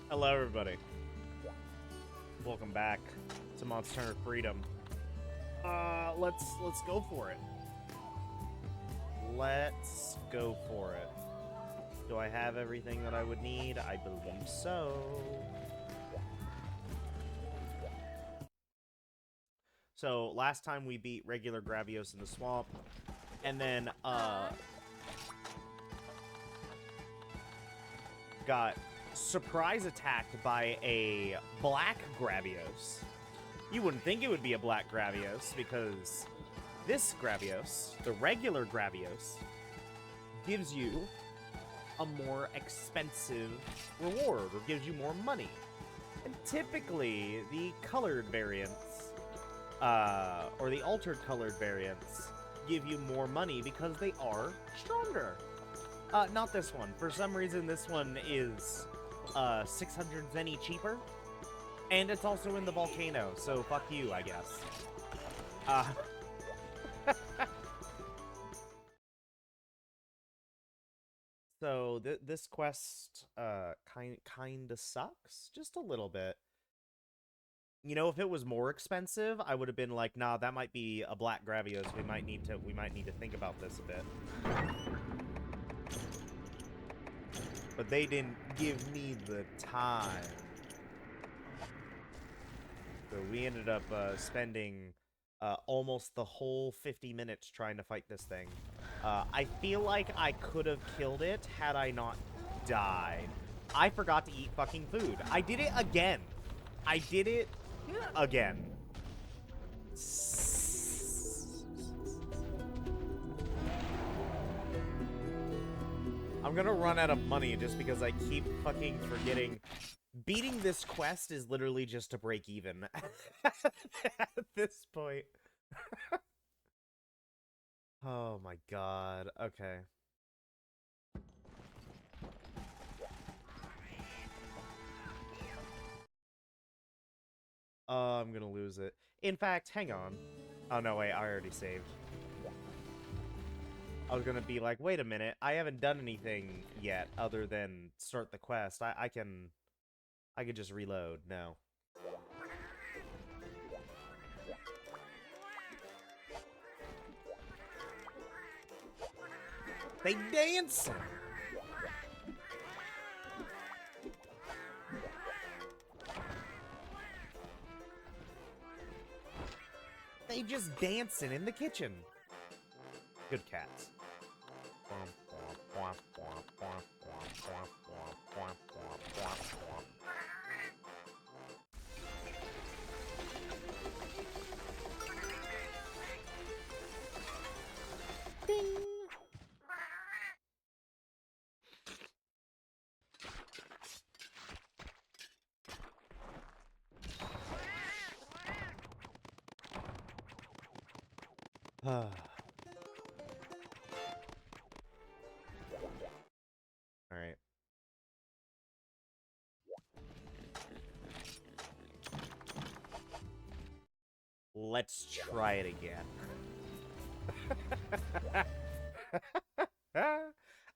Hello, everybody. Welcome back to Monster Hunter Freedom. Let's go for it. Let's go for it. Do I have everything that I would need? I believe so. So, last time we beat regular Gravios in the swamp, and then, got surprise attacked by a black Gravios. You wouldn't think it would be a black Gravios, because this Gravios, the regular Gravios, gives you a more expensive reward, or gives you more money. And typically, the colored variants, or the altered colored variants, give you more money because they are stronger. Not this one. For some reason, this one is 600 zenny cheaper. And it's also in the volcano, so fuck you, I guess. So this quest kinda sucks, just a little bit. You know, if it was more expensive, I would have been like, nah, that might be a black Gravios. We might need to think about this a bit. But they didn't give me the time. So we ended up spending almost the whole 50 minutes trying to fight this thing. I feel like I could have killed it had I not died. I forgot to eat fucking food. I did it again. I did it again. I'm gonna run out of money just because I keep fucking forgetting. Beating this quest is literally just to break even at this point. Oh my god. Okay. I'm gonna lose it. In fact, hang on. Oh no, wait, I already saved. I was gonna be like, wait a minute, I haven't done anything yet other than start the quest. I could just reload. No. They dancing! They just dancing in the kitchen. Good cats. Ding. Alright. Let's try it again.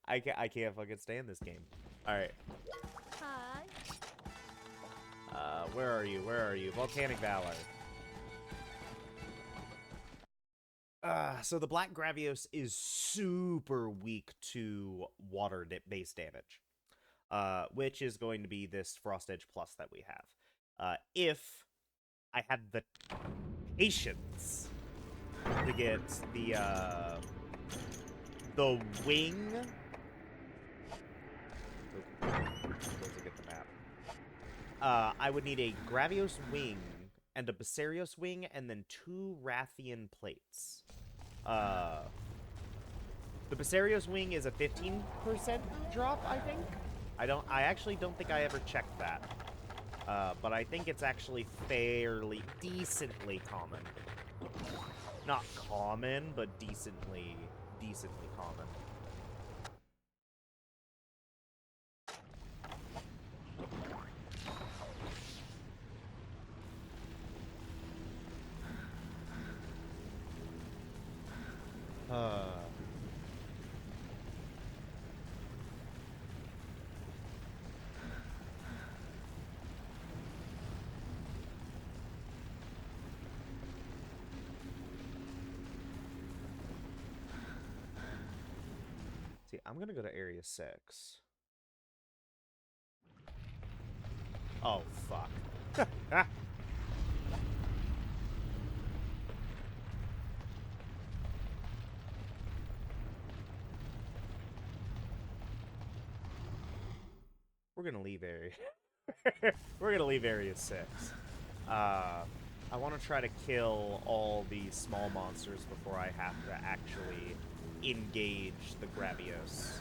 I can't fucking stand this game. Alright. Hi. Where are you? Where are you? Volcanic Valor. So the Black Gravios is super weak to water-based damage. Which is going to be this Frost Edge Plus that we have. If I had the patience to get the wing. Let's look at the map. I would need a Gravios wing and a Basarios wing, and then 2 Rathian plates. The Basarios wing is a 15% drop, I think. I actually don't think I ever checked that. But I think it's actually fairly, decently common. Not common, but decently common. I'm gonna go to Area 6. Oh, fuck. We're gonna leave area. We're gonna leave Area 6. I want to try to kill all these small monsters before I have to actually engage the Gravios.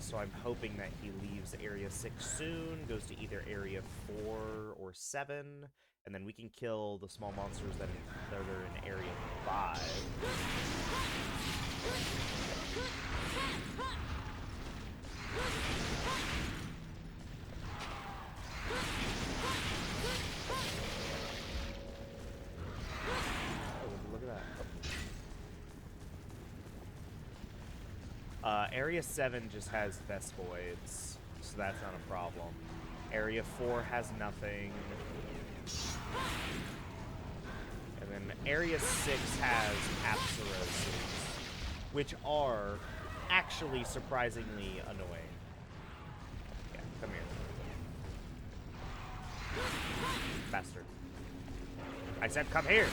So I'm hoping that he leaves Area 6 soon, goes to either Area 4 or 7, and then we can kill the small monsters that are in Area 5. Look at that. Area 7 just has Vespoids, so that's not a problem. Area 4 has nothing. And then Area 6 has Apsoroses, which are actually surprisingly annoying. Yeah, come here. Bastard. I said come here!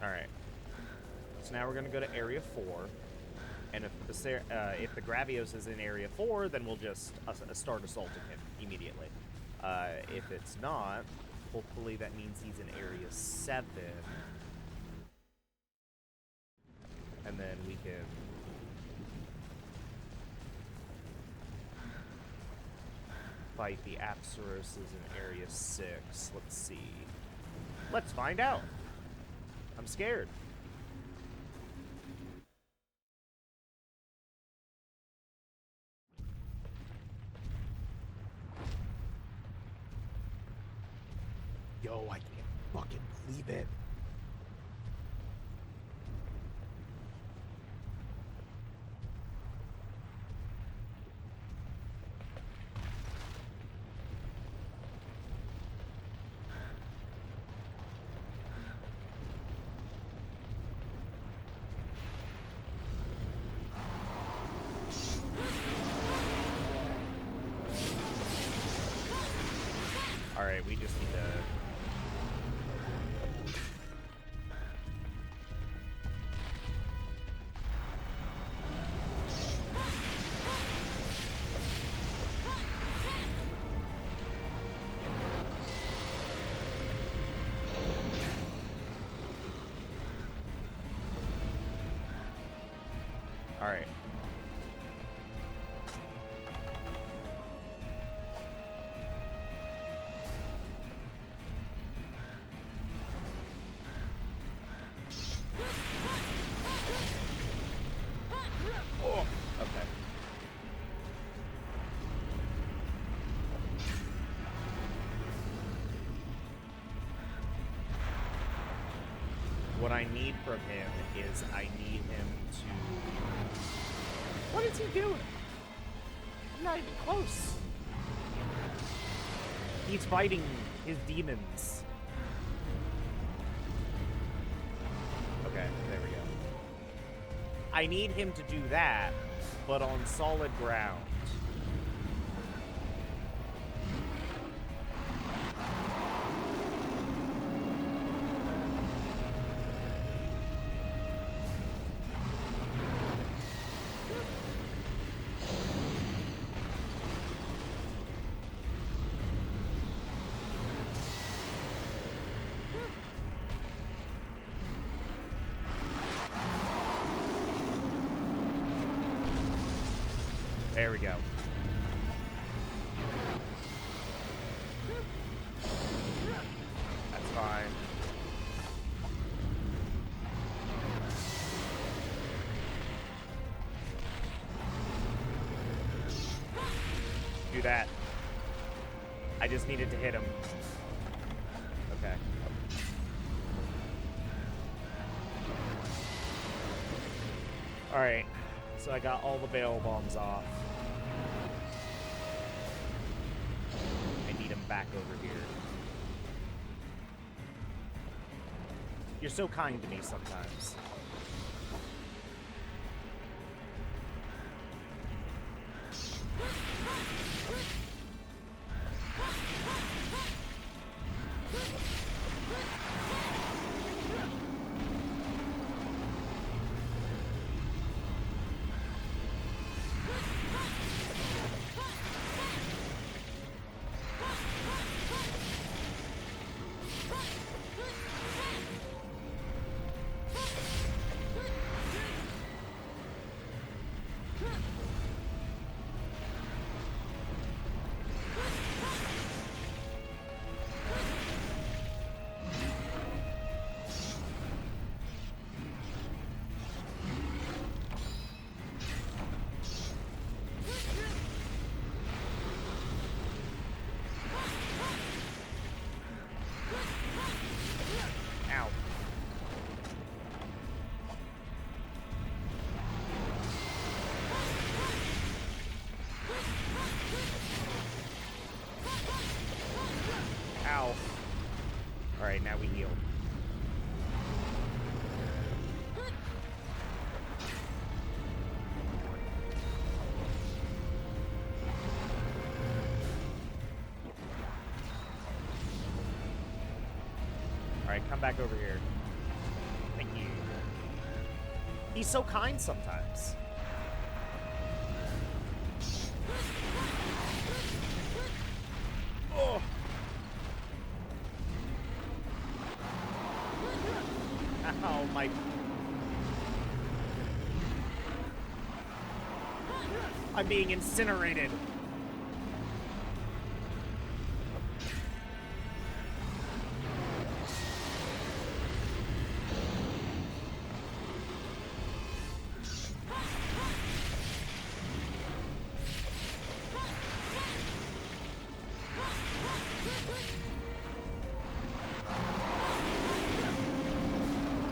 Alright. So now we're going to go to Area 4. And if the Gravios is in Area 4, then we'll just start assaulting him immediately. If it's not, hopefully that means he's in Area 7. And then we can... fight the Apsoroses in Area 6. Let's see. Let's find out. I'm scared. Yo, I can't fucking believe it. Alright, we just need to... Alright. Oh, okay. What I need from him is I need him to... What is he doing? I'm not even close. He's fighting his demons. Okay, there we go. I need him to do that, but on solid ground. There we go. That's fine. Do that. I just needed to hit him. Okay. Alright. So I got all the bail bombs off. I need him back over here. You're so kind to me sometimes. Ow. Alright, now we heal. Alright, come back over here. Thank you. He's so kind sometimes. Oh! Ow, my... I'm being incinerated.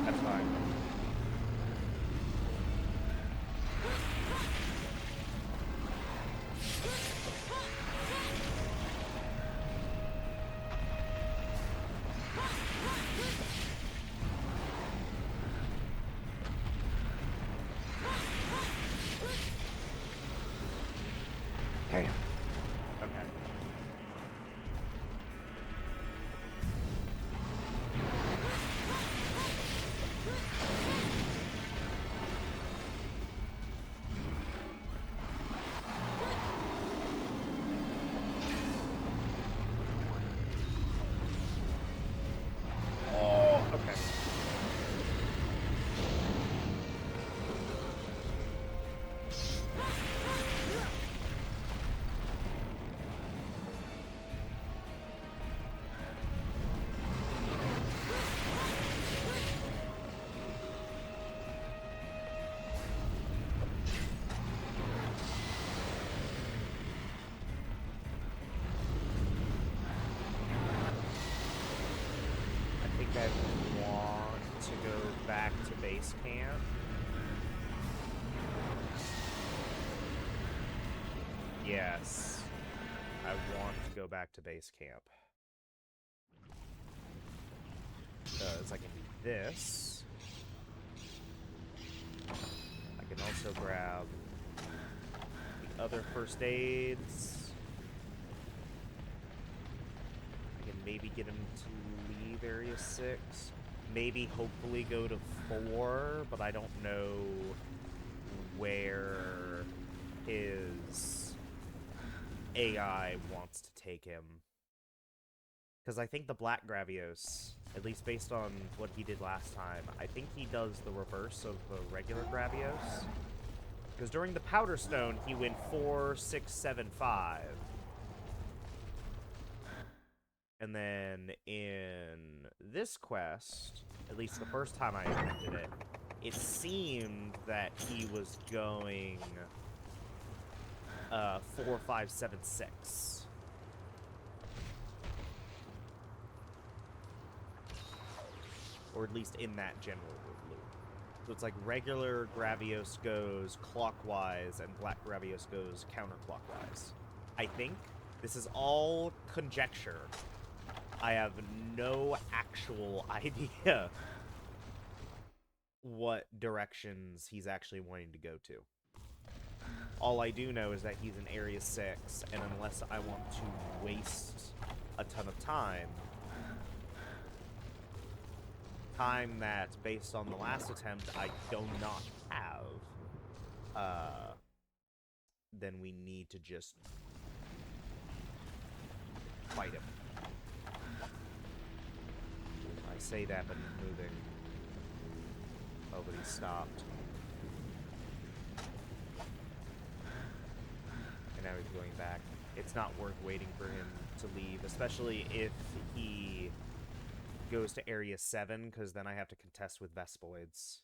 That's fine. Hey. Okay. Oh, okay. I think I want to go back to base camp. Yes. I want to go back to base camp. Because I can do this. I can also grab the other first aids. I can maybe get him to leave Area 6. Maybe, hopefully, go to 4, but I don't know where his AI wants to take him. Because I think the Black Gravios, at least based on what he did last time, I think he does the reverse of the regular Gravios. Because during the Powder Stone, he went 4, 6, 7, 5. And then in this quest, at least the first time I attempted it, it seemed that he was going 4, 5, 7, 6. Or at least in that general loop. So it's like regular Gravios goes clockwise and Black Gravios goes counterclockwise. I think this is all conjecture. I have no actual idea what directions he's actually wanting to go to. All I do know is that he's in Area 6, and unless I want to waste a ton of time that, based on the last attempt, I do not have, then we need to just fight him. I say that, but he's moving. Oh, but he stopped. And now he's going back. It's not worth waiting for him to leave, especially if he goes to Area 7, because then I have to contest with Vespoids.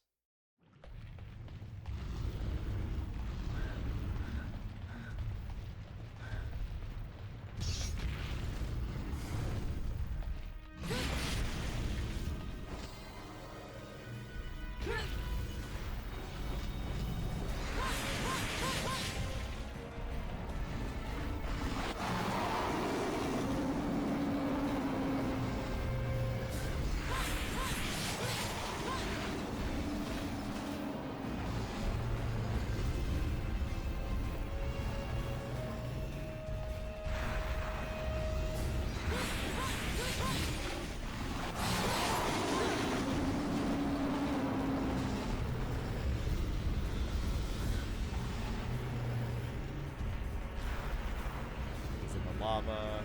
Lava.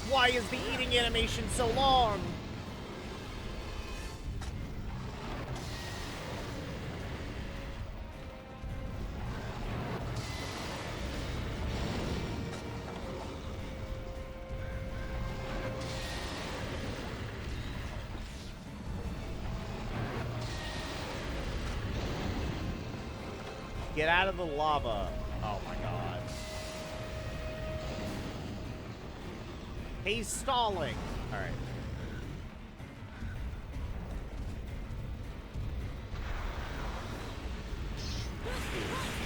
Why is the eating animation so long? Get out of the lava. Oh my god. He's stalling. Alright.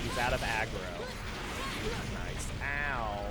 He's out of aggro. Nice. Ow.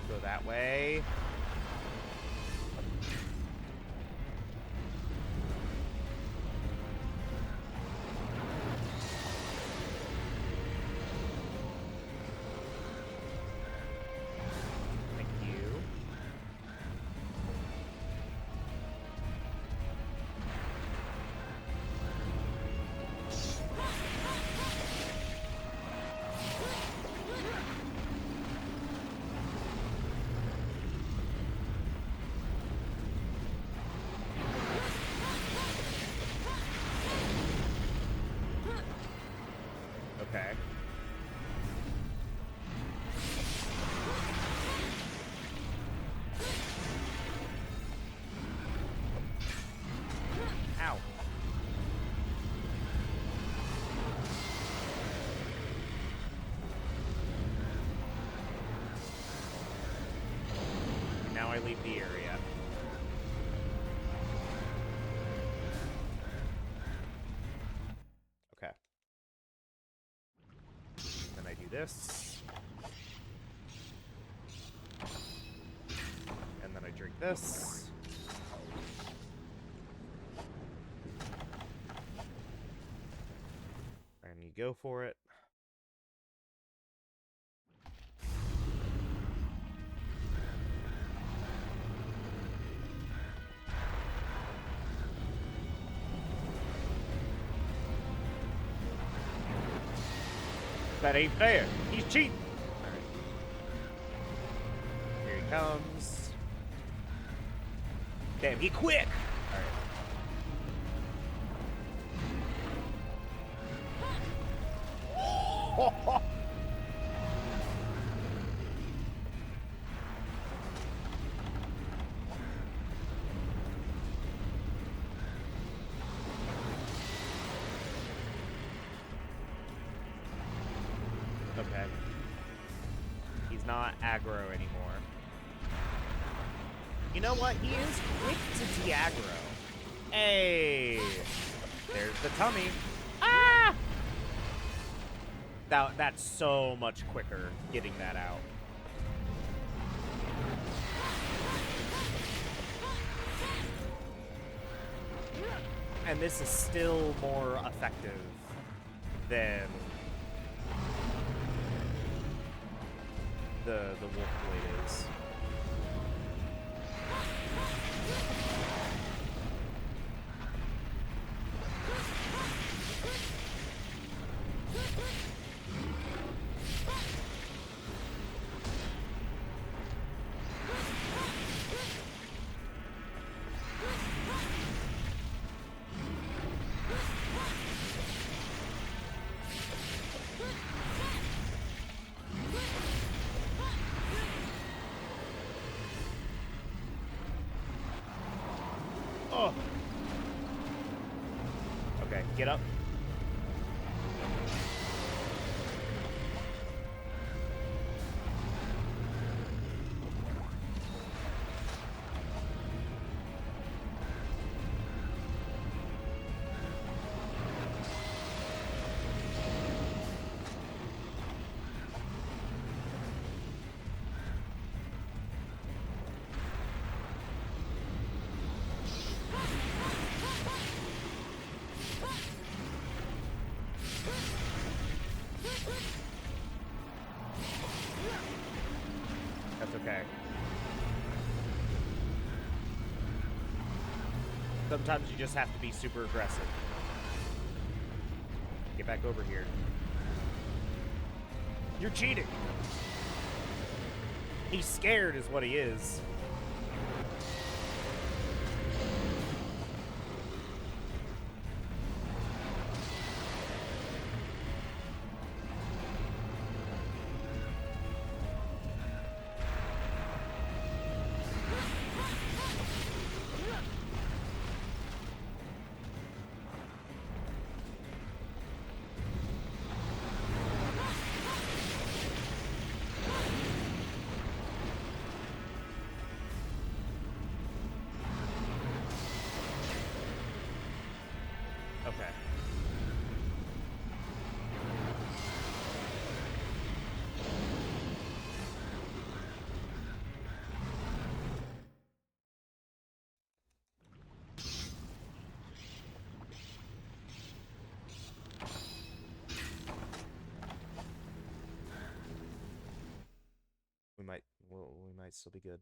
Go that way. Thank you. Okay. Ow. Now I leave the area. Okay. Then I do this. And then I drink this. And you go for it. That ain't fair. He's cheating. All right. Here he comes. Damn, he quick. All right. Okay. He's not aggro anymore. You know what? He is quick to de-aggro. Hey! There's the tummy. Ah! That's so much quicker getting that out. And this is still more effective than the Wolf Blade is. Oh. Okay, get up. That's okay. Sometimes you just have to be super aggressive. Get back over here. You're cheating. He's scared is what he is. Okay. We might still be good.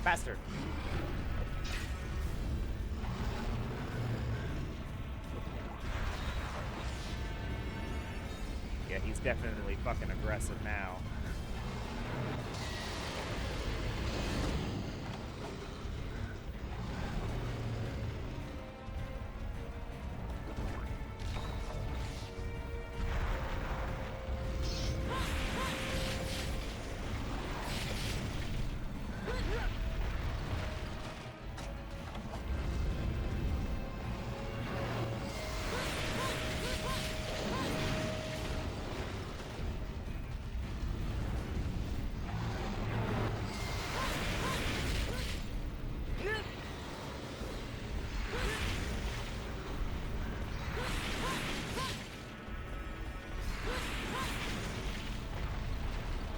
Faster. Yeah, he's definitely fucking aggressive now.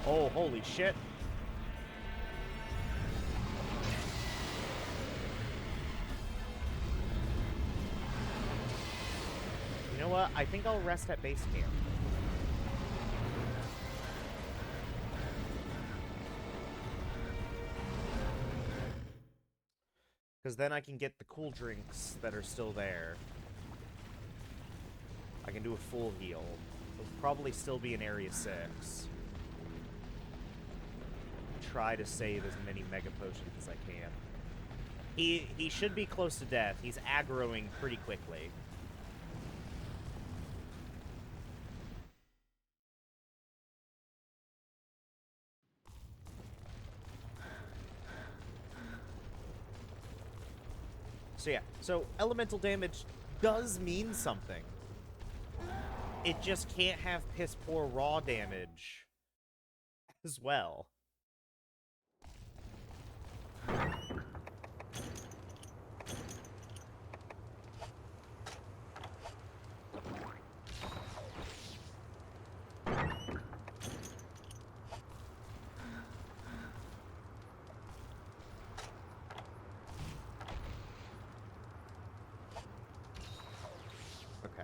Oh, holy shit. You know what? I think I'll rest at base camp. Because then I can get the cool drinks that are still there. I can do a full heal. It'll probably still be in Area 6. Try to save as many Mega Potions as I can. He should be close to death. He's aggroing pretty quickly. So yeah, so elemental damage does mean something. It just can't have piss poor raw damage as well. Okay.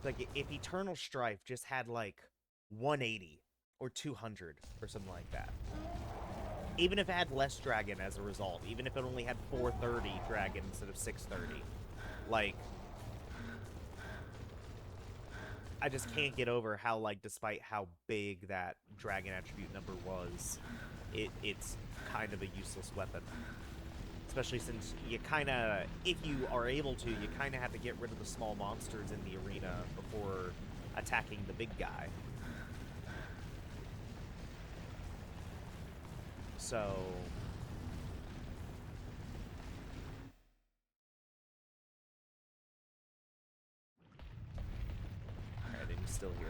Like, if Eternal Strife just had, like, 180 or 200 or something like that. Even if it had less dragon as a result, even if it only had 430 dragon instead of 630. Like, I just can't get over how, like, despite how big that dragon attribute number was, it's kind of a useless weapon. Especially since you kind of, if you are able to, you kind of have to get rid of the small monsters in the arena before attacking the big guy. So... Alright, and he's still here.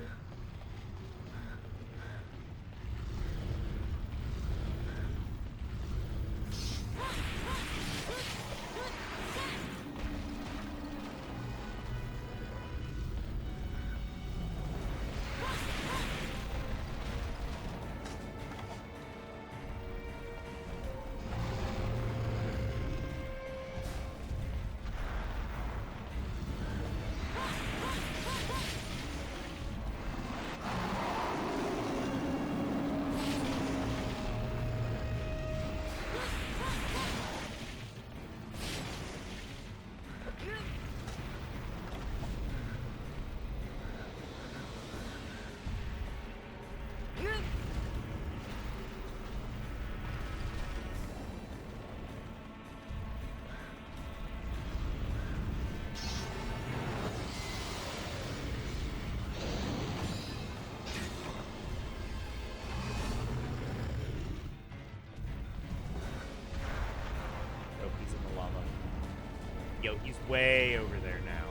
Yo, he's way over there now.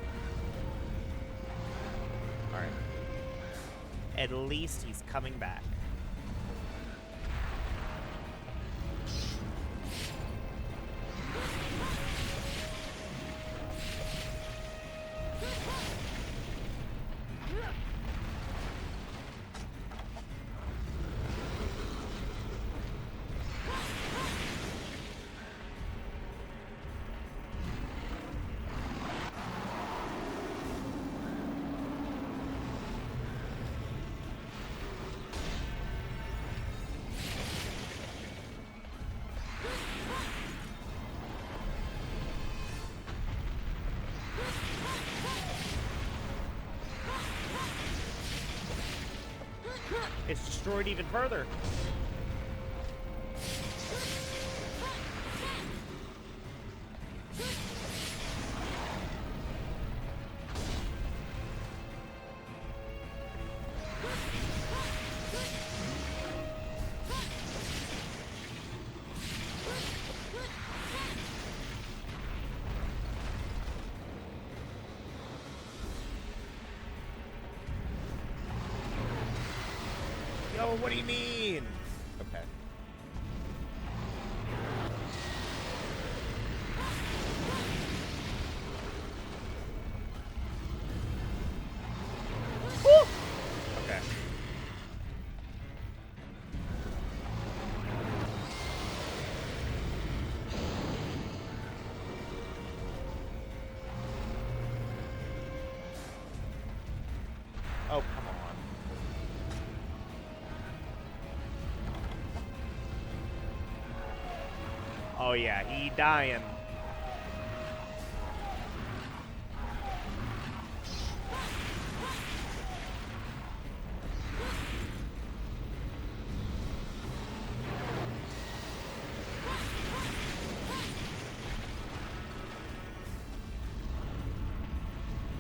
Alright. At least he's coming back. It's destroyed even further. Yo, what do you mean? Okay. Woo! Okay. Oh, come on. Oh yeah, he dying.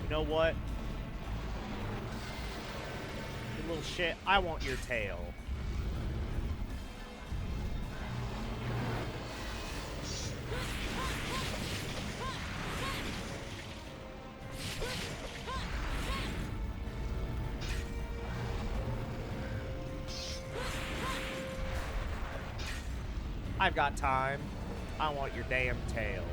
You know what? You little shit, I want your tail. I've got time. I want your damn tail.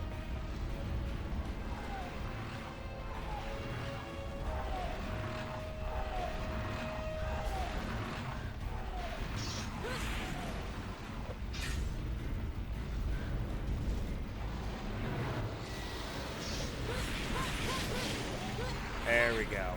There we go.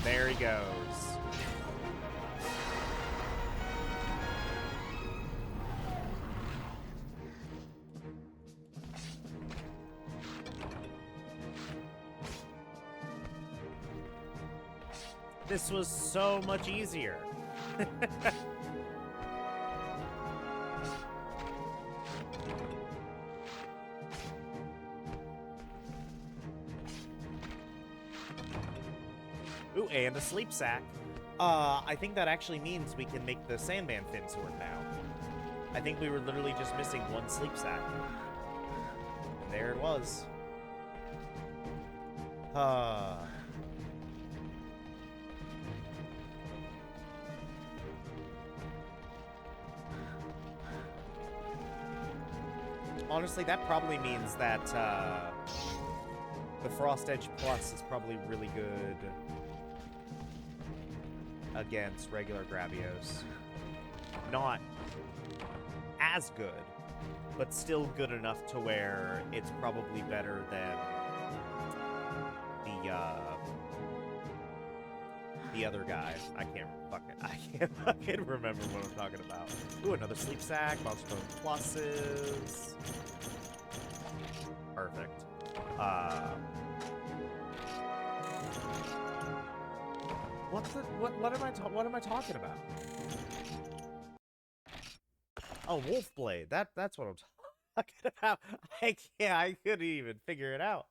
There he goes. This was so much easier. Ooh, and a sleep sack. I think that actually means we can make the Sandman Fin sword now. I think we were literally just missing one sleep sack. And there it was. Honestly, that probably means that the Frost Edge Plus is probably really good against regular Gravios. Not as good, but still good enough to where it's probably better than the other guy. I can't fucking remember what I'm talking about. Ooh, another sleep sack, monster pluses. Perfect. What am I talking about? Oh, Wolfblade. That's what I'm talking about. I couldn't even figure it out.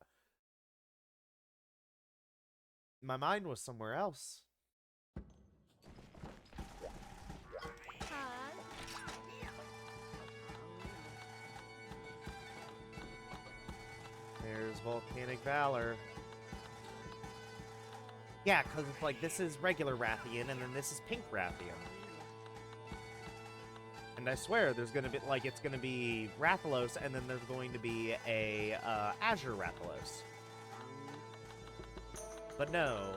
My mind was somewhere else. There's Volcanic Valor. Yeah, because it's like, this is regular Rathian, and then this is Pink Rathian. And And I swear, there's gonna be, like, it's gonna be Rathalos, and then there's going to be a Azure Rathalos. But no,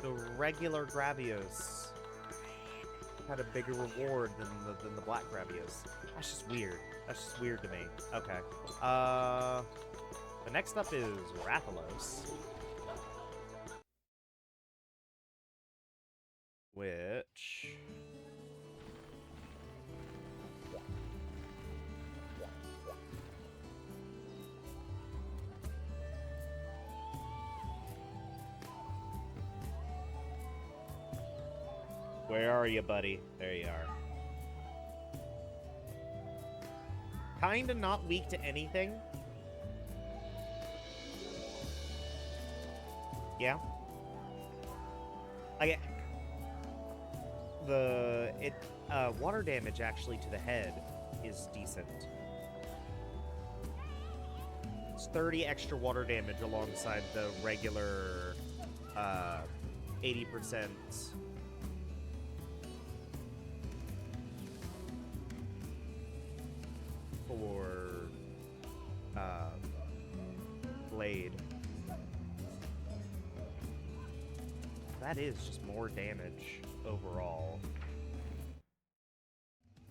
the regular Gravios had a bigger reward than the black Gravios. That's just weird. That's just weird to me. Okay. The next up is Rathalos. Which... Where are you, buddy? There you are. Kinda not weak to anything. Yeah. Water damage actually to the head is decent. It's 30 extra water damage alongside the regular 80% for blade. That is just more damage overall.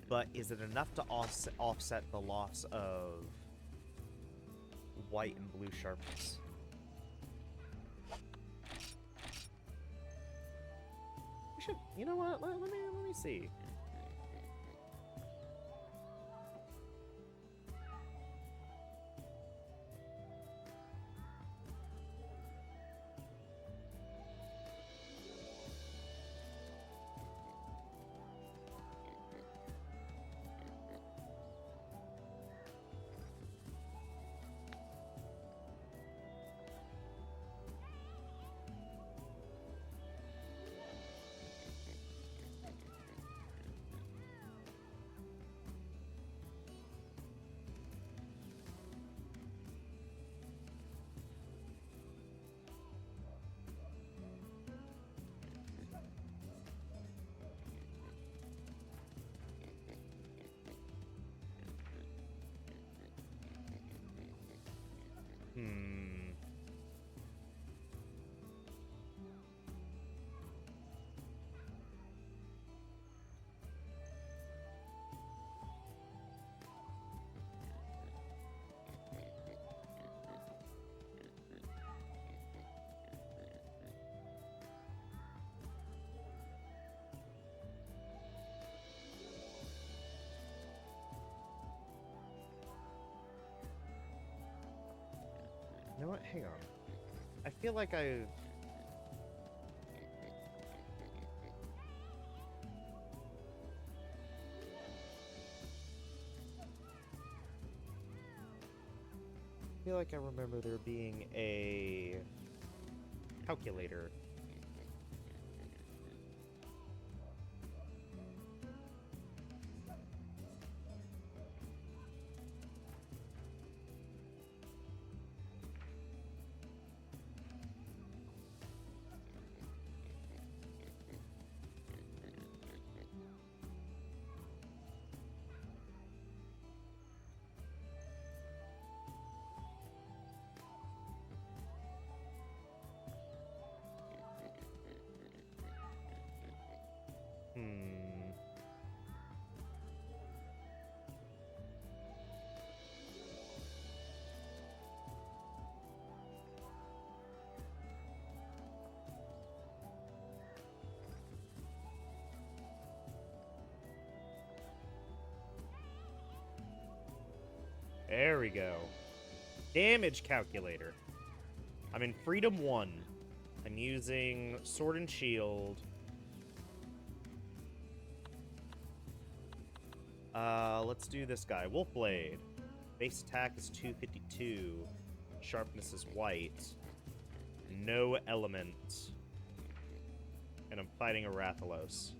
But is it enough to offset the loss of white and blue sharpness? We should, you know what? Let me see. You know what? Hang on. I feel like I feel like I remember there being a calculator. There we go. Damage calculator. I'm in Freedom 1. I'm using Sword and Shield. Let's do this guy. Wolfblade. Base attack is 252. Sharpness is white. No element. And I'm fighting a Rathalos.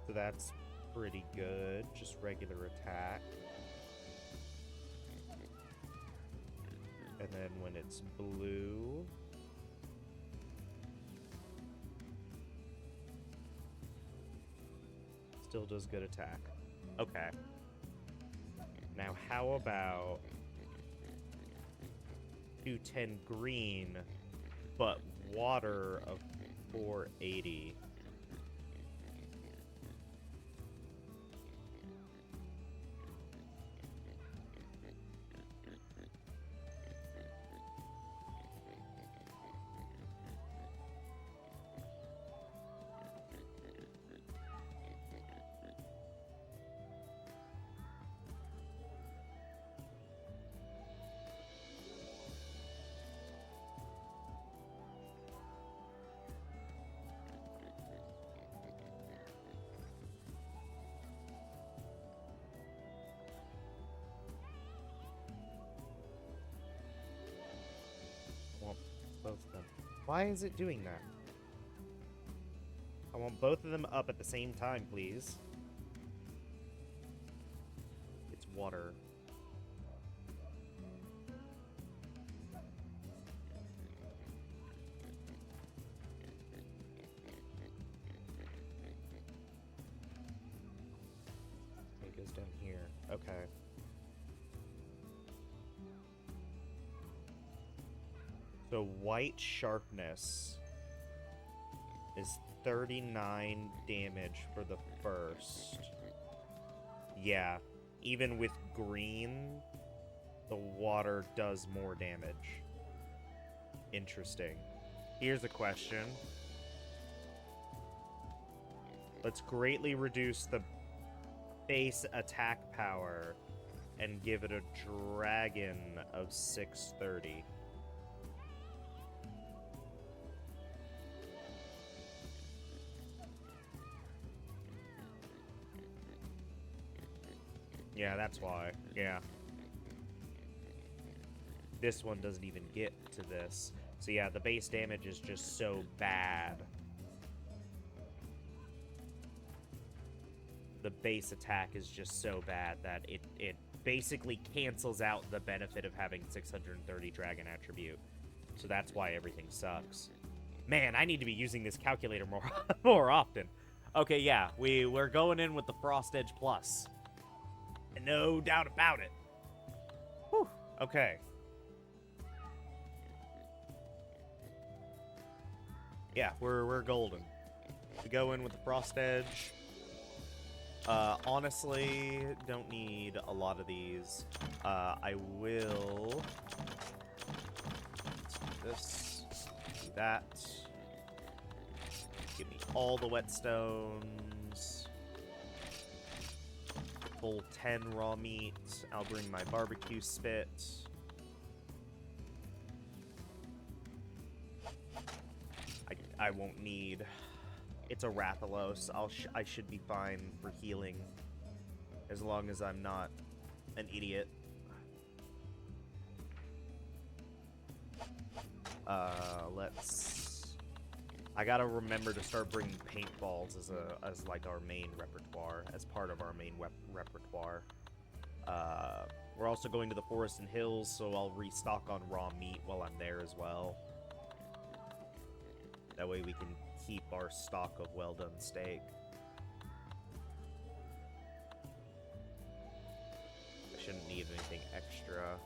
So that's pretty good. Just regular attack. And then when it's blue... still does good attack. Okay. Now how about... 210 green, but water of 480. Both of them. Why is it doing that? I want both of them up at the same time, please. It's water. It goes down here. Okay. So white sharpness is 39 damage for the first. Yeah, even with green, the water does more damage. Interesting. Here's a question. Let's greatly reduce the base attack power and give it a dragon of 630. Yeah, that's why. Yeah. This one doesn't even get to this. So yeah, the base damage is just so bad. The base attack is just so bad that it basically cancels out the benefit of having 630 dragon attribute. So that's why everything sucks. Man, I need to be using this calculator more often. Okay, yeah, we're going in with the Frost Edge Plus. No doubt about it. Whew. Okay. Yeah, we're golden. We go in with the Frost Edge. Honestly, don't need a lot of these. I will... do this. Do that. Give me all the whetstones. Full 10 raw meat. I'll bring my barbecue spit. I won't need. It's a Rathalos. I should be fine for healing, as long as I'm not an idiot. I gotta remember to start bringing paintballs as like our main repertoire, as part of our main repertoire. We're also going to the Forest and Hills, so I'll restock on raw meat while I'm there as well. That way we can keep our stock of well-done steak. I shouldn't need anything extra.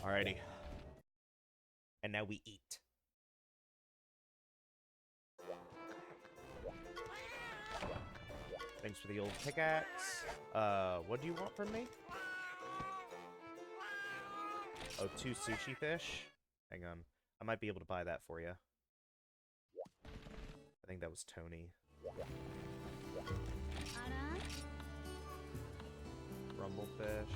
Alrighty. And now we eat. Thanks for the old pickaxe. What do you want from me? Oh, 2 sushi fish? Hang on. I might be able to buy that for you. I think that was Tony. Rumblefish.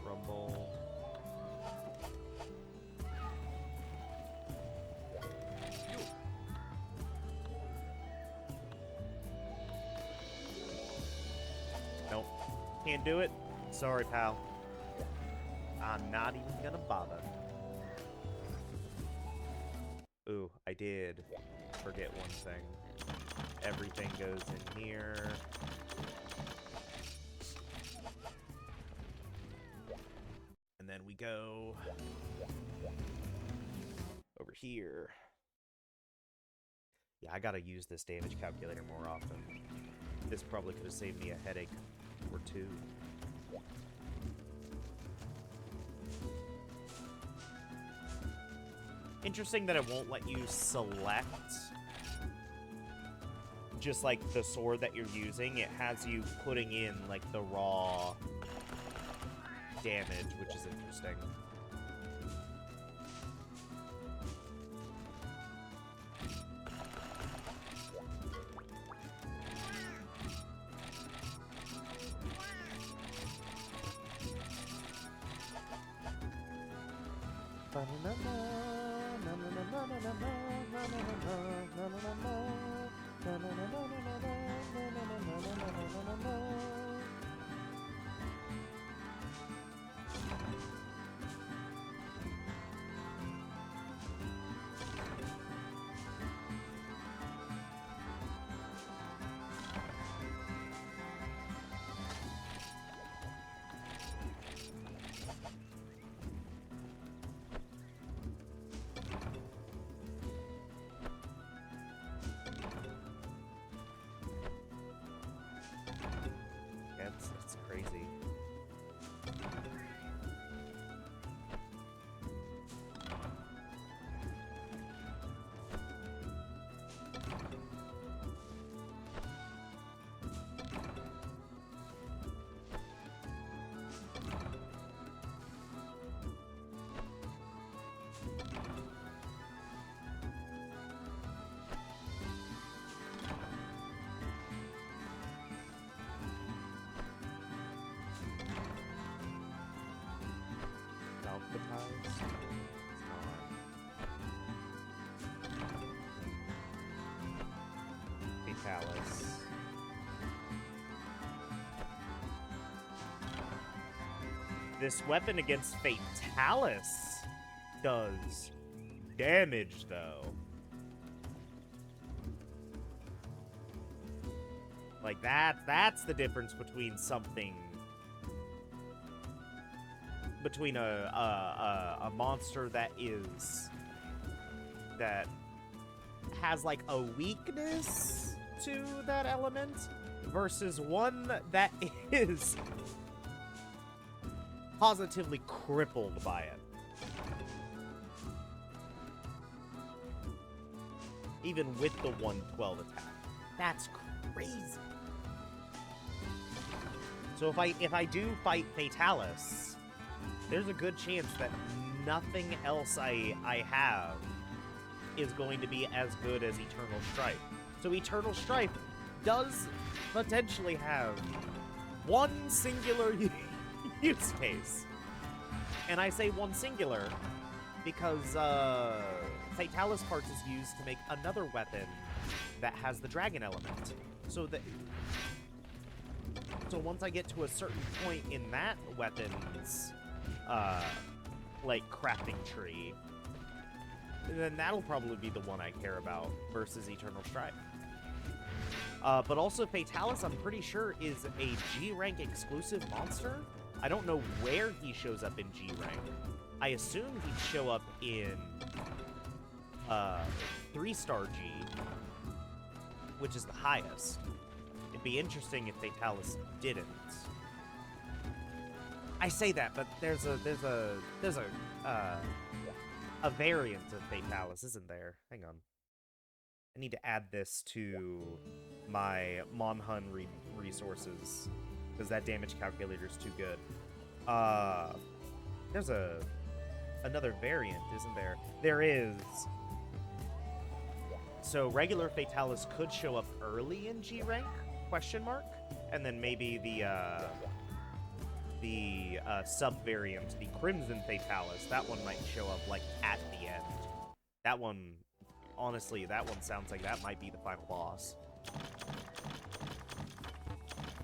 Rumble. Nope. Can't do it. Sorry, pal. I'm not even gonna bother. Ooh, I did forget one thing. Everything goes in here. And then we go over here. Yeah, I gotta use this damage calculator more often. This probably could have saved me a headache or two. Interesting that it won't let you select just like the sword that you're using. It has you putting in like the raw damage, which is interesting. It's crazy. It's not. Fatalis. This weapon against Fatalis does damage, though. Like, that's the difference between something... Between a monster that has, like, a weakness to that element versus one that is positively crippled by it. Even with the 112 attack. That's crazy. So if I do fight Fatalis, there's a good chance that nothing else I have is going to be as good as Eternal Strife. So Eternal Strife does potentially have one singular use case. And I say one singular because Fatalis parts is used to make another weapon that has the dragon element. So once I get to a certain point in that weapon's like crafting tree, then that'll probably be the one I care about versus Eternal Strife. But also Fatalis, I'm pretty sure, is a G rank exclusive monster. I don't know where he shows up in G rank. I assume he'd show up in 3-star G, which is the highest. It'd be interesting if Fatalis didn't. I say that, but there's a variant of Fatalis, isn't there? Hang on. I need to add this to my Monhun resources because that damage calculator is too good. There's another variant, isn't there? There is. So regular Fatalis could show up early in G rank? Question mark. And then maybe the sub-variant, the Crimson Fatalis, that one might show up, like, at the end. That one, honestly, that one sounds like that might be the final boss.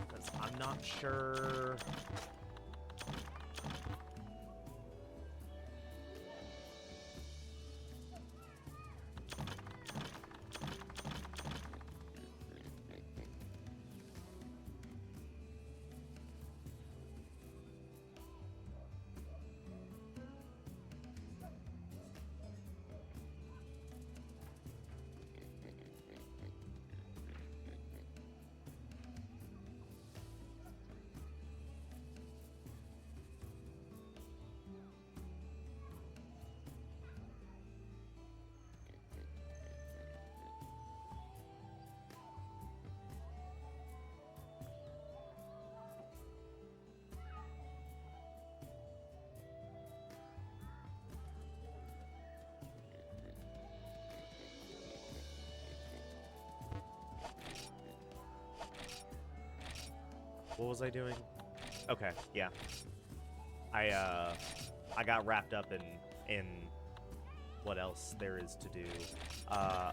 Because I'm not sure What was I doing? Okay, yeah. I got wrapped up in what else there is to do.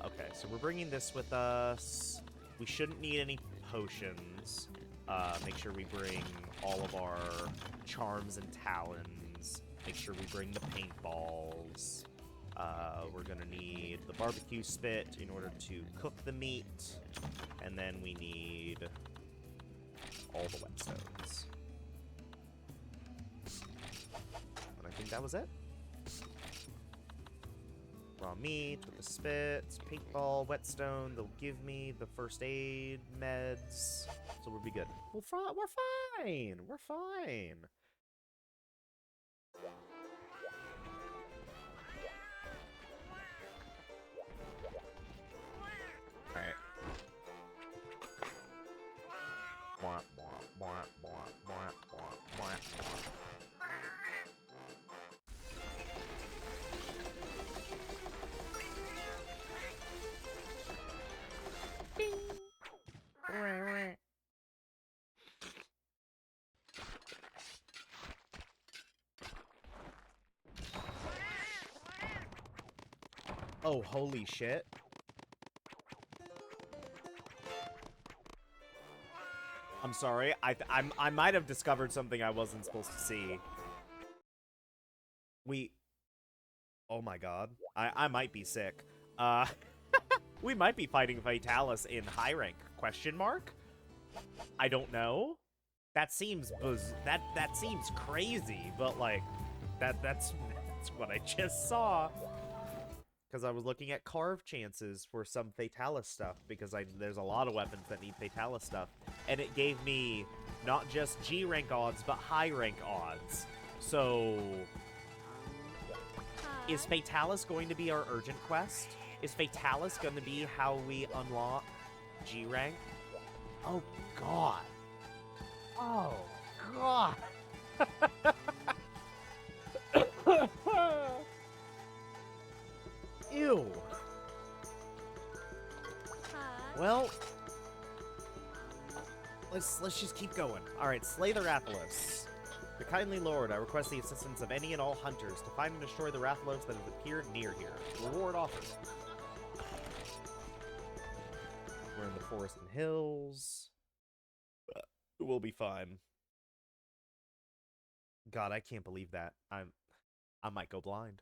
Okay, so we're bringing this with us. We shouldn't need any potions. Make sure we bring all of our charms and talons. Make sure we bring the paintballs. We're gonna need the barbecue spit in order to cook the meat. And then we need all the whetstones. And I think that was it. Raw meat with the spits, paintball, whetstone. They'll give me the first aid meds, so we'll be good. We're fine. We're fine. All right. Oh, holy shit. I'm sorry. I might have discovered something I wasn't supposed to see. Oh my god. I might be sick. We might be fighting Vitalis in high rank? Question mark? I don't know. That seems that seems crazy, but like that's what I just saw. Because I was looking at carve chances for some Fatalis stuff, because there's a lot of weapons that need Fatalis stuff, and it gave me not just G rank odds, but high rank odds. So, is Fatalis going to be our urgent quest? Is Fatalis going to be how we unlock G rank? Oh god. Oh god. Ew. Well, let's just keep going. All right, slay the Rathalos. The kindly lord, I request the assistance of any and all hunters to find and destroy the Rathalos that have appeared near here. Reward offered. We're in the forest and hills. We'll be fine. God, I can't believe that. I might go blind.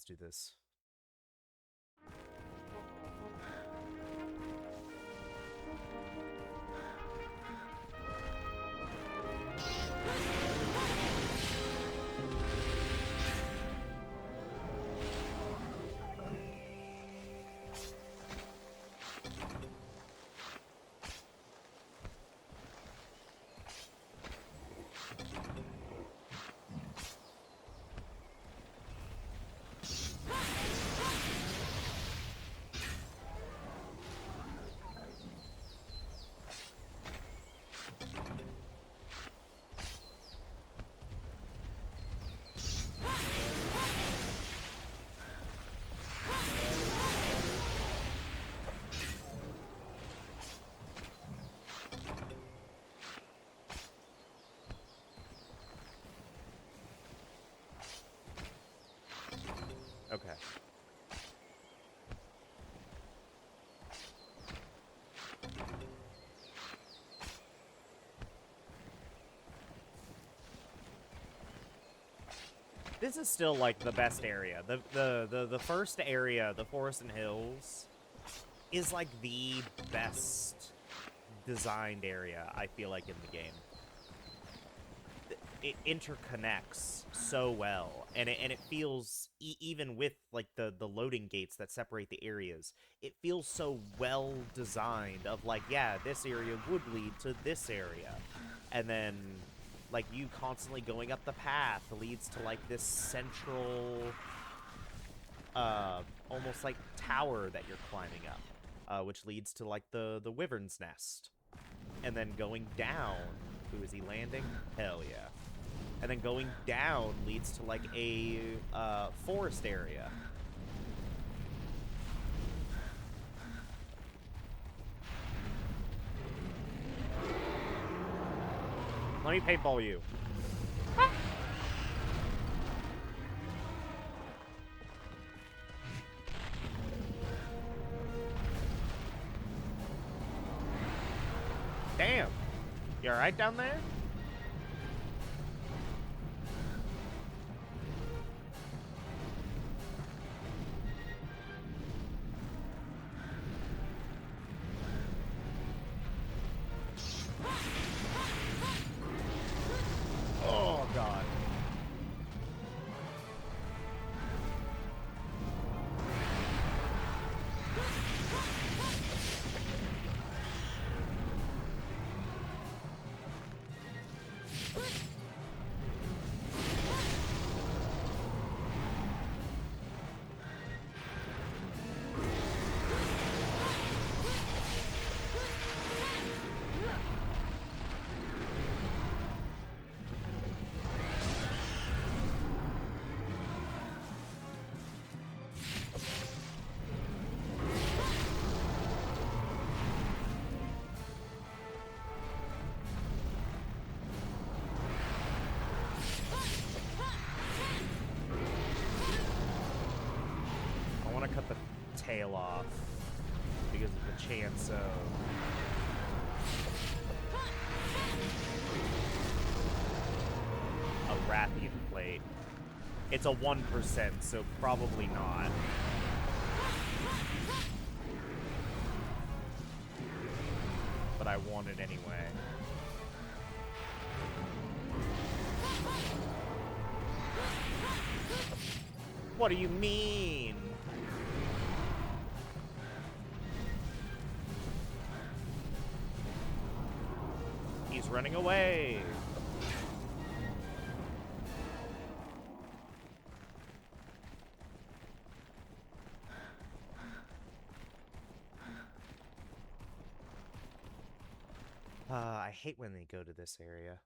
let's do this. Okay. This is still like the best area. The first area, the Forest and Hills, is like the best designed area, I feel like, in the game. It interconnects so well, and it feels, even with like the loading gates that separate the areas, it feels so well designed of like, yeah, this area would lead to this area, and then like you constantly going up the path leads to like this central almost like tower that you're climbing up, which leads to like the Wyvern's Nest, and then going down, who is he landing? Hell yeah. And then going down leads to like a forest area. Let me paintball you. Damn. You alright down there? Oh, God. Cut the tail off because of the chance of a Rathian plate. It's a 1%, so probably not. But I want it anyway. What do you mean? He's running away. I hate when they go to this area.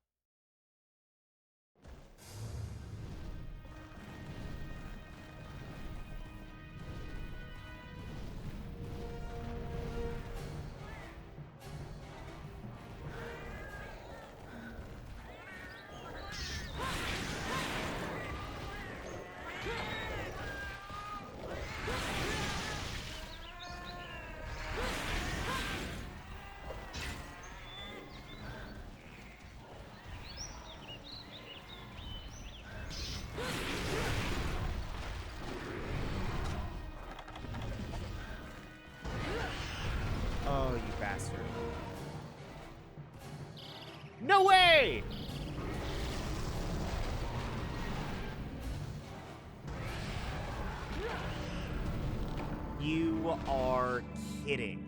No way! You are kidding.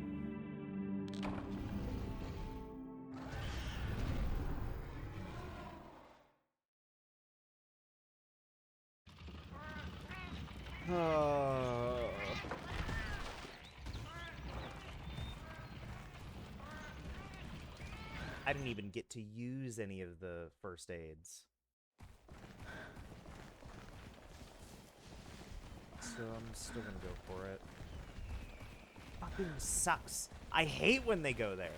I didn't even get to use any of the first aids. So I'm still gonna go for it. Fucking sucks. I hate when they go there.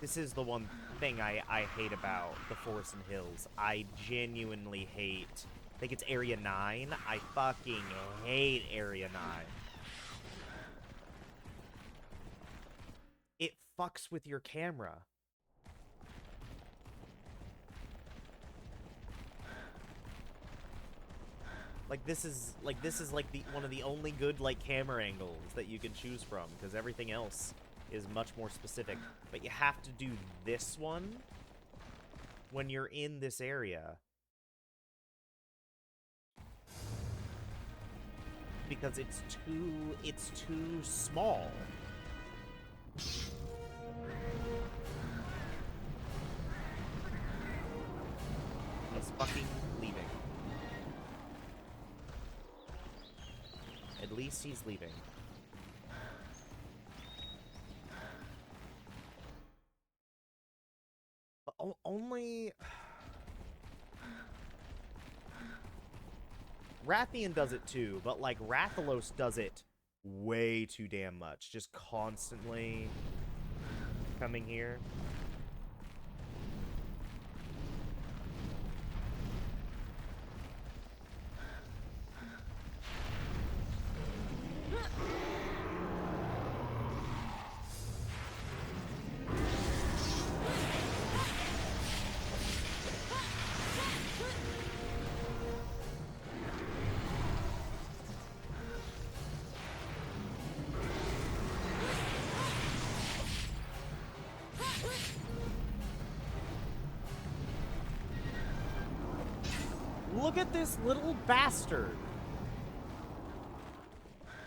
This is the one thing I hate about the Forest and Hills. I genuinely hate... I think it's Area 9. I fucking hate Area 9. It fucks with your camera. Like this is like the one of the only good like camera angles that you can choose from, because everything else is much more specific. But you have to do this one when you're in this area, because it's too small. He's fucking leaving. At least he's leaving. But only... Rathian does it too, but like Rathalos does it way too damn much. Just constantly coming here. Look at this little bastard.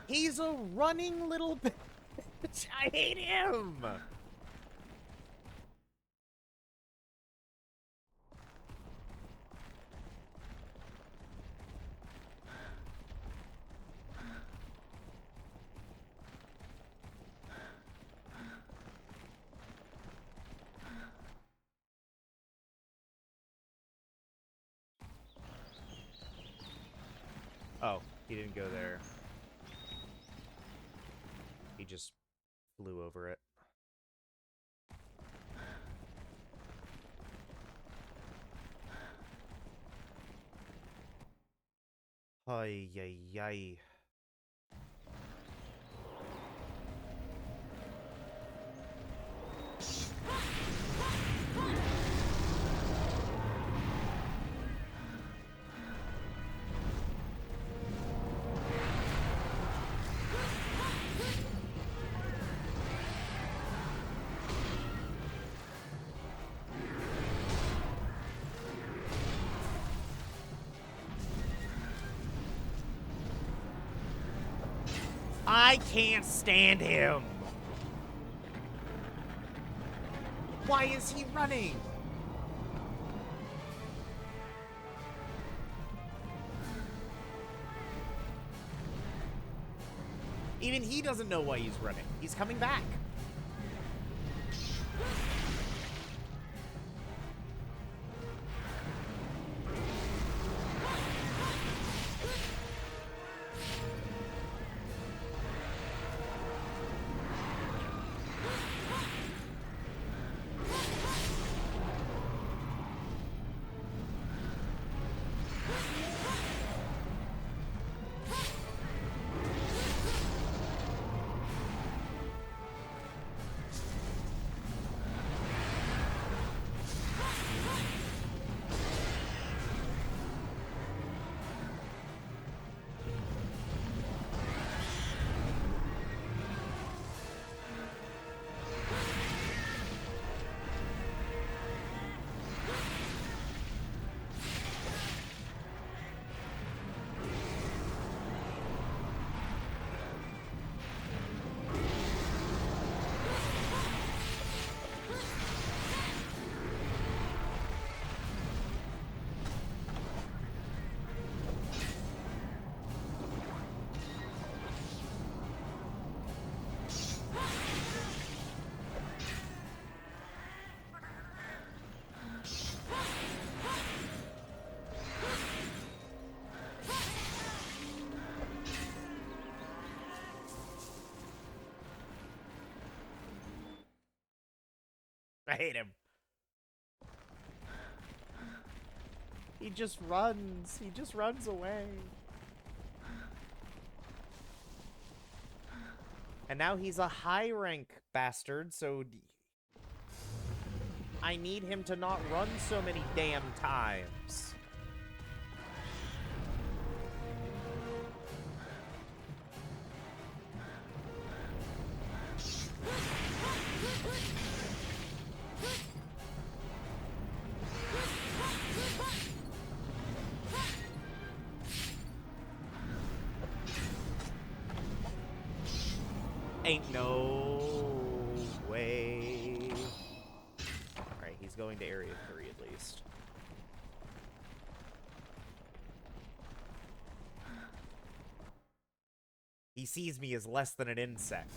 He's a running little bitch. I hate him. Oh, he didn't go there. He just flew over it. Ay, ay, ay. I can't stand him. Why is he running? Even he doesn't know why he's running. He's coming back. I hate him. He just runs. He just runs away. And now he's a high rank bastard, so I need him to not run so many damn times. Ain't no way. Alright, he's going to Area 3 at least. He sees me as less than an insect.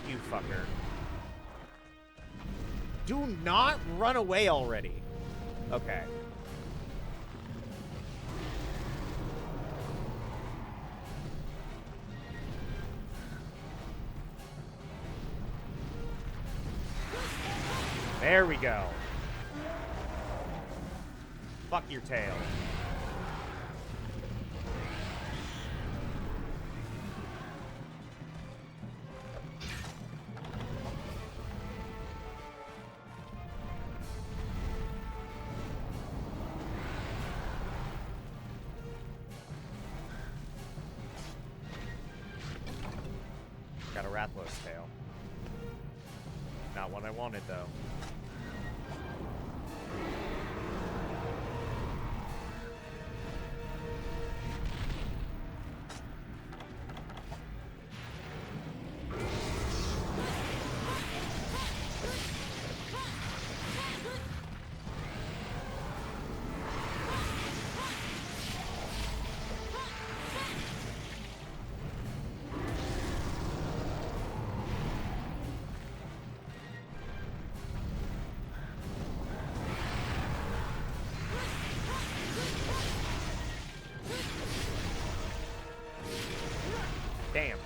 You fucker. Do not run away already. Okay. There we go. Fuck your tail. Got a Rathalos tail. Not what I wanted, though. Damn.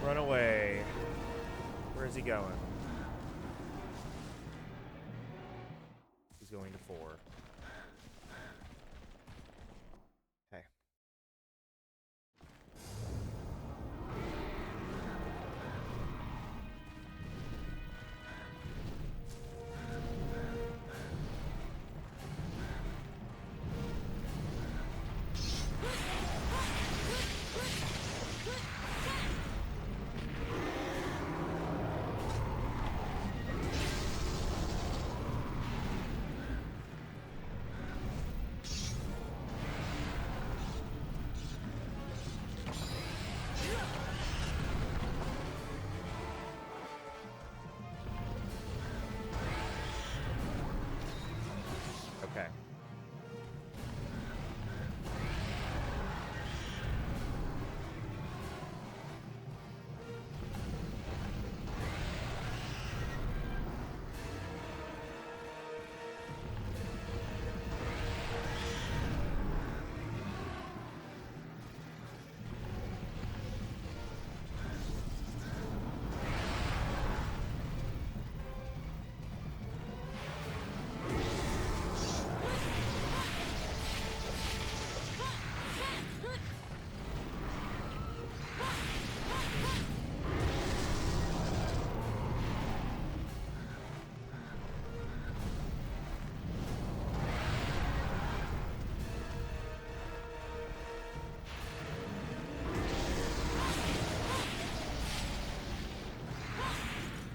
Run away. Where is he going? He's going to 4. Okay. Okay.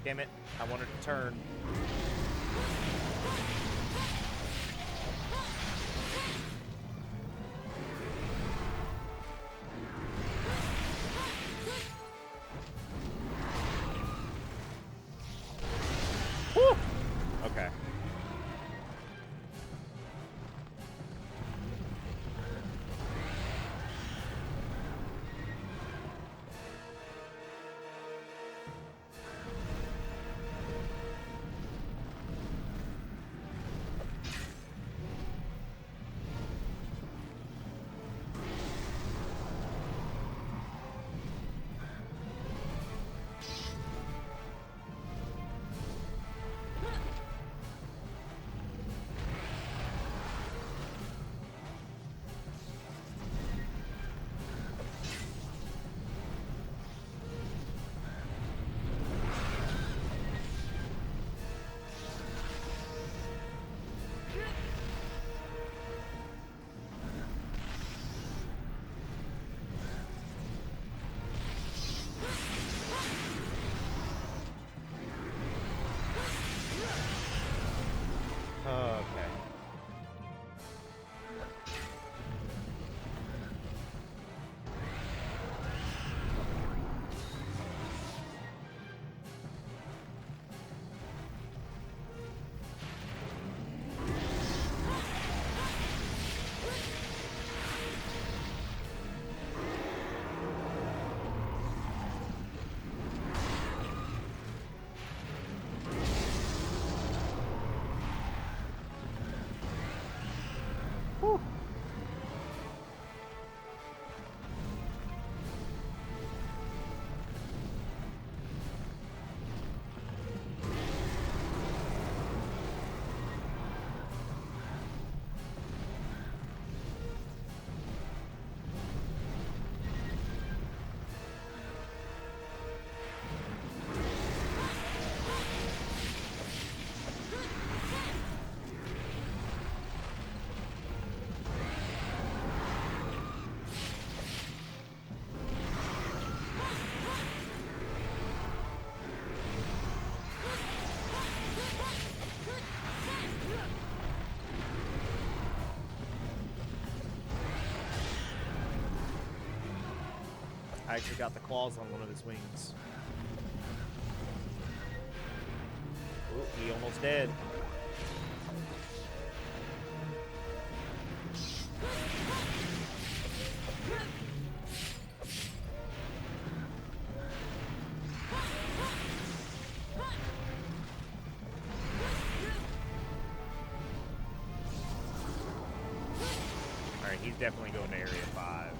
Damn it. I wanted to turn. Woo! Okay. Okay. Whew. I actually got the claws on one of his wings. Ooh, he almost dead. Alright, he's definitely going to Area 5.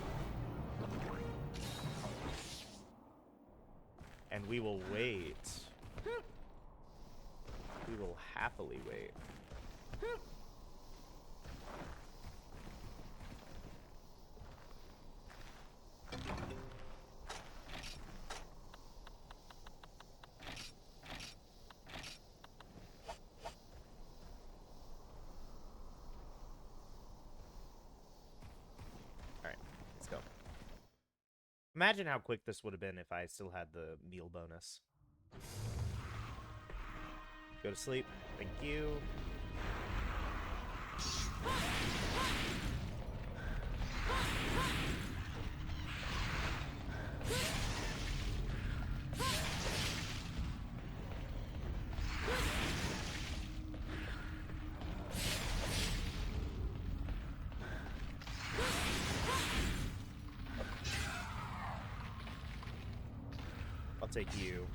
And we will wait. We will happily wait. Alright, let's go. Imagine how quick this would have been if I still had the meal bonus. Go to sleep. Thank you. I'll take you.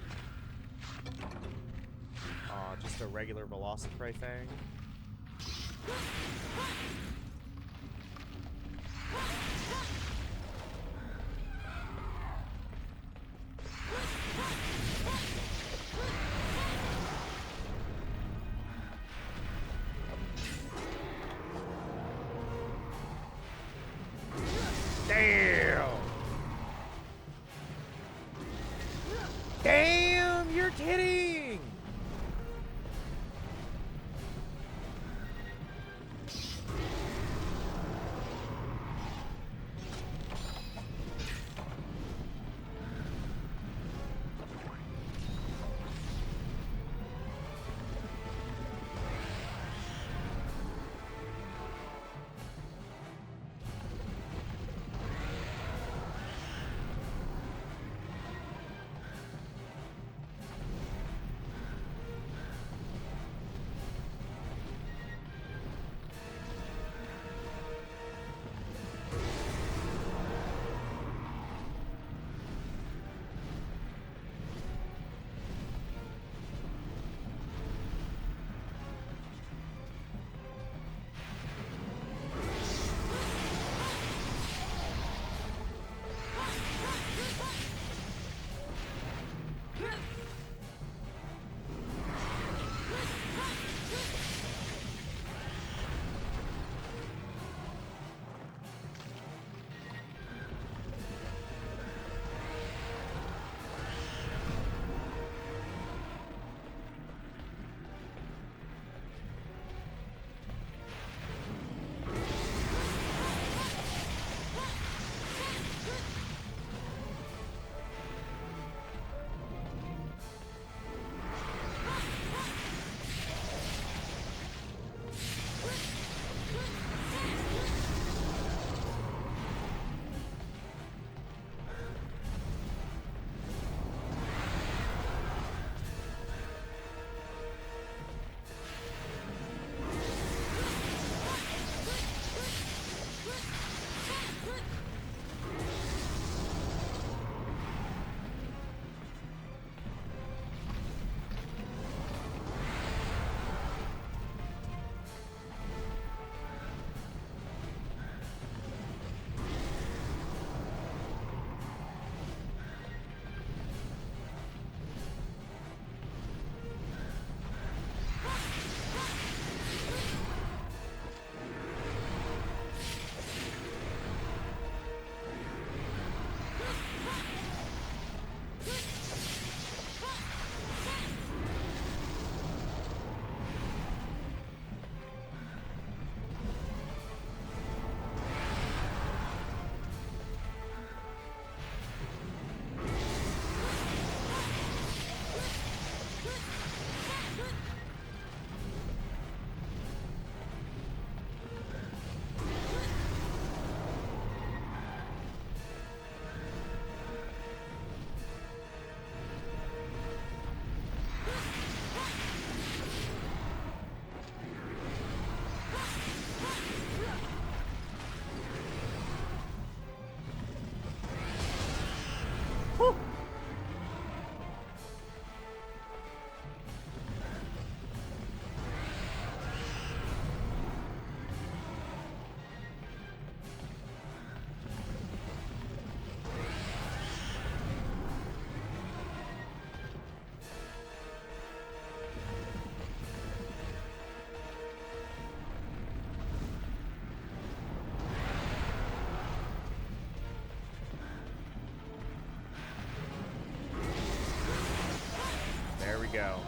Just a regular Velocipray Fang. Damn! Damn, you're kidding! go.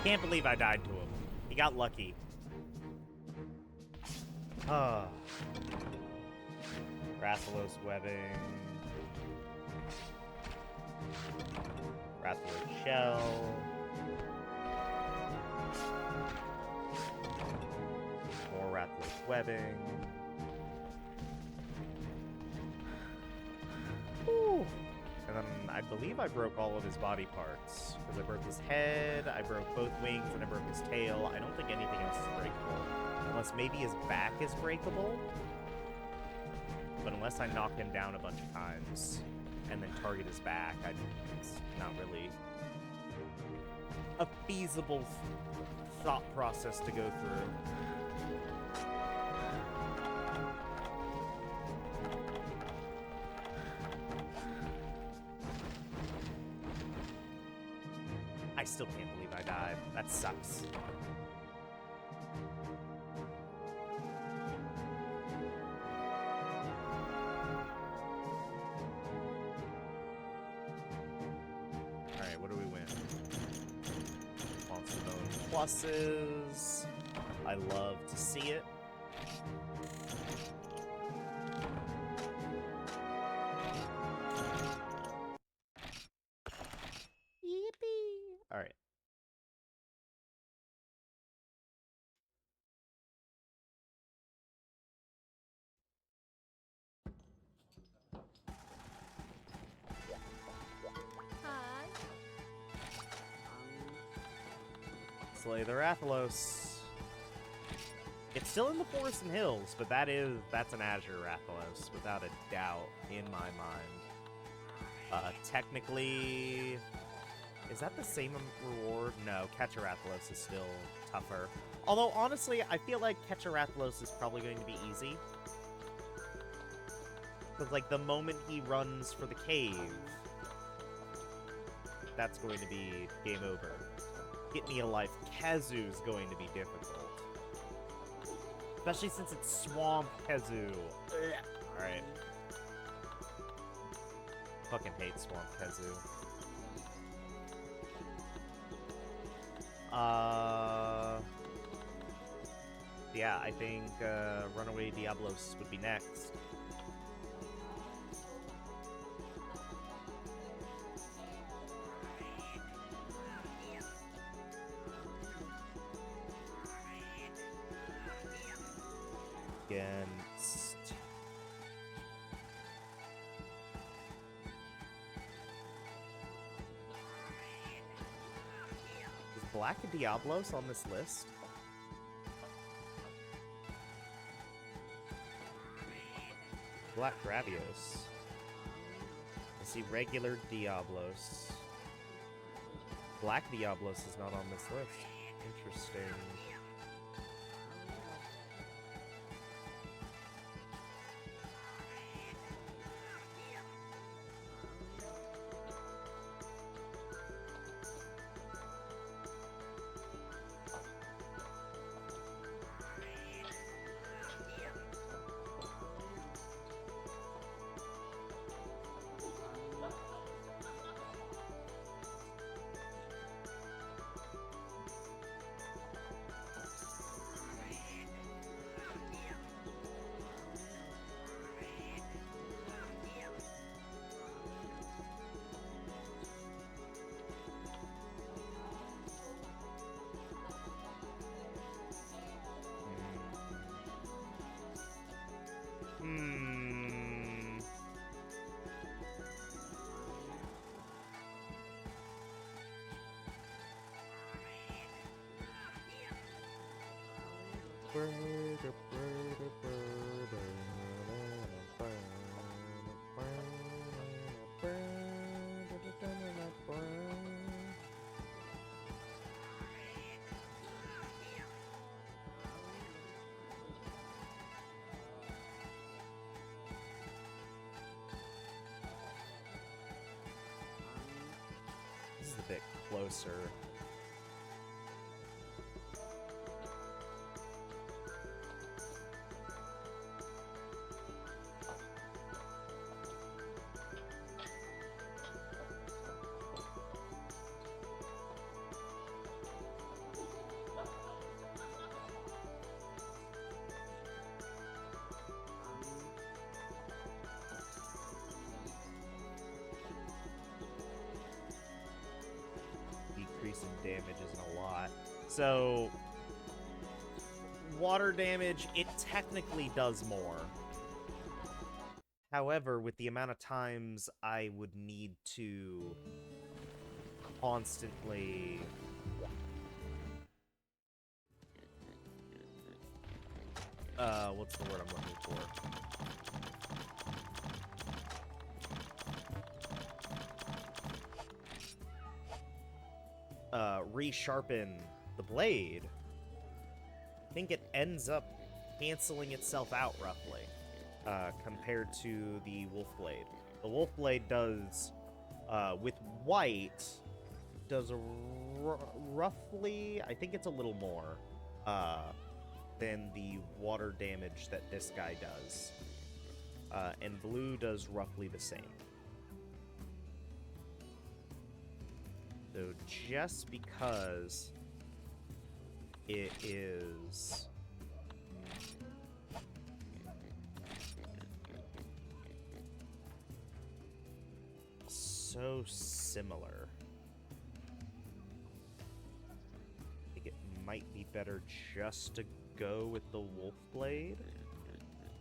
Can't believe I died to him. He got lucky. Ah. Rathalos webbing. Rathalos shell. More Rathalos webbing. Whew. And then I believe I broke all of his body parts. Because I broke his head, I broke both wings, and I broke his tail. I don't think anything else is breakable. Unless maybe his back is breakable. But unless I knock him down a bunch of times and then target his back, it's not really a feasible thought process to go through. I still can't believe I died. That sucks. Alright, what do we win? Monster Bone pluses. I love to see it. Yippee! Alright. Hi. Slay the Rathalos. It's still in the Forest and Hills, but that's an Azure Rathalos, without a doubt, in my mind. Technically, is that the same reward? No, Catch a Rathalos is still tougher. Although, honestly, I feel like Catch a Rathalos is probably going to be easy. Because, like, the moment he runs for the cave, that's going to be game over. Get me a life. Kazu's going to be difficult. Especially since it's Swamp Kazu. Alright. Fucking hate Swamp Kazu. Yeah, I think Runaway Diablos would be next. Against... Is Black Diablos on this list? Black Gravios. I see regular Diablos. Black Diablos is not on this list. Interesting. This is a bit closer. damage isn't a lot. So, water damage, it technically does more. However, with the amount of times I would need to constantly... what's the word I'm looking for? Resharpen the blade, I think it ends up canceling itself out roughly, compared to the wolf blade. The wolf blade does, with white, does roughly, I think it's a little more, than the water damage that this guy does. And blue does roughly the same. So just because it is so similar, I think it might be better just to go with the wolf blade.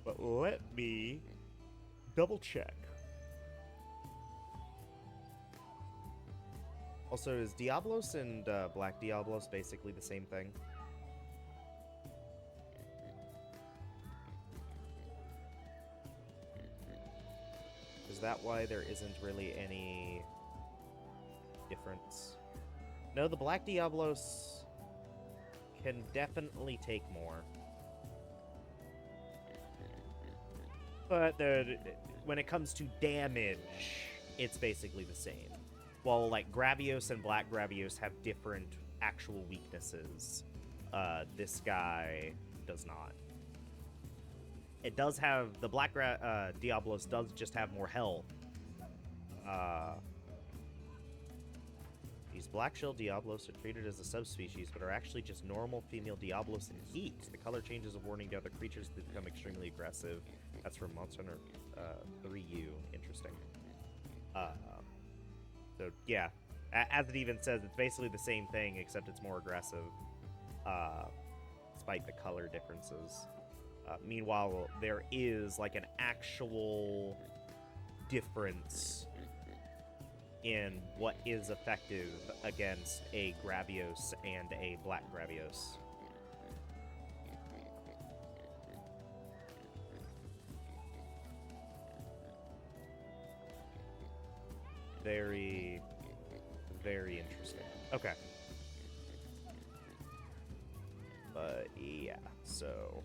But let me double check. Also, is Diablos and Black Diablos basically the same thing? Is that why there isn't really any difference? No, the Black Diablos can definitely take more. But when it comes to damage, it's basically the same. While, like, Gravios and Black Gravios have different actual weaknesses, this guy does not. It does have... The Black Diablos does just have more health. These Black Shell Diablos are treated as a subspecies, but are actually just normal female Diablos in heat. The color changes a warning to other creatures that become extremely aggressive. That's from Monster Hunter 3U. Interesting. So, yeah. As it even says, it's basically the same thing, except it's more aggressive. Despite the color differences. Meanwhile, there is, like, an actual difference in what is effective against a Gravios and a Black Gravios. Very, very interesting. Okay. But, yeah, so...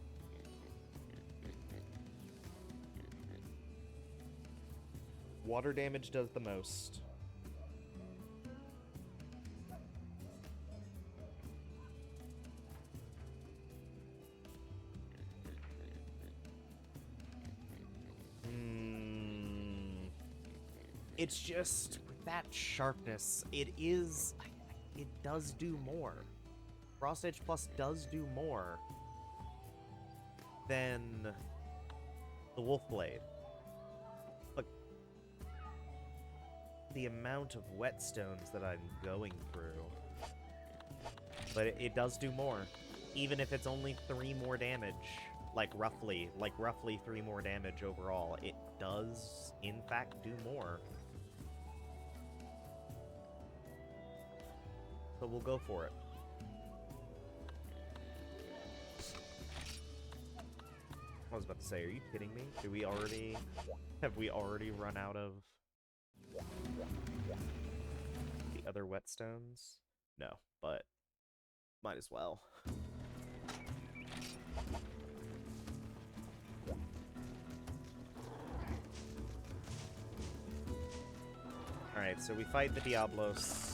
Water damage does the most. It's just, with that sharpness, it does do more. Frost Edge Plus does do more than the Wolf Blade. Look, the amount of whetstones that I'm going through. But it does do more. Even if it's only 3 more damage. Like roughly 3 more damage overall. It does, in fact, do more. So we'll go for it. I was about to say, are you kidding me? Have we already run out of the other whetstones? No, but might as well. Alright, so we fight the Diablos.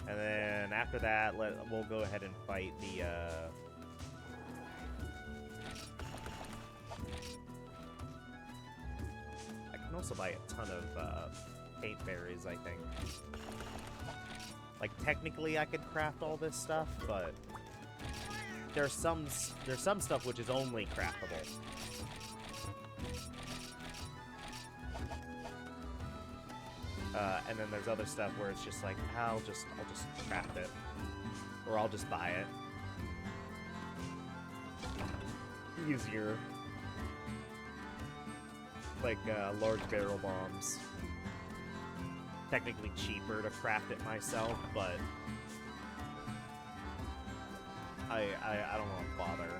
And then after that, we'll go ahead and fight the, I can also buy a ton of, paint berries, I think. Like, technically I could craft all this stuff, but there's some stuff which is only craftable. And then there's other stuff where it's just like, I'll just craft it. Or I'll just buy it. Easier. Like, large barrel bombs. Technically cheaper to craft it myself, but I don't want to bother.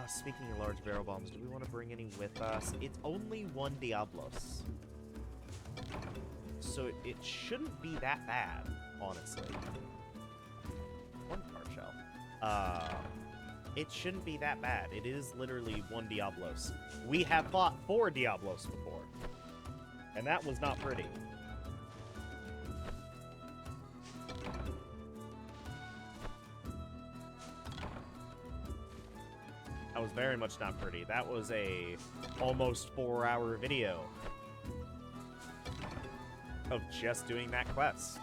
Speaking of large barrel bombs, do we want to bring any with us? It's only one Diablos. So it shouldn't be that bad, honestly. One card shell. It shouldn't be that bad. It is literally one Diablos. We have fought 4 Diablos before. And that was not pretty. That was very much not pretty. That was a almost 4-hour video of just doing that quest.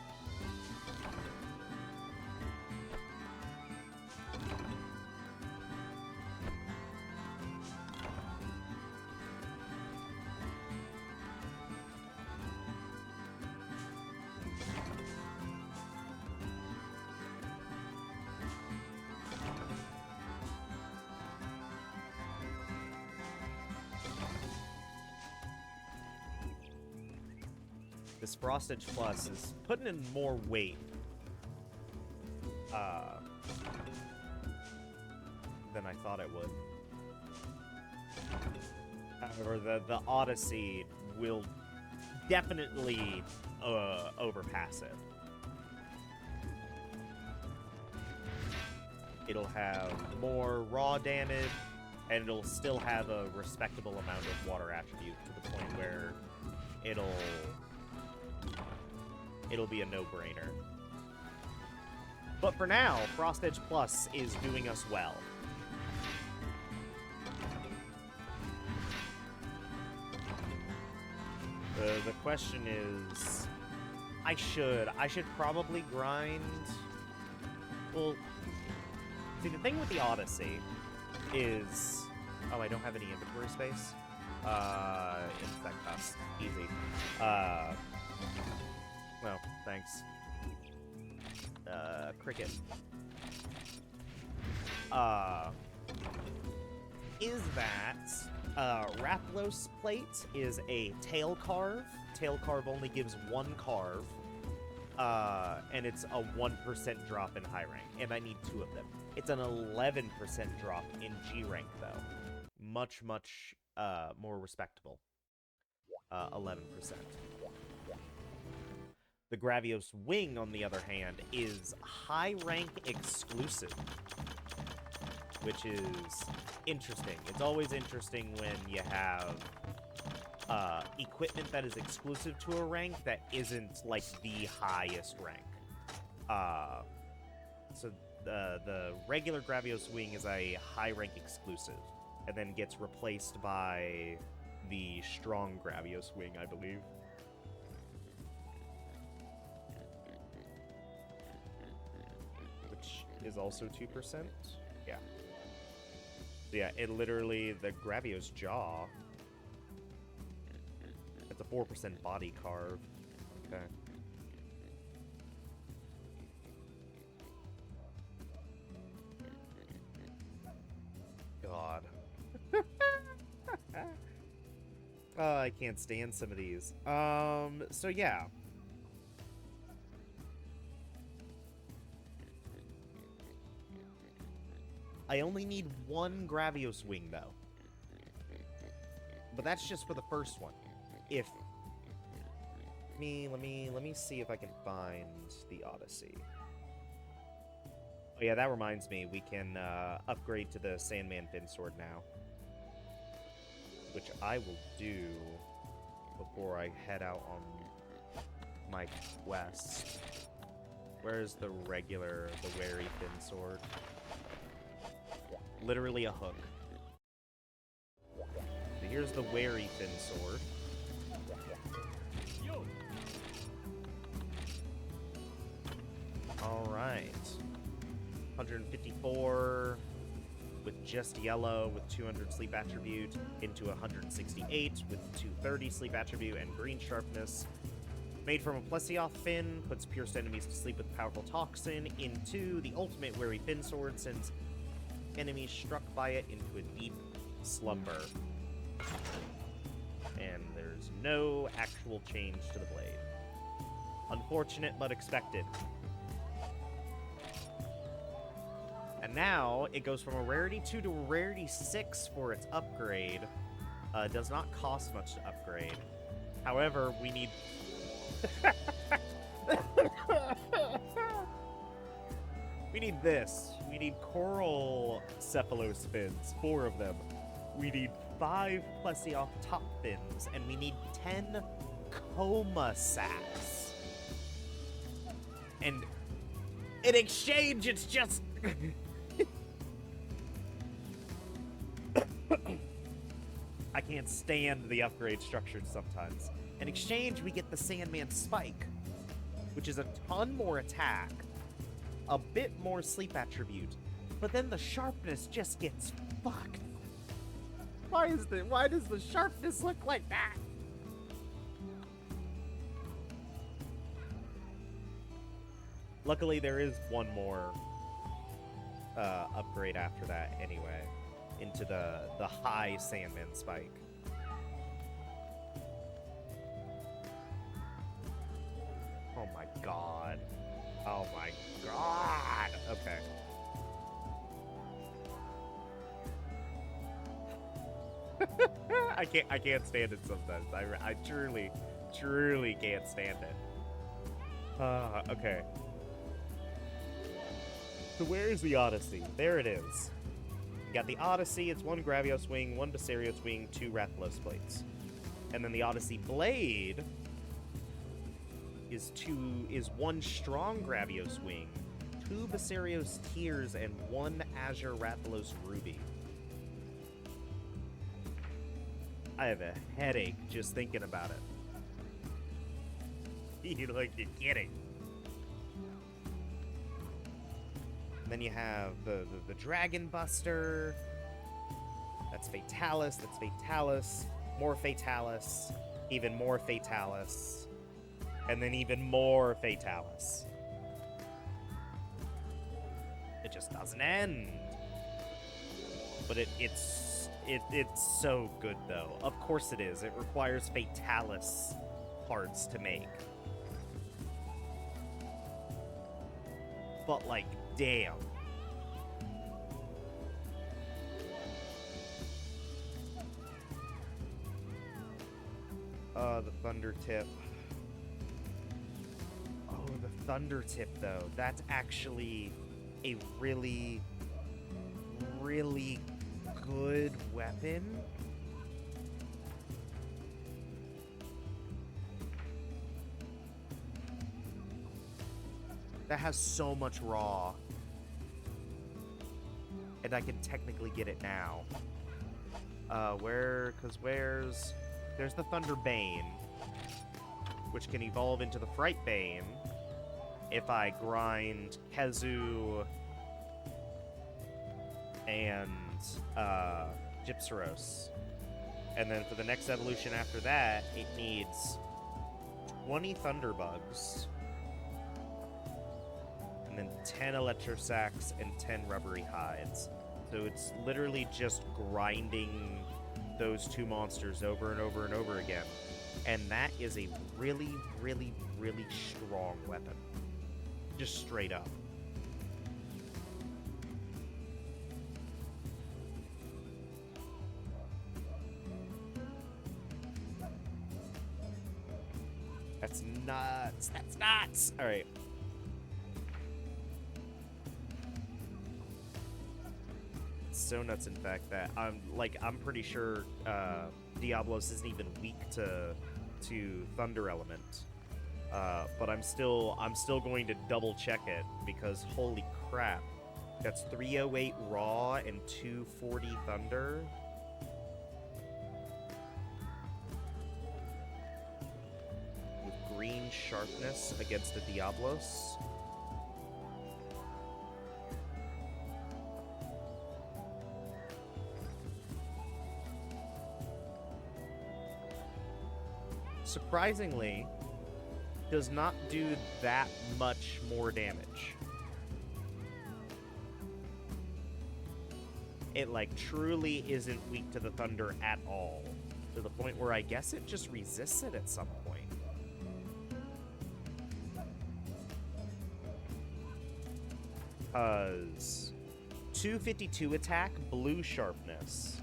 This Frostage Plus is putting in more weight than I thought it would. However, the Odyssey will definitely overpass it. It'll have more raw damage, and it'll still have a respectable amount of water attribute to the point where it'll be a no-brainer. But for now, Frost Edge Plus is doing us well. The question is, I should probably grind. Well, see, the thing with the Odyssey is, oh, I don't have any inventory space. Infect us, easy. Well, thanks. Cricket. Is that Raplos plate is a tail carve. Tail carve only gives 1 carve. And it's a 1% drop in high rank. And I need 2 of them. It's an 11% drop in G rank, though. Much, much more respectable. 11%. The Gravios Wing, on the other hand, is high rank exclusive, which is interesting. It's always interesting when you have equipment that is exclusive to a rank that isn't like the highest rank. So the regular Gravios Wing is a high rank exclusive, and then gets replaced by the strong Gravios Wing, I believe. Is also 2%. Yeah. Yeah, it literally, the Gravios Jaw, it's a 4% body carve. Okay. God. Oh, I can't stand some of these. So yeah. I only need 1 Gravios Wing, though. But that's just for the first one. If... Let me see if I can find the Odyssey. Oh yeah, that reminds me. We can upgrade to the Sandman Fin Sword now. Which I will do before I head out on my quest. Where's the regular, the Wary Fin Sword? Literally a hook. So here's the Wary Fin Sword. Alright. 154. with just yellow with 200 sleep attribute into 168 with 230 sleep attribute and green sharpness. Made from a Plesioth fin, puts pierced enemies to sleep with powerful toxin. Into the ultimate wary fin sword, sends enemies struck by it into a deep slumber. And there's no actual change to the blade. Unfortunate, but expected. And now it goes from a rarity 2 to a rarity 6 for its upgrade. Does not cost much to upgrade. However, we need... we need this. We need coral cephalospins, 4 of them. We need 5 Plesioth top fins, and we need 10 coma sacs. And in exchange, it's just... I can't stand the upgrade structures sometimes. In exchange, we get the Sandman Spike, which is a ton more attack, a bit more sleep attribute, but then the sharpness just gets fucked. Why does the sharpness look like that? Luckily, there is one more upgrade after that anyway, into the high Sandman Spike. Oh my god. Oh my god. Okay. I can't stand it sometimes. I truly can't stand it. Okay. So where is the Odyssey? There it is. You got the Odyssey, it's 1 Gravios wing, 1 Basarios wing, 2 Rathalos plates. And then the Odyssey blade is 1 strong Gravios wing, 2 Basarios tears, and 1 Azure Rathalos ruby. I have a headache just thinking about it. You look, you're kidding. Then you have the Dragon Buster. That's Fatalis. That's Fatalis. More Fatalis. Even more Fatalis. And then even more Fatalis. It just doesn't end. But it's so good, though. Of course it is. It requires Fatalis parts to make. But, like, damn. The Thunder Tip. Oh, the Thunder Tip, though. That's actually a really, really good weapon. That has so much raw. And I can technically get it now. There's the Thunder Bane, which can evolve into the Fright Bane if I grind Kezu and Gypsaros. And then for the next evolution after that, it needs 20 Thunderbugs, and then 10 Electrosacs and 10 Rubbery Hides. So it's literally just grinding those 2 monsters over and over and over again. And that is a really, really, really strong weapon. Just straight up. That's nuts. That's nuts. All right. So nuts, in fact, that I'm pretty sure Diablos isn't even weak to Thunder Element, but I'm still going to double check it because holy crap, that's 308 raw and 240 Thunder. With green sharpness against the Diablos. surprisingly, does not do that much more damage. It, like, truly isn't weak to the thunder at all. To the point where I guess it just resists it at some point. Because 252 attack, blue sharpness.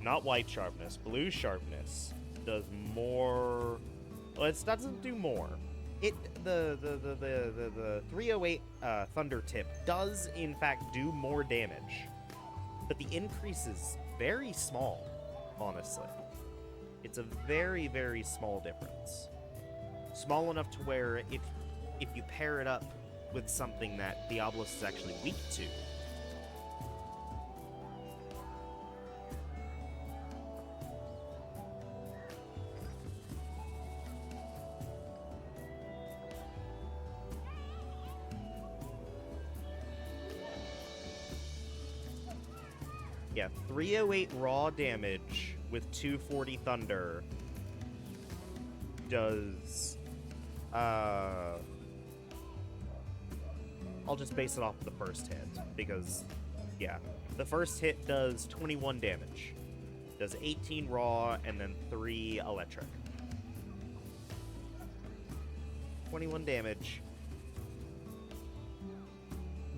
Not white sharpness, blue sharpness does more. Well, it doesn't do more. The 308 thunder tip does in fact do more damage, but the increase is very small. Honestly, it's a very, very small difference. Small enough to where if you pair it up with something that Diablos is actually weak to, yeah, 308 raw damage with 240 thunder does, I'll just base it off the first hit, because, yeah, the first hit does 21 damage, does 18 raw, and then 3 electric. 21 damage.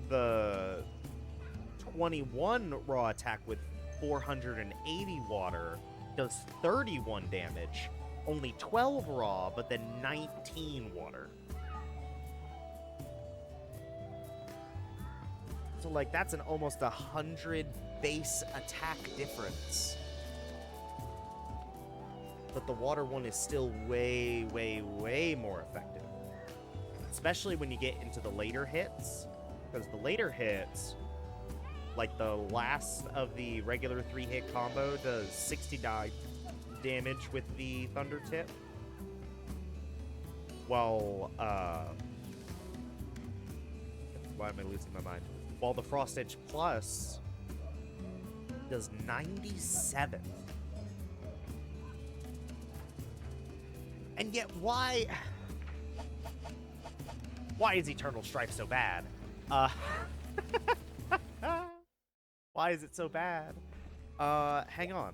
The 21 raw attack with 480 water does 31 damage, only 12 raw, but then 19 water. So, like, that's an almost 100 base attack difference. But the water one is still way, way, way more effective. Especially when you get into the later hits. Because the later hits, like the last of the regular 3-hit combo, does 69 damage with the thunder tip. While, why am I losing my mind? While the Frost Edge Plus does 97. And yet, why is Eternal Strife so bad? Why is it so bad? Hang on.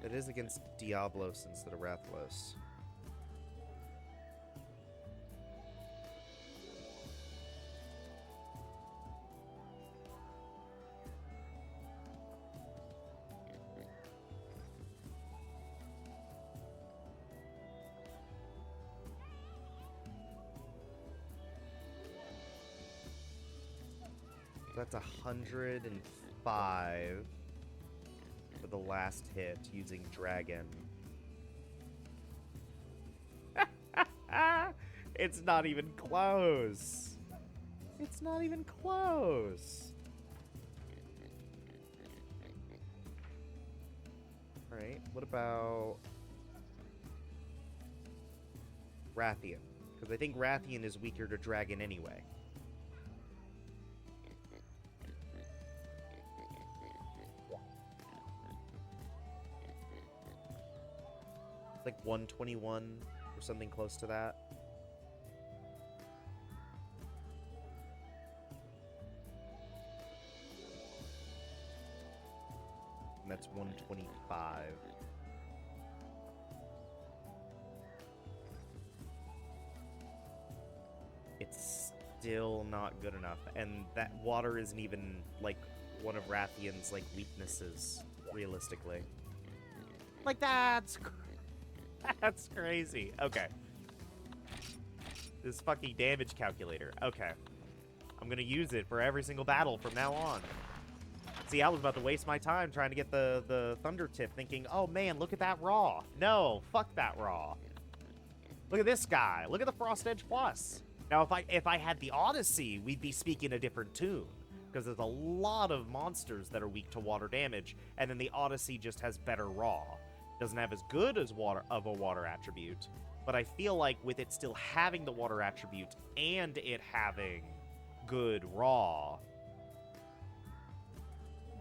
It is against Diablos instead of Rathalos. That's 105 for the last hit using Dragon. It's not even close. It's not even close. Alright, what about Rathian? Because I think Rathian is weaker to Dragon anyway. Like 121 or something close to that. And that's 125. It's still not good enough. And that water isn't even like one of Rathian's like weaknesses, realistically. Like that's crazy. Okay. This fucking damage calculator. Okay. I'm gonna use it for every single battle from now on. See, I was about to waste my time trying to get the thunder tip, thinking, oh man, look at that raw. No, fuck that raw. Look at this guy. Look at the Frost Edge Plus. Now, if I had the Odyssey, we'd be speaking a different tune. Because there's a lot of monsters that are weak to water damage, and then the Odyssey just has better raw. Doesn't have as good as a water attribute, but I feel like with it still having the water attribute and it having good raw,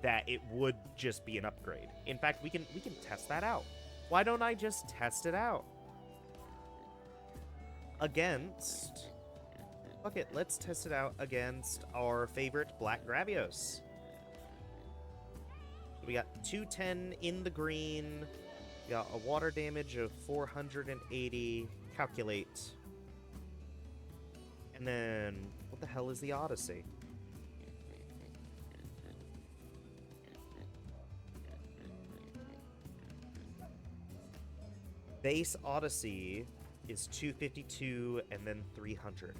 that it would just be an upgrade. In fact, we can test that out. Why don't I just test it out? Against... Fuck it, let's test it out against our favorite Black Gravios. We got 210 in the green. We got a water damage of 480. Calculate. And then, what the hell is the Odyssey? Base Odyssey is 252 and then 300.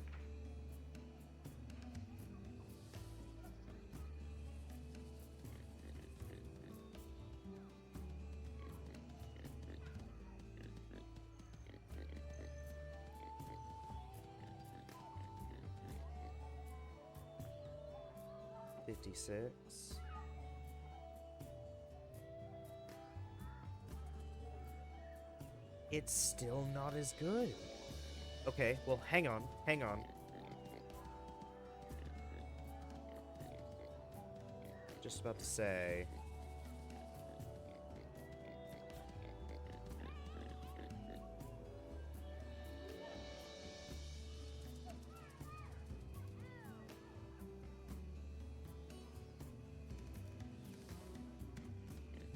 It's still not as good. Okay, well, hang on. Just about to say...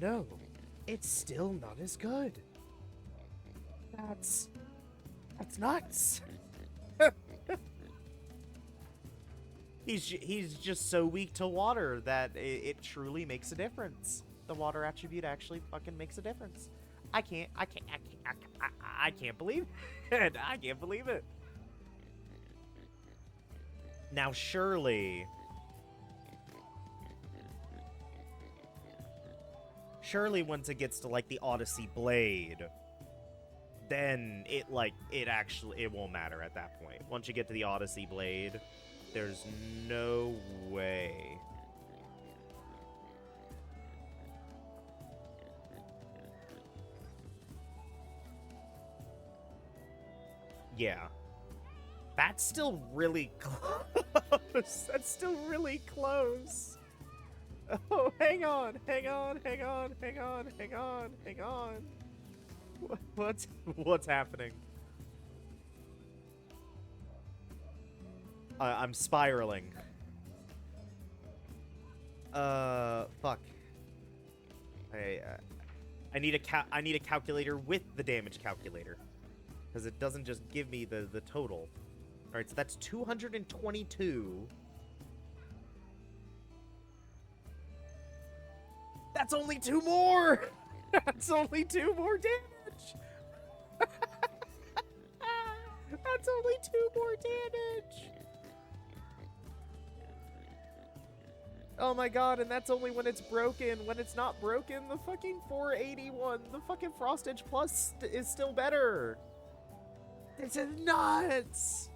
No, it's still not as good. That's nuts. He's just so weak to water that it truly makes a difference. The water attribute actually fucking makes a difference. I can't believe it. I can't believe it. Now surely once it gets to like the Odyssey Blade, then it won't matter at that point. Once you get to the Odyssey Blade, there's no way. Yeah. That's still really close. That's still really close. Oh, hang on. What's happening? I'm spiraling. Fuck. I need a calculator with the damage calculator, because it doesn't just give me the total. All right, so that's 222. That's only 2 more. That's only 2 more damage. That's only 2 more damage. Oh my god, and that's only when it's broken. When it's not broken, the fucking 481, the fucking Frost Edge Plus is still better. This is nuts.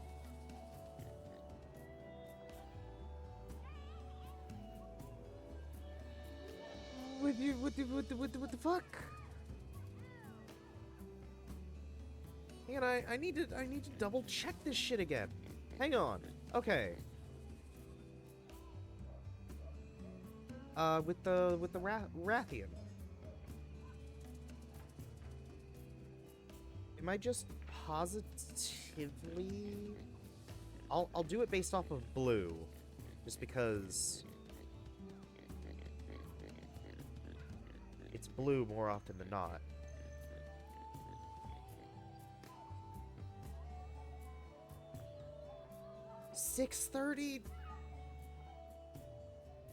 What the fuck? Man, I need to double check this shit again. Hang on. Okay. With the Rathian. Am I just positively? I'll do it based off of blue, just because it's blue more often than not. $630.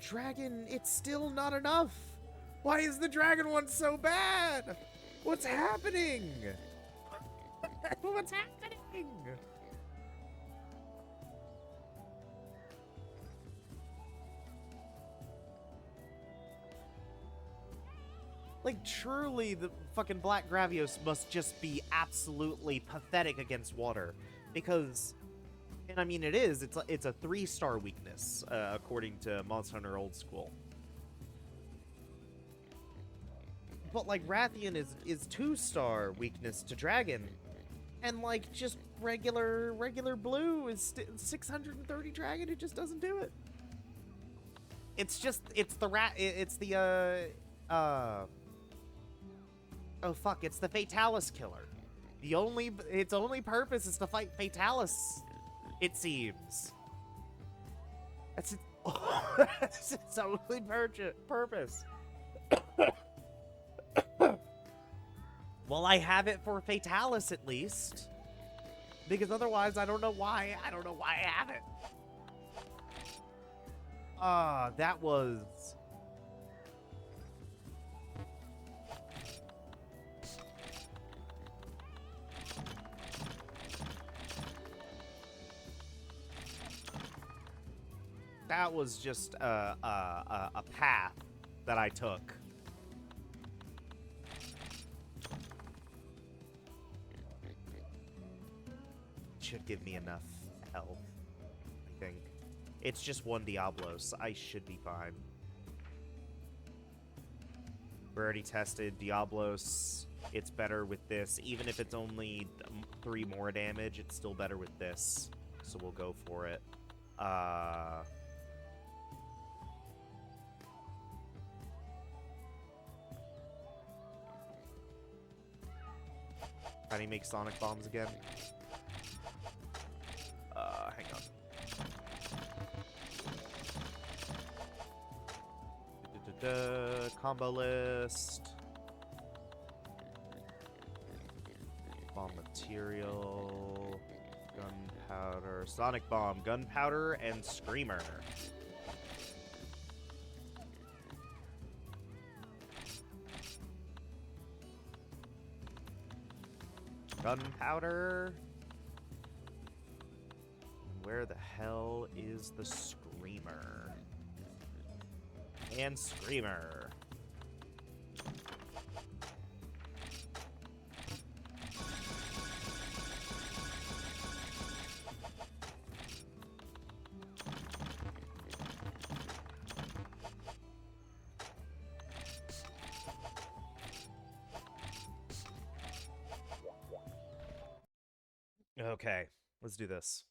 Dragon, it's still not enough. Why is the dragon one so bad? What's happening? What's happening? Like, truly, the fucking Black Gravios must just be absolutely pathetic against water. Because, and I mean it is, it's a 3-star weakness, according to Monster Hunter Old School. But like Rathian is 2-star weakness to dragon, and like just regular blue is 630 dragon. It just doesn't do it. It's the oh fuck, it's the Fatalis killer. Its only purpose is to fight Fatalis, it seems. That's its, that's its only purpose. Well, I have it for Fatalis at least. Because otherwise I don't know why I have it. That was... That was just a path that I took. Should give me enough health, I think. It's just one Diablos. I should be fine. We're already tested. Diablos, it's better with this. Even if it's only 3 more damage, it's still better with this. So we'll go for it. How do you make Sonic Bombs again? Hang on. Combo list. Bomb material. Gunpowder. Sonic Bomb. Gunpowder and Screamer. Gunpowder. Where the hell is the Screamer? And Screamer. Okay, let's do this.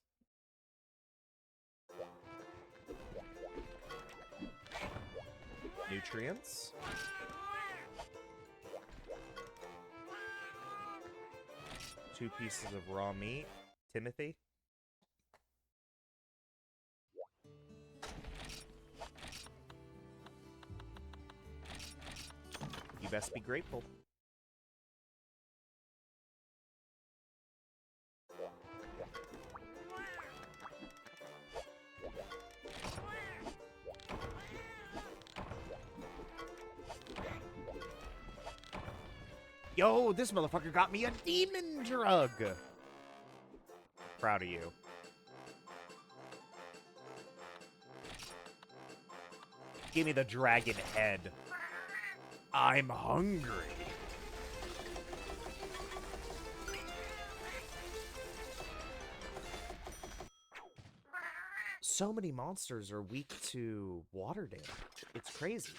Nutrients. Two pieces of raw meat. Timothy. You best be grateful. Yo, this motherfucker got me a demon drug. Proud of you. Give me the dragon head. I'm hungry. So many monsters are weak to water damage. It's crazy.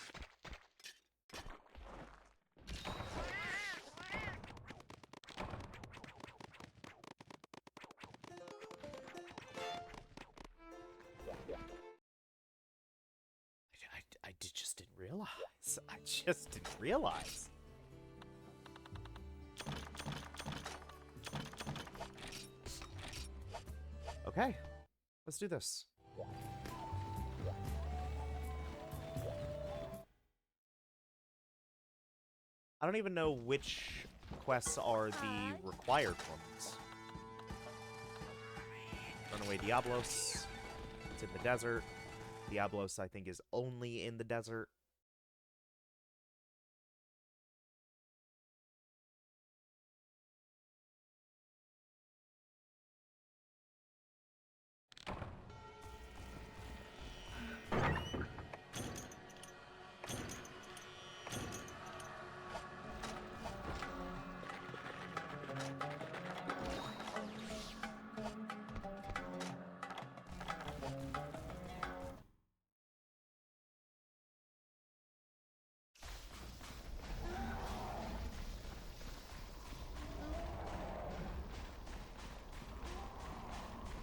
Just didn't realize. I just didn't realize. Okay, let's do this. I don't even know which quests are the required ones. Runaway Diablos. It's in the desert. Diablos, I think, is only in the desert.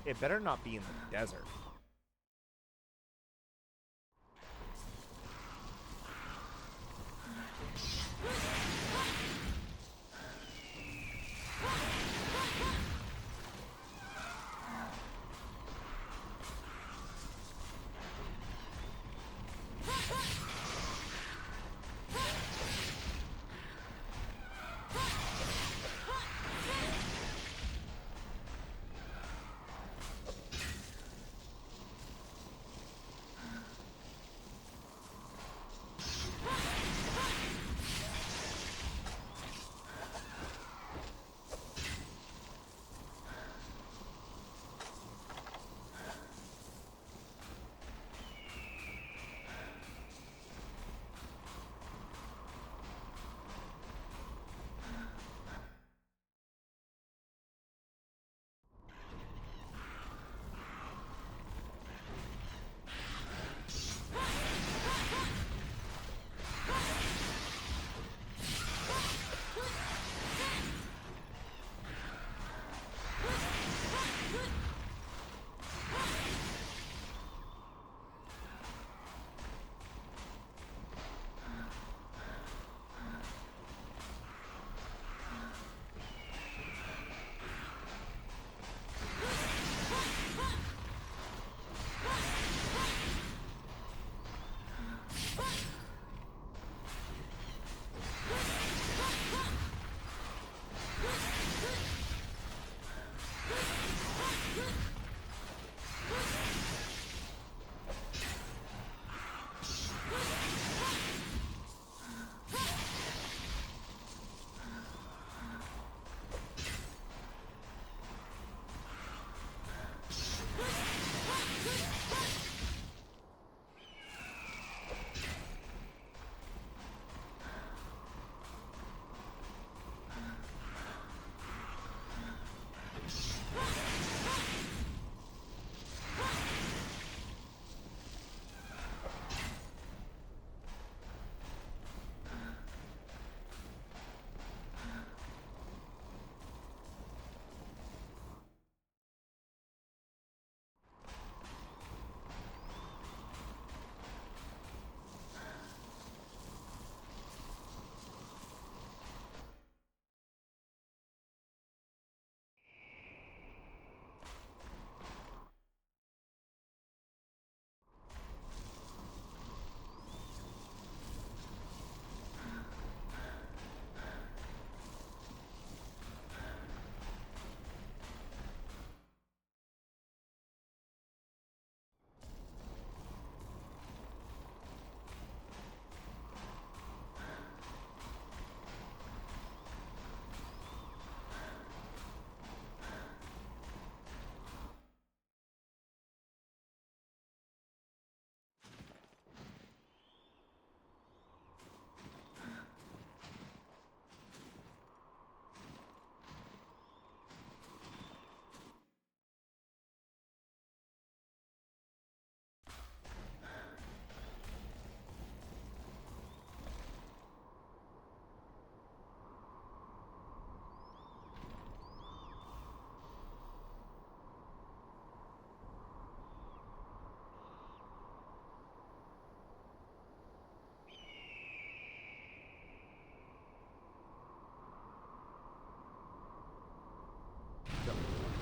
It better not be in the desert.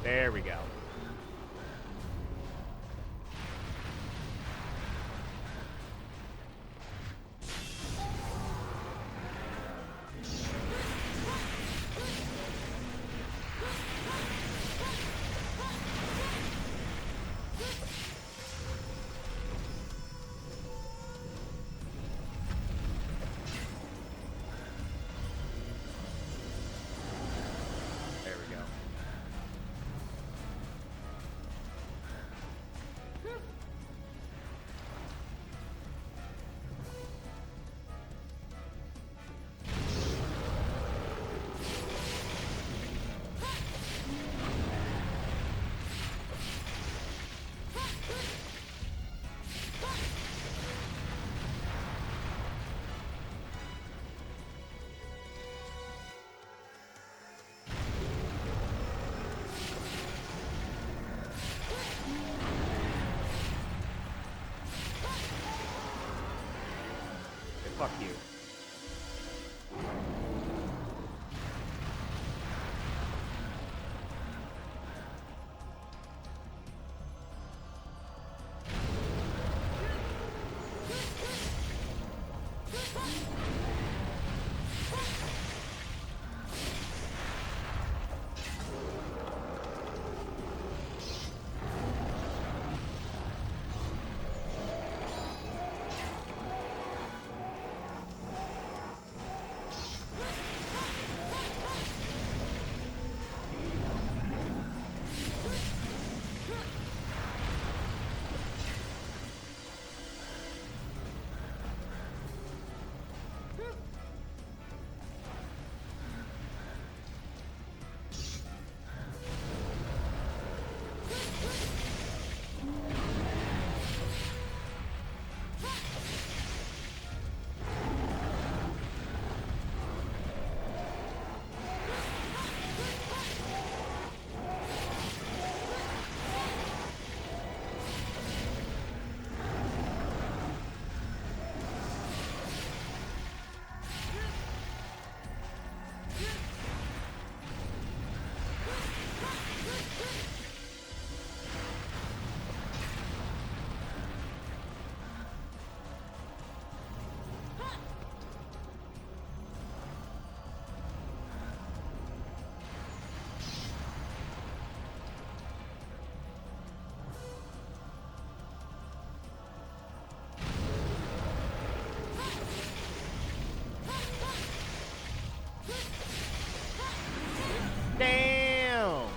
There we go. There we go. Fuck you. Damn!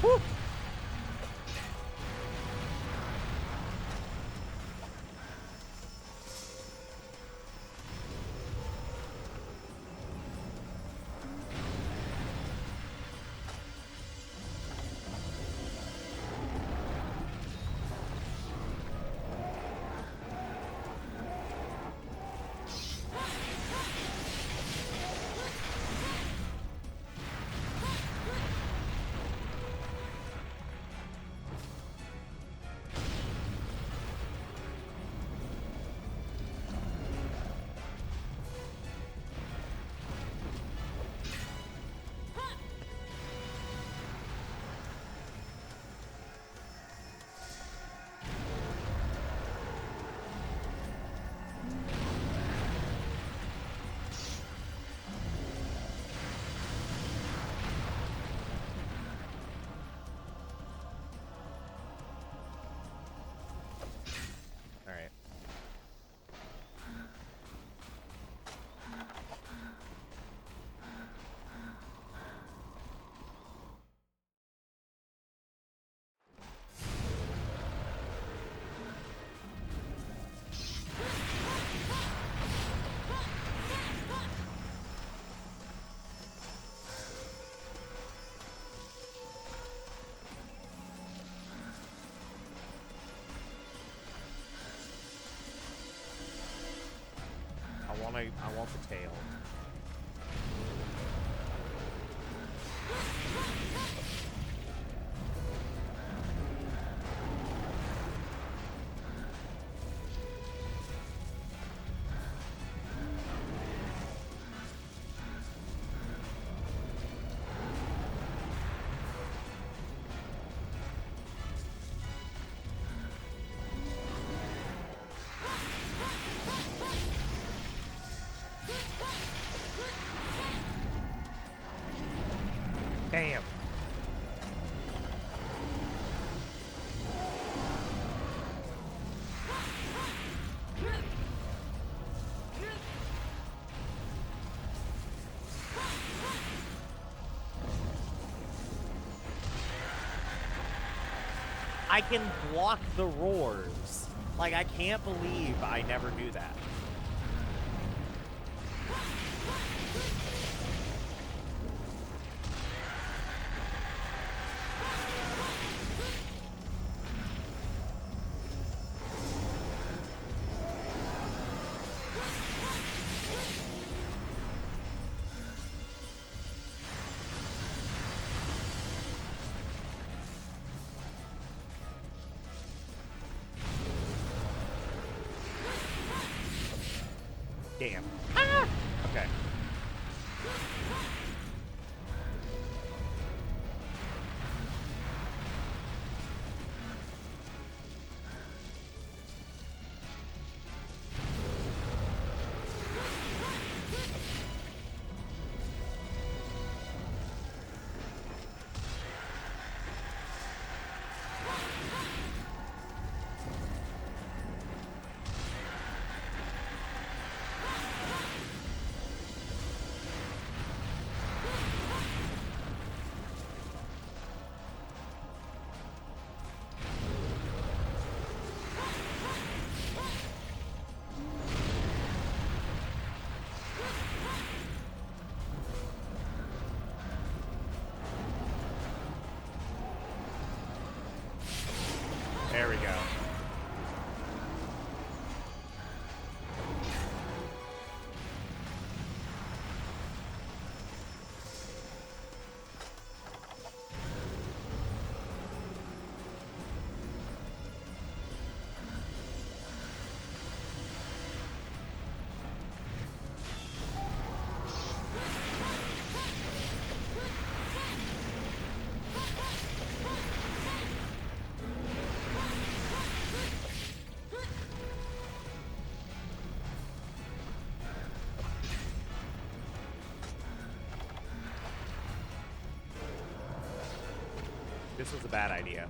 Whew. All right. I want the tail. I can block the roars. Like, I can't believe I never knew that. Damn. Ah! Okay. There we go. This was a bad idea.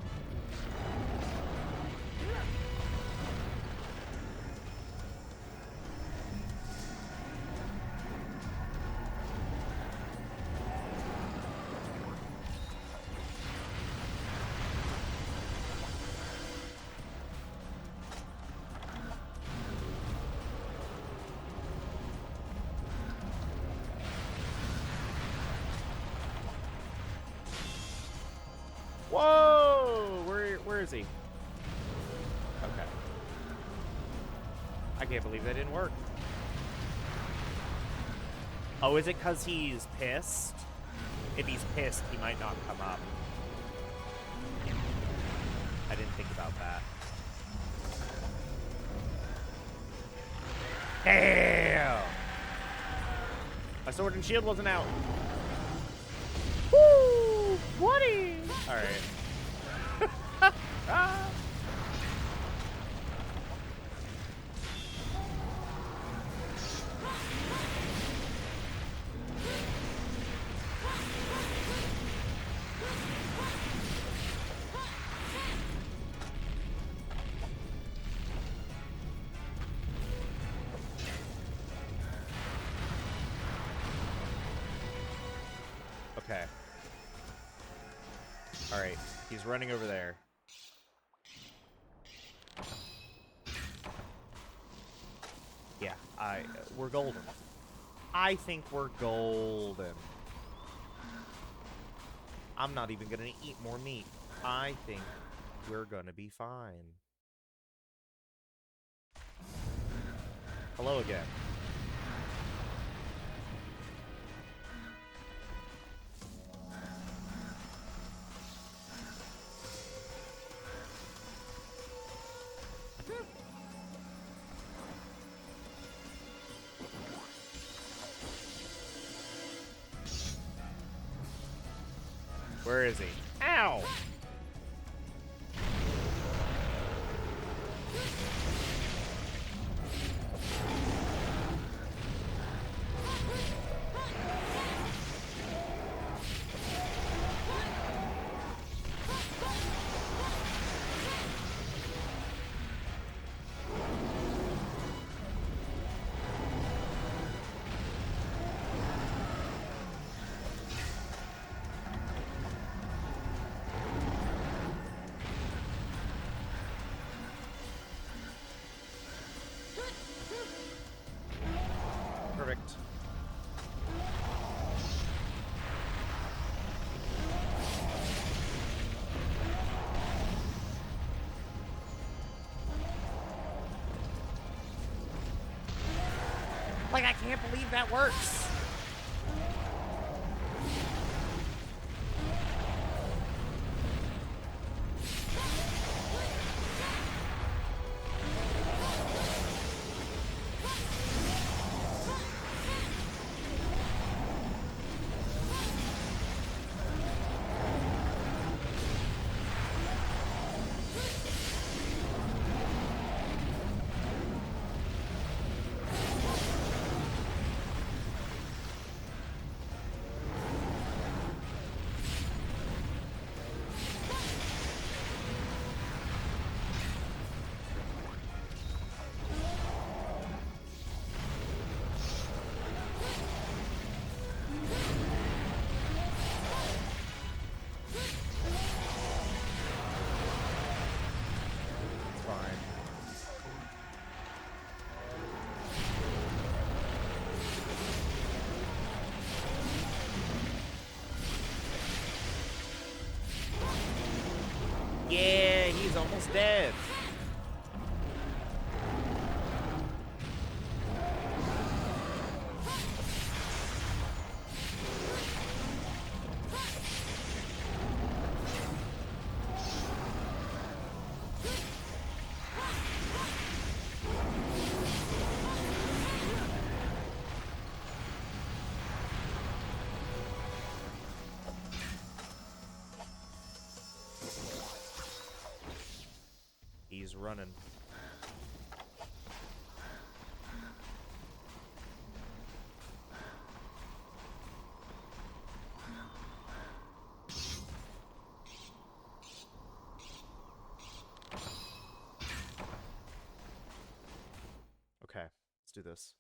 Whoa! Where is he? Okay. I can't believe that didn't work. Oh, is it because he's pissed? If he's pissed, he might not come up. I didn't think about that. Damn! My sword and shield wasn't out. Woo! Woody! Alright. Ah. Okay. Alright, he's running over there. Yeah, we're golden. I think we're golden. I'm not even gonna eat more meat. I think we're gonna be fine. Hello again. Where is he? Ow! Perfect. Like, I can't believe that works. Yeah, he's almost dead. He's running. Okay, let's do this.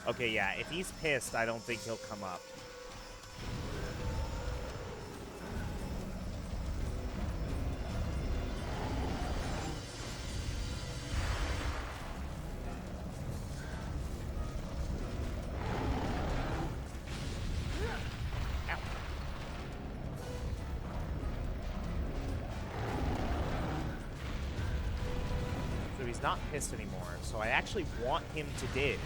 Okay, yeah, if he's pissed, I don't think he'll come up. Ow. So he's not pissed anymore, so I actually want him to dig.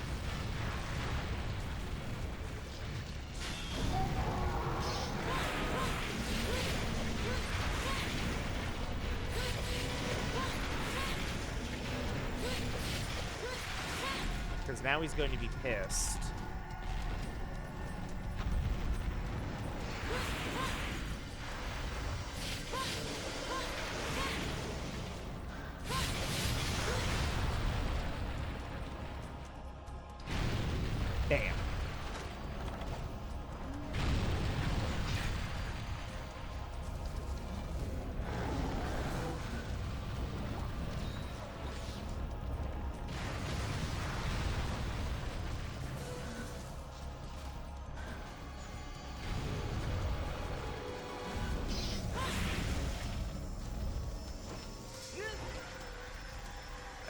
Because now he's going to be pissed. Damn.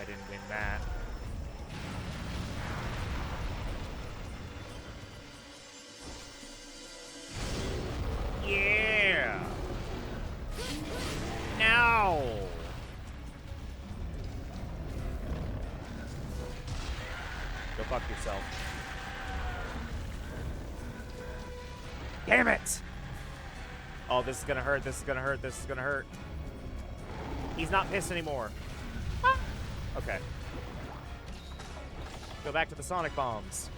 I didn't win that. Yeah! No! Go fuck yourself. Damn it! Oh, this is gonna hurt, this is gonna hurt, this is gonna hurt. He's not pissed anymore. Okay. Go back to the Sonic Bombs.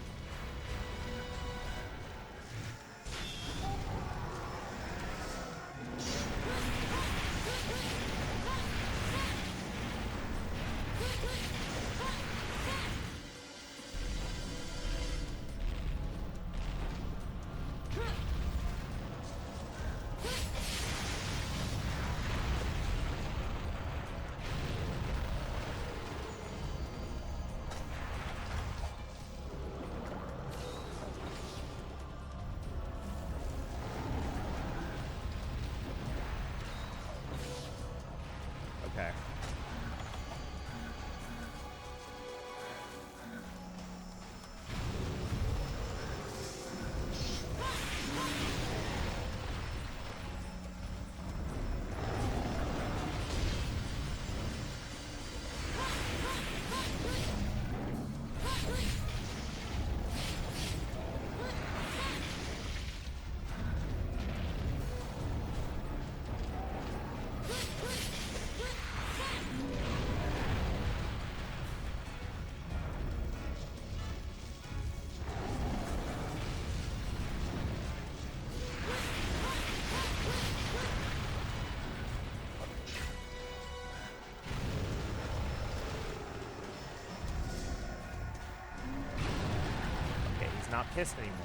not pissed anymore.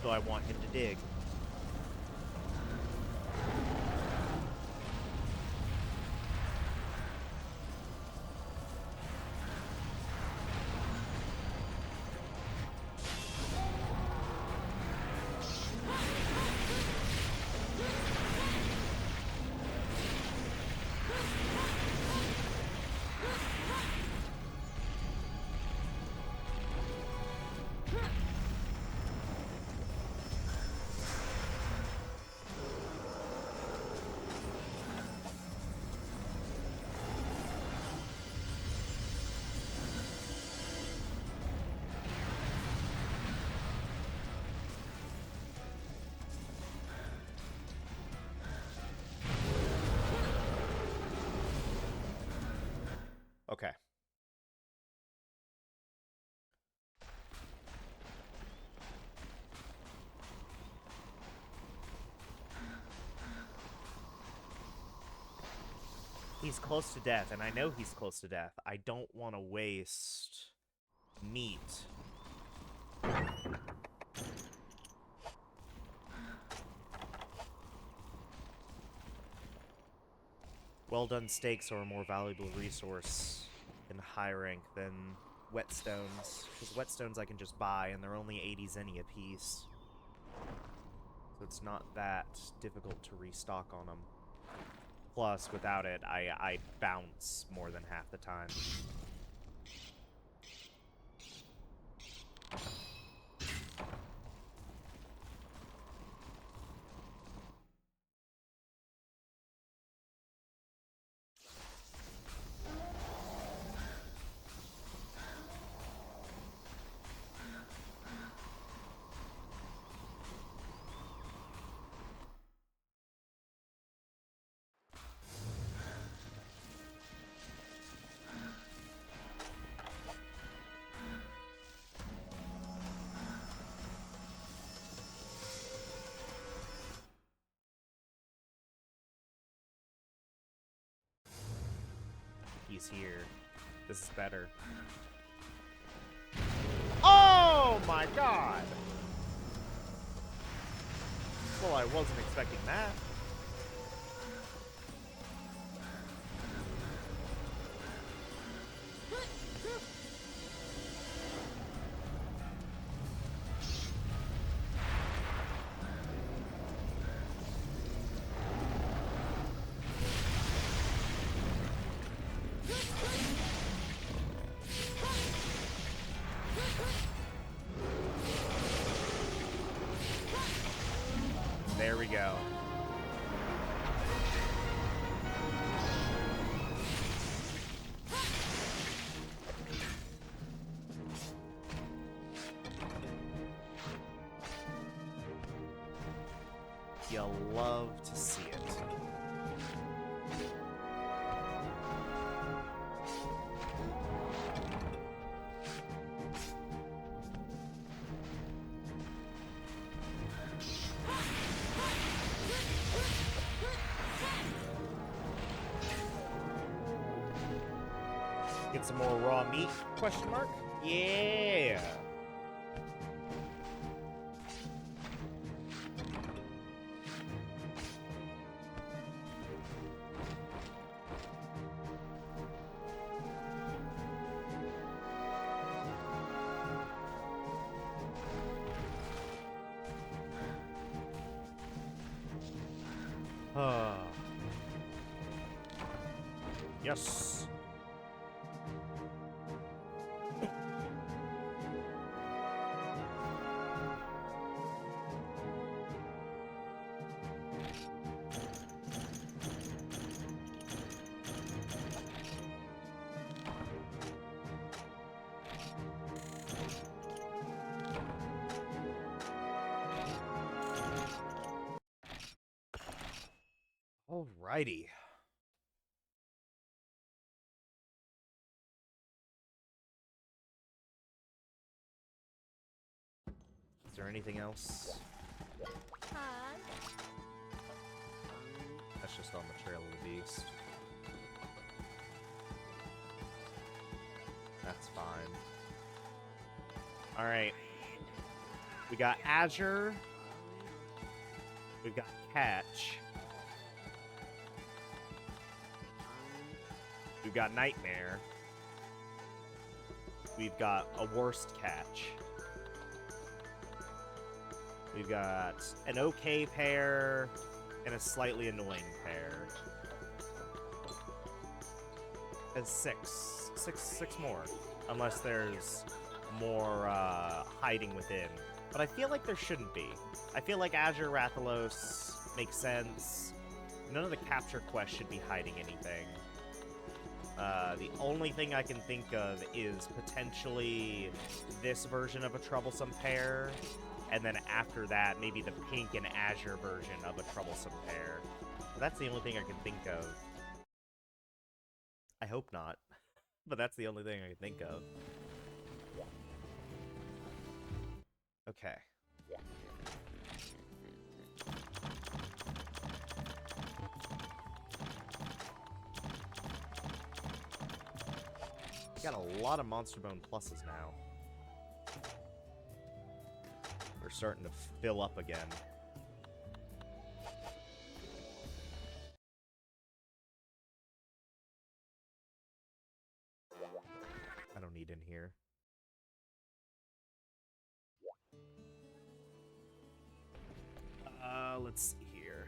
So I want him to dig. Okay. He's close to death, and I know he's close to death. I don't want to waste meat. Well-done steaks are a more valuable resource in high rank than whetstones, because whetstones I can just buy, and they're only 80 zenny apiece. So it's not that difficult to restock on them. Plus, without it, I bounce more than half the time. He's here. This is better. Oh my god! Well, I wasn't expecting that. There we go. You'll love to see it. Get some more raw meat? Question mark? Yeah. Yes. Alrighty. Is there anything else? That's just on the Trail of the Beast. That's fine. Alright. We got Azure. We've got Catch. We've got Nightmare. We've got a Worst Catch. We've got an okay pair and a slightly annoying pair. And six more. Unless there's more hiding within. But I feel like there shouldn't be. I feel like Azure Rathalos makes sense. None of the capture quests should be hiding anything. The only thing I can think of is potentially this version of a Troublesome Pair, and then after that, maybe the pink and azure version of a Troublesome Pair. But that's the only thing I can think of. I hope not, but that's the only thing I can think of. Okay. Got a lot of Monster Bone pluses now. We're starting to fill up again. I don't need in here. Let's see here.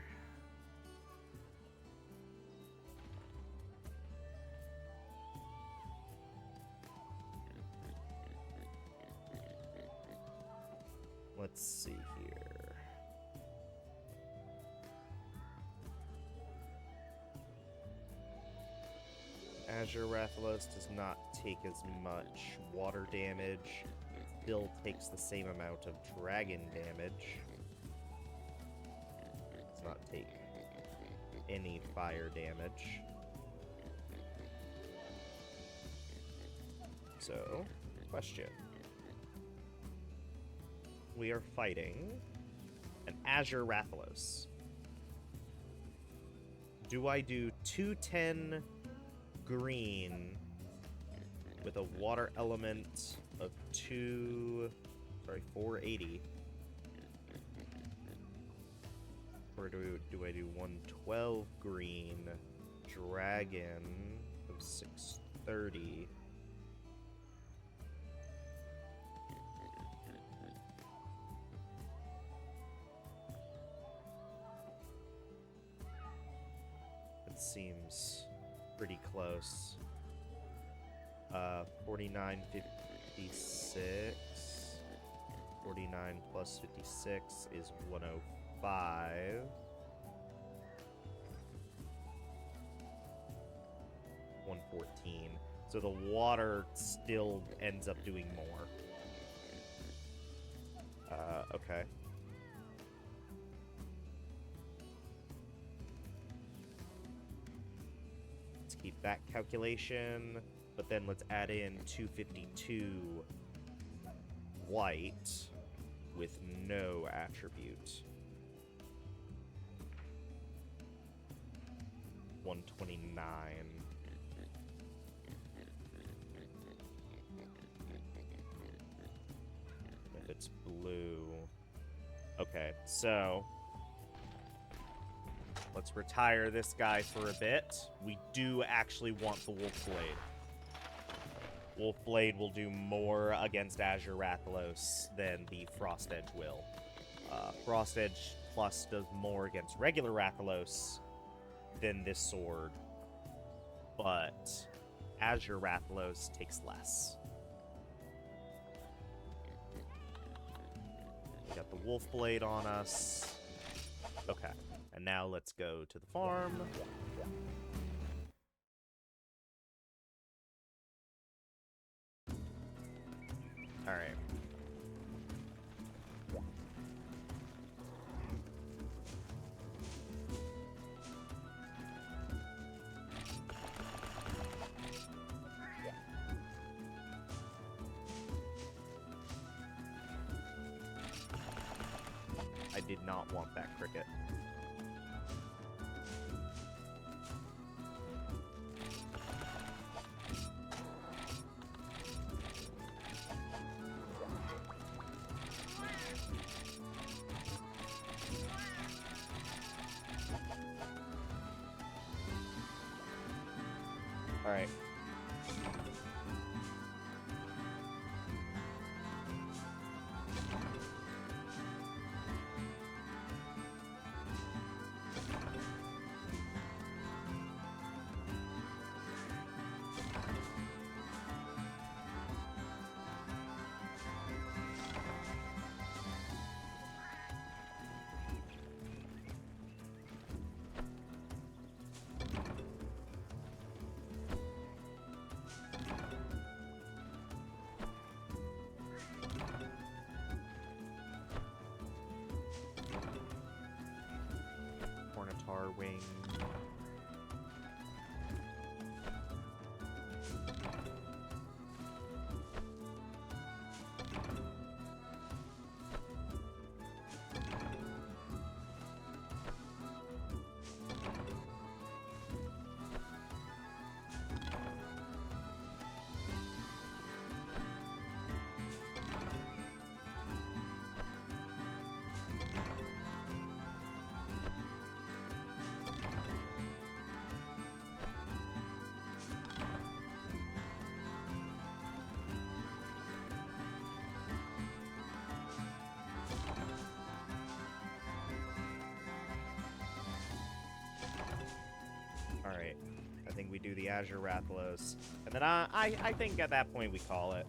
Let's see here. Azure Rathalos does not take as much water damage. Still takes the same amount of dragon damage. Does not take any fire damage. So, question. We are fighting an Azure Rathalos. Do I do 210 green with a water element of 480? Or do I do 112 green dragon of 630? Seems pretty close. 49.56. 49 plus 56 is 105. 114. So the water still ends up doing more. Okay. Keep that calculation, but then let's add in 252 white with no attribute. 129. If it's blue. Okay, so let's retire this guy for a bit. We do actually want the Wolf Blade. Wolf Blade will do more against Azure Rathalos than the Frost Edge will. Frost Edge Plus does more against regular Rathalos than this sword, but Azure Rathalos takes less. We got the Wolf Blade on us. Okay. And now let's go to the farm. All right. I did not want that cricket. Alright. Hornitar wing. Alright, I think we do the Azure Rathalos. And then I think at that point we call it.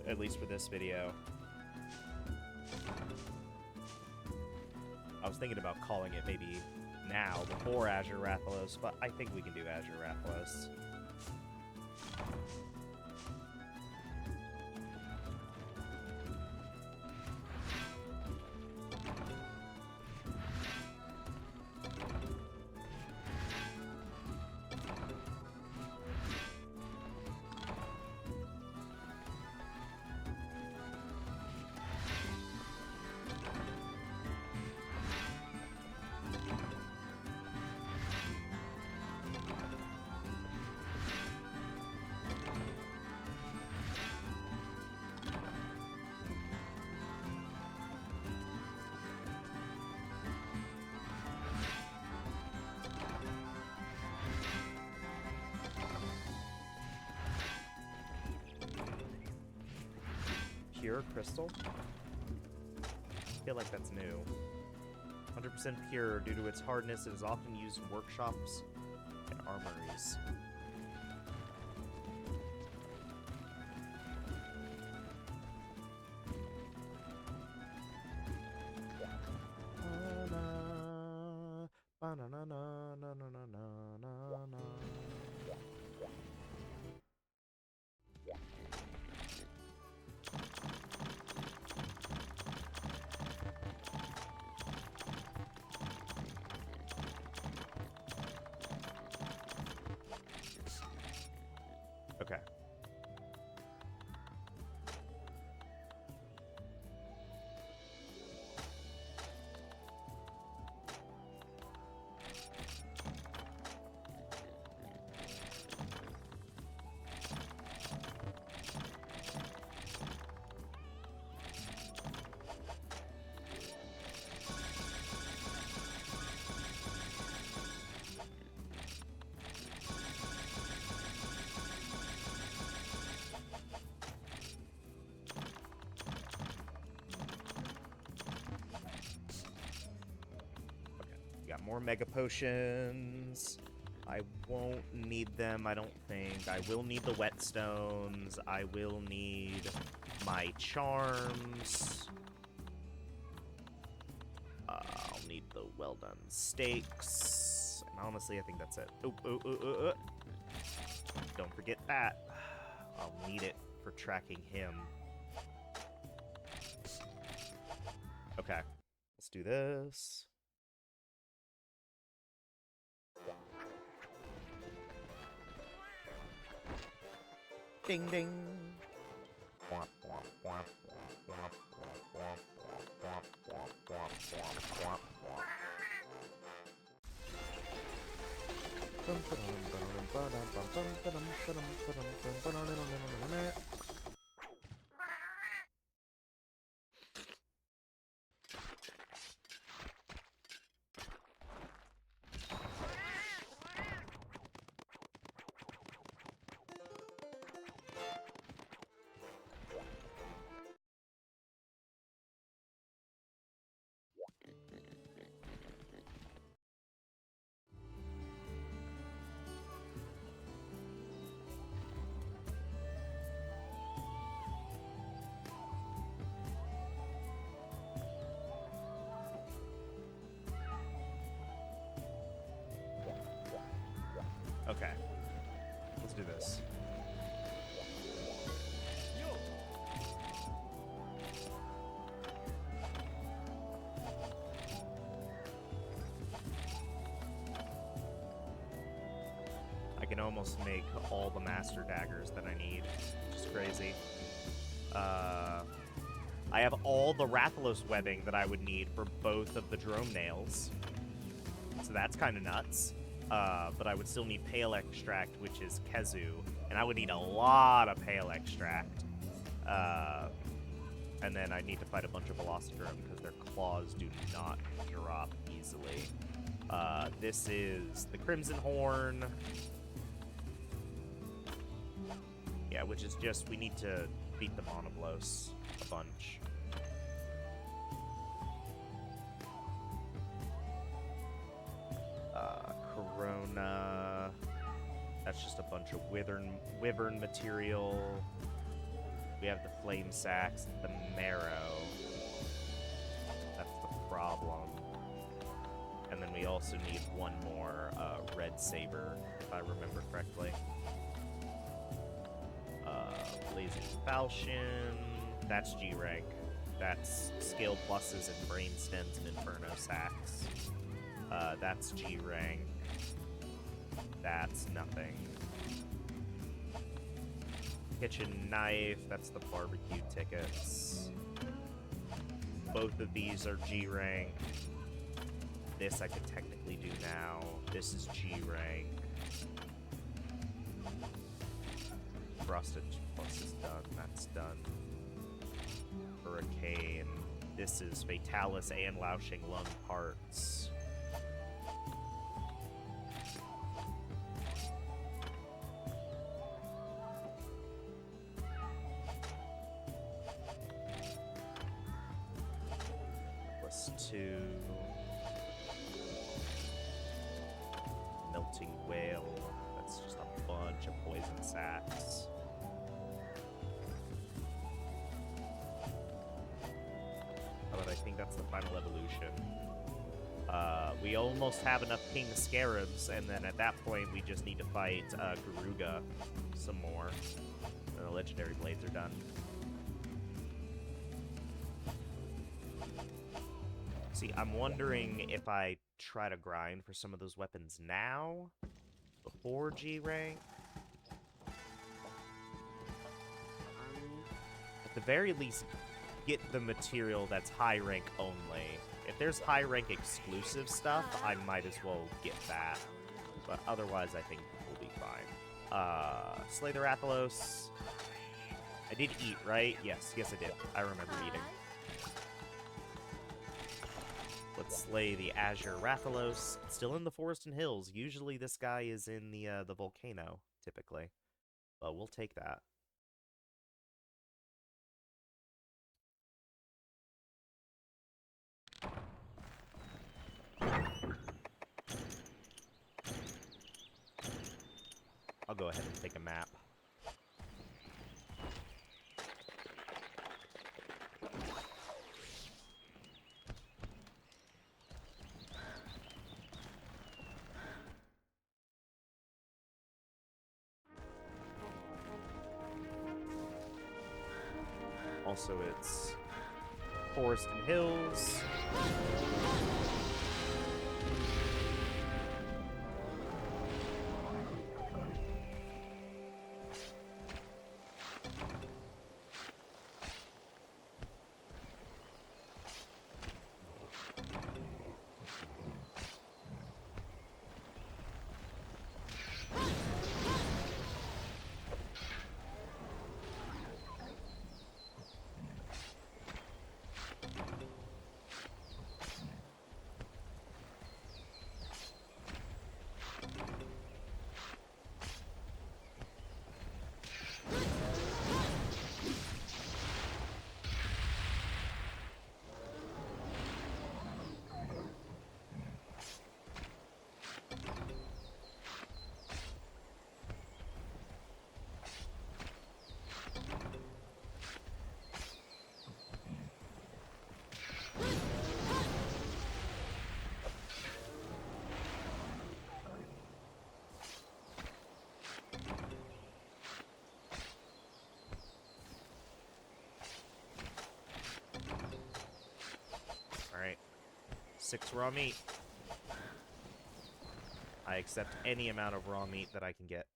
At least for this video. I was thinking about calling it maybe now, before Azure Rathalos, but I think we can do Azure Rathalos. Pure crystal? I feel like that's new. 100% pure. Due to its hardness, it is often used in workshops and armories. Okay. Got more Mega Potions. I won't need them, I don't think. I will need the Whetstones. I will need my Charms. I'll need the Well Done Steaks. And honestly, I think that's it. Don't forget that. I'll need it for tracking him. Okay, let's do this. Ding ding. Womp, womp, womp, womp, womp, womp, womp, womp, womp, womp, womp. Okay. Let's do this. I can almost make all the master daggers that I need, which is crazy. I have all the Rathalos webbing that I would need for both of the drone nails. So that's kind of nuts. But I would still need Pale Extract, which is Kezu. And I would need a lot of Pale Extract. And then I need to fight a bunch of Velocitron because their claws do not drop easily. This is the Crimson Horn. Yeah, which is just, we need to beat the Monoblos a bunch. Corona. That's just a bunch of wyvern material. We have the Flame Sacks, the Marrow. That's the problem. And then we also need one more Red Saber, if I remember correctly. Blazing Falchion. That's G rank. That's Scale Pluses and Brain Stems and Inferno Sacks. That's G rank. That's nothing. Kitchen Knife. That's the barbecue tickets. Both of these are G rank. This I could technically do now. This is G rank. Frosted Plus is done. That's done. Hurricane. This is Fatalis and Laushing Lung parts. +2. Melting Whale. That's just a bunch of poison sacks. But I think that's the final evolution. We almost have enough King Scarabs, and then at that point we just need to fight Garuga some more. And the Legendary Blades are done. See, I'm wondering if I try to grind for some of those weapons now, before G rank. At the very least, get the material that's high rank only. If there's high rank exclusive stuff, I might as well get that. But otherwise, I think we'll be fine. Slay the Rathalos. I did eat, right? Yes, I did. I remember eating. Let's slay the Azure Rathalos. It's still in the Forest and Hills. Usually this guy is in the volcano, typically. But we'll take that. I'll go ahead and take a map. Also, it's Forest and Hills. 6 raw meat. I accept any amount of raw meat that I can get.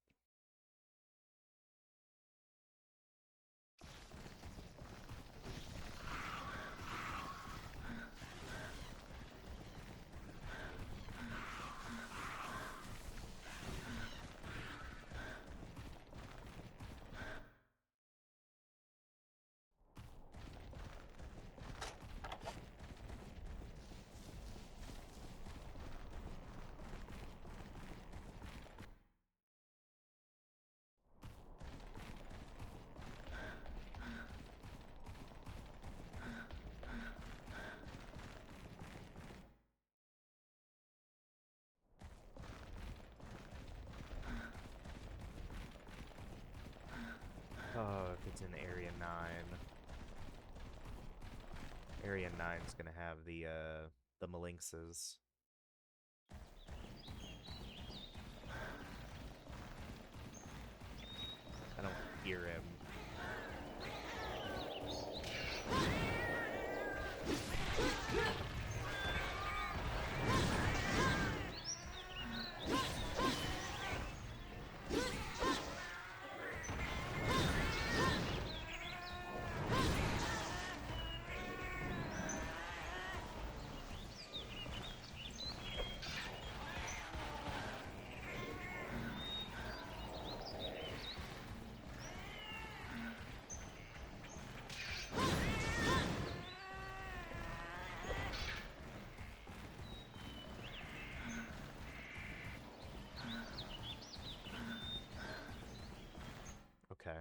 Oh, if it's in Area 9. Area 9's gonna have the Malinxes. I don't hear him. Okay.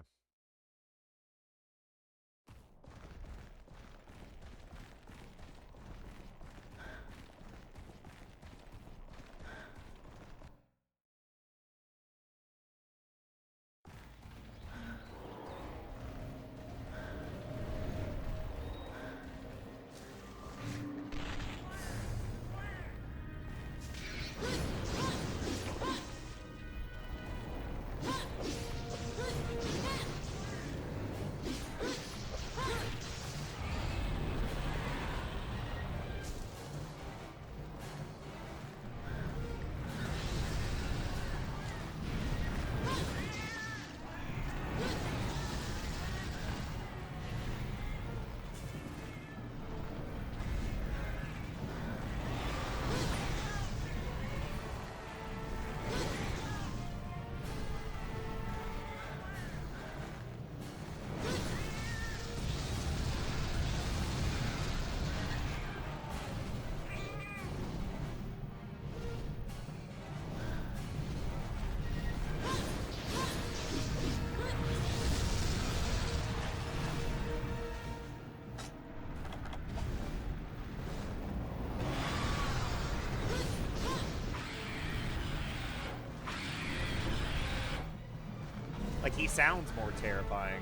Like, he sounds more terrifying.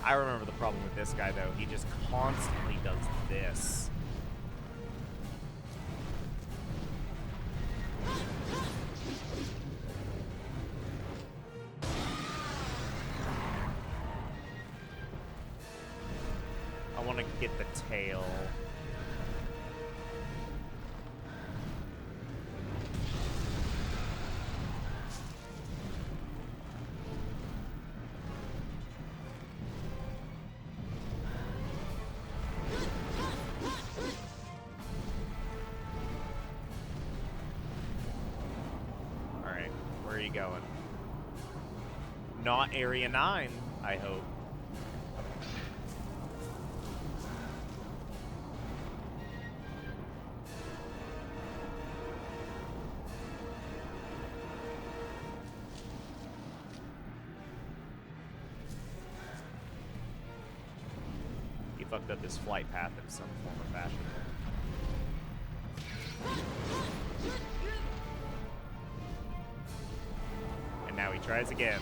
I remember the problem with this guy, though. He just constantly does this. I want to get the tail. Going. Not Area 9, I hope. He fucked up his flight path in some form or fashion. Now he tries again.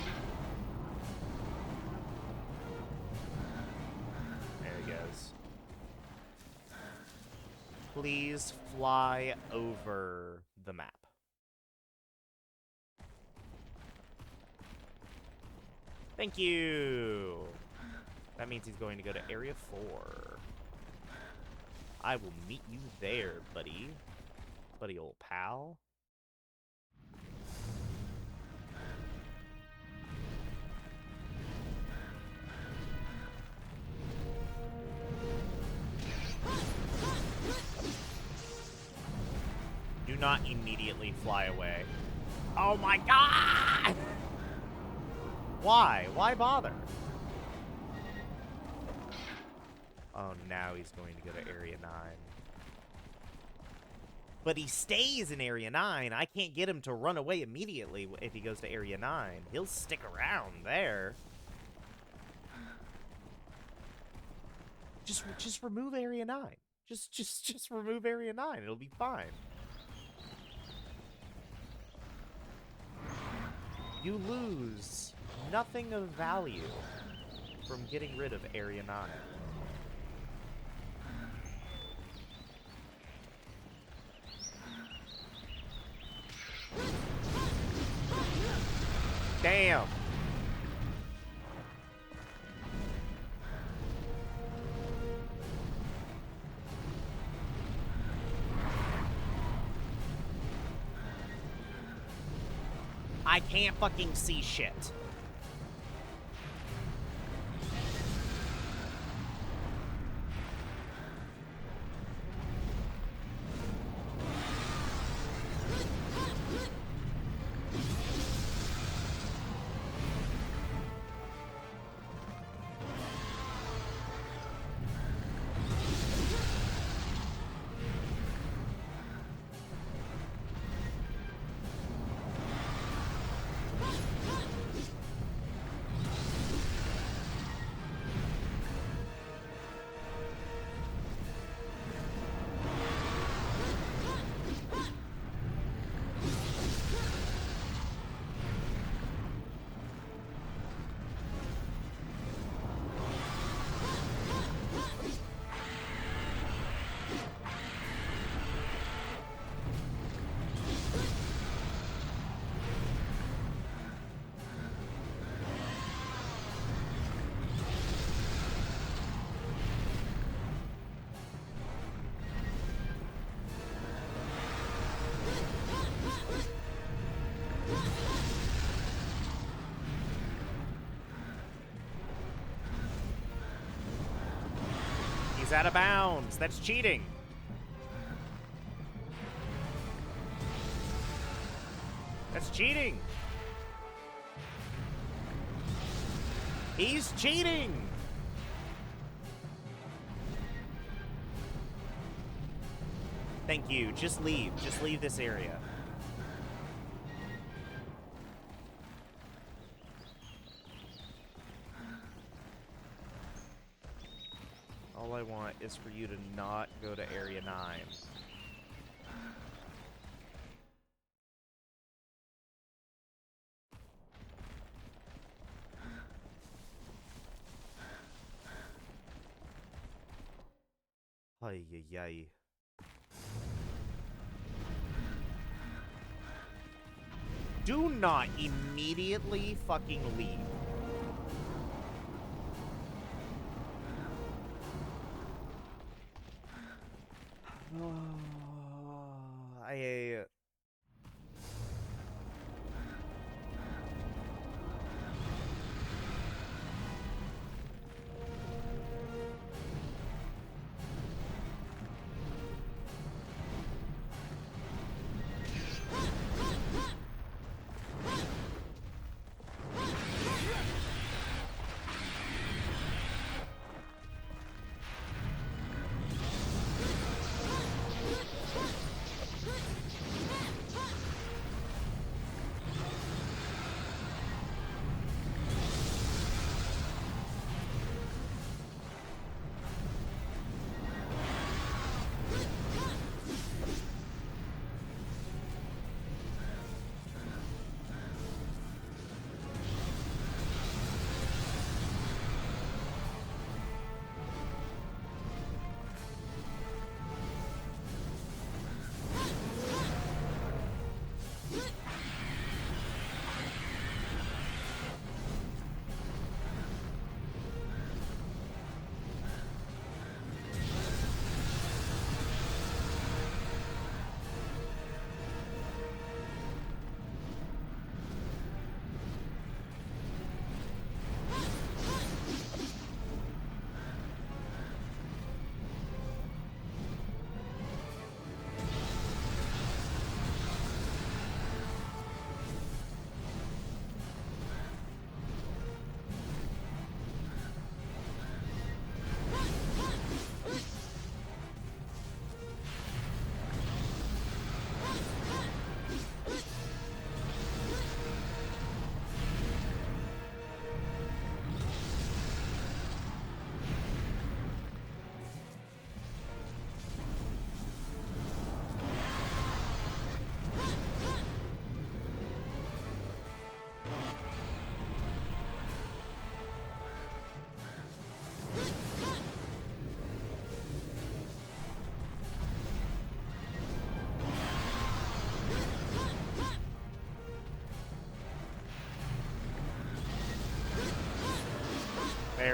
There he goes. Please fly over the map. Thank you. That means he's going to go to Area 4. I will meet you there, buddy. Buddy old pal. Do not immediately fly away. Oh my god! Why? Why bother? Oh, now he's going to go to Area 9. But he stays in Area 9. I can't get him to run away immediately if he goes to Area 9. He'll stick around there. Just remove Area 9. Just remove Area 9. It'll be fine. You lose nothing of value from getting rid of Area 9. Damn. I can't fucking see shit. He's out of bounds. That's cheating. That's cheating. He's cheating. Thank you. Just leave. Just leave this area. All I want is for you to not go to Area 9. Ay, ay, ay. Do not immediately fucking leave. I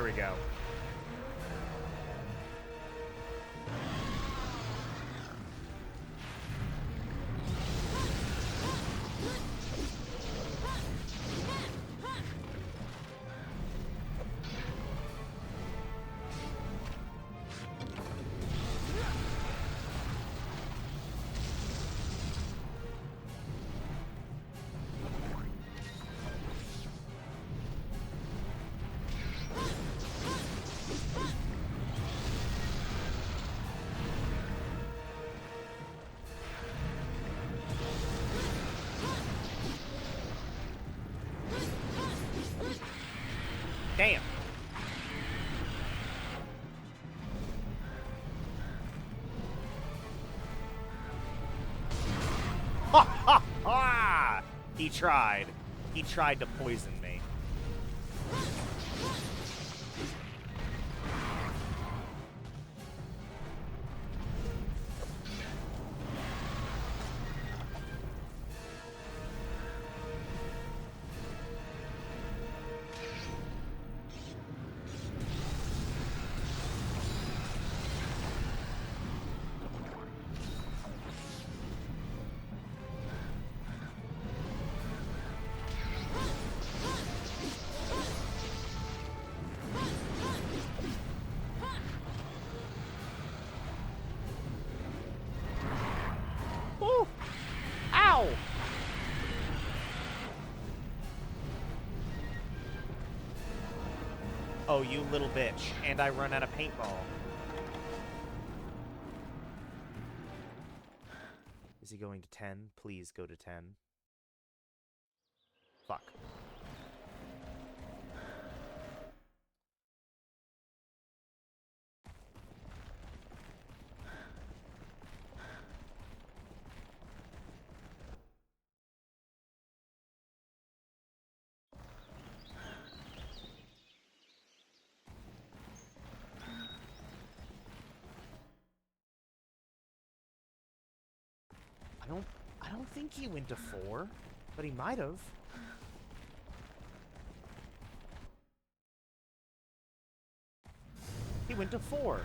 we go. Damn. Ha ha ha! He tried. He tried to poison me. Ooh! Ow! Oh, you little bitch. And I run out of paintball. Is he going to 10? Please go to 10. Fuck. I don't think he went to 4, but he might have. He went to 4.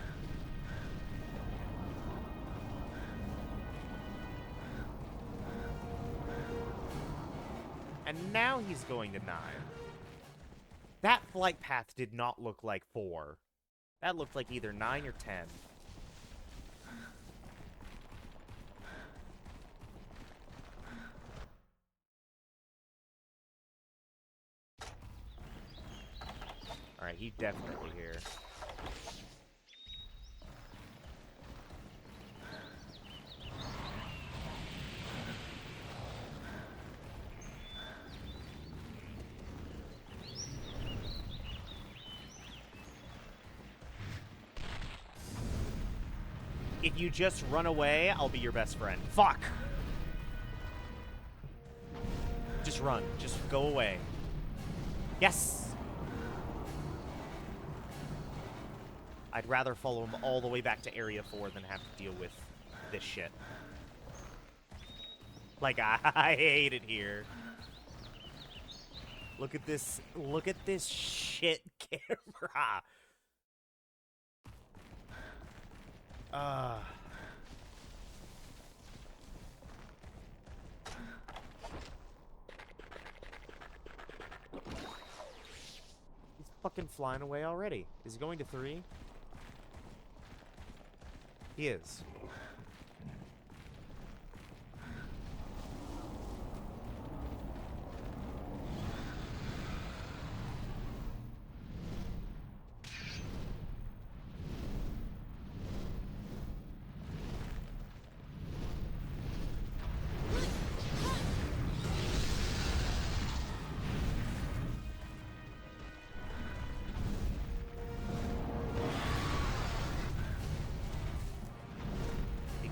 And now he's going to 9. That flight path did not look like 4. That looked like either 9 or 10. Alright, he's definitely here. If you just run away, I'll be your best friend. Fuck! Just run. Just go away. Yes! I'd rather follow him all the way back to Area 4 than have to deal with this shit. Like, I hate it here. Look at this shit camera. He's fucking flying away already. Is he going to 3? He is.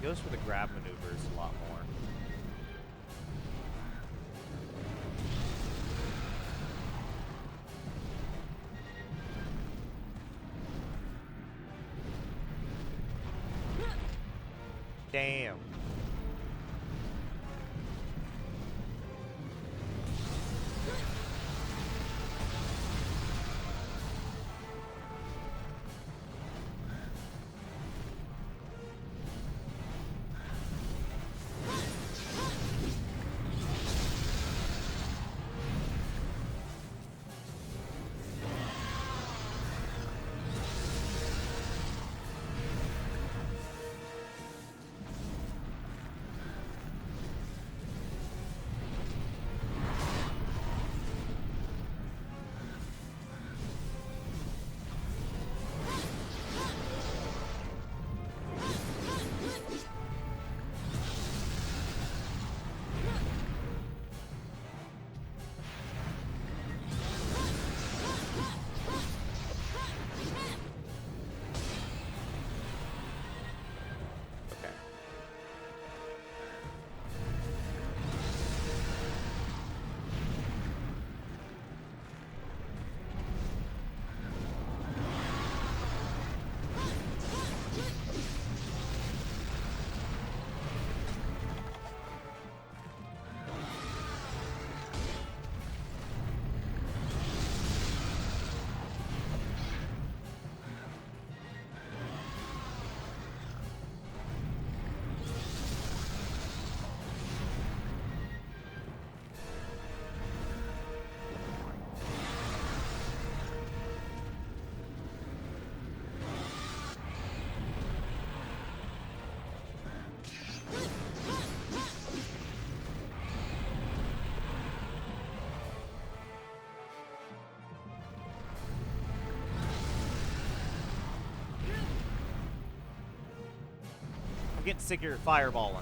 Goes for the grab maneuvers a lot more. Damn. I'm getting sick of your fireballing.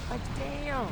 Like, damn.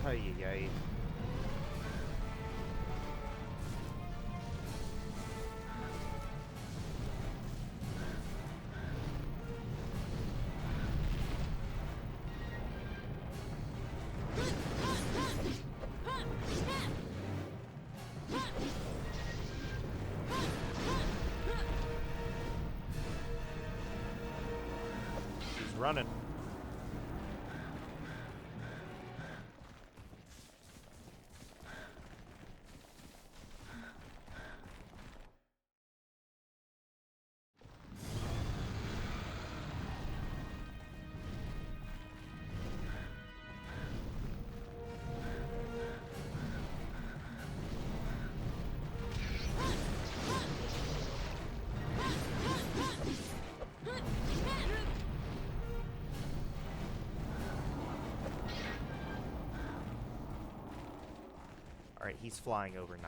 Ay. He's running. All right, he's flying over 9.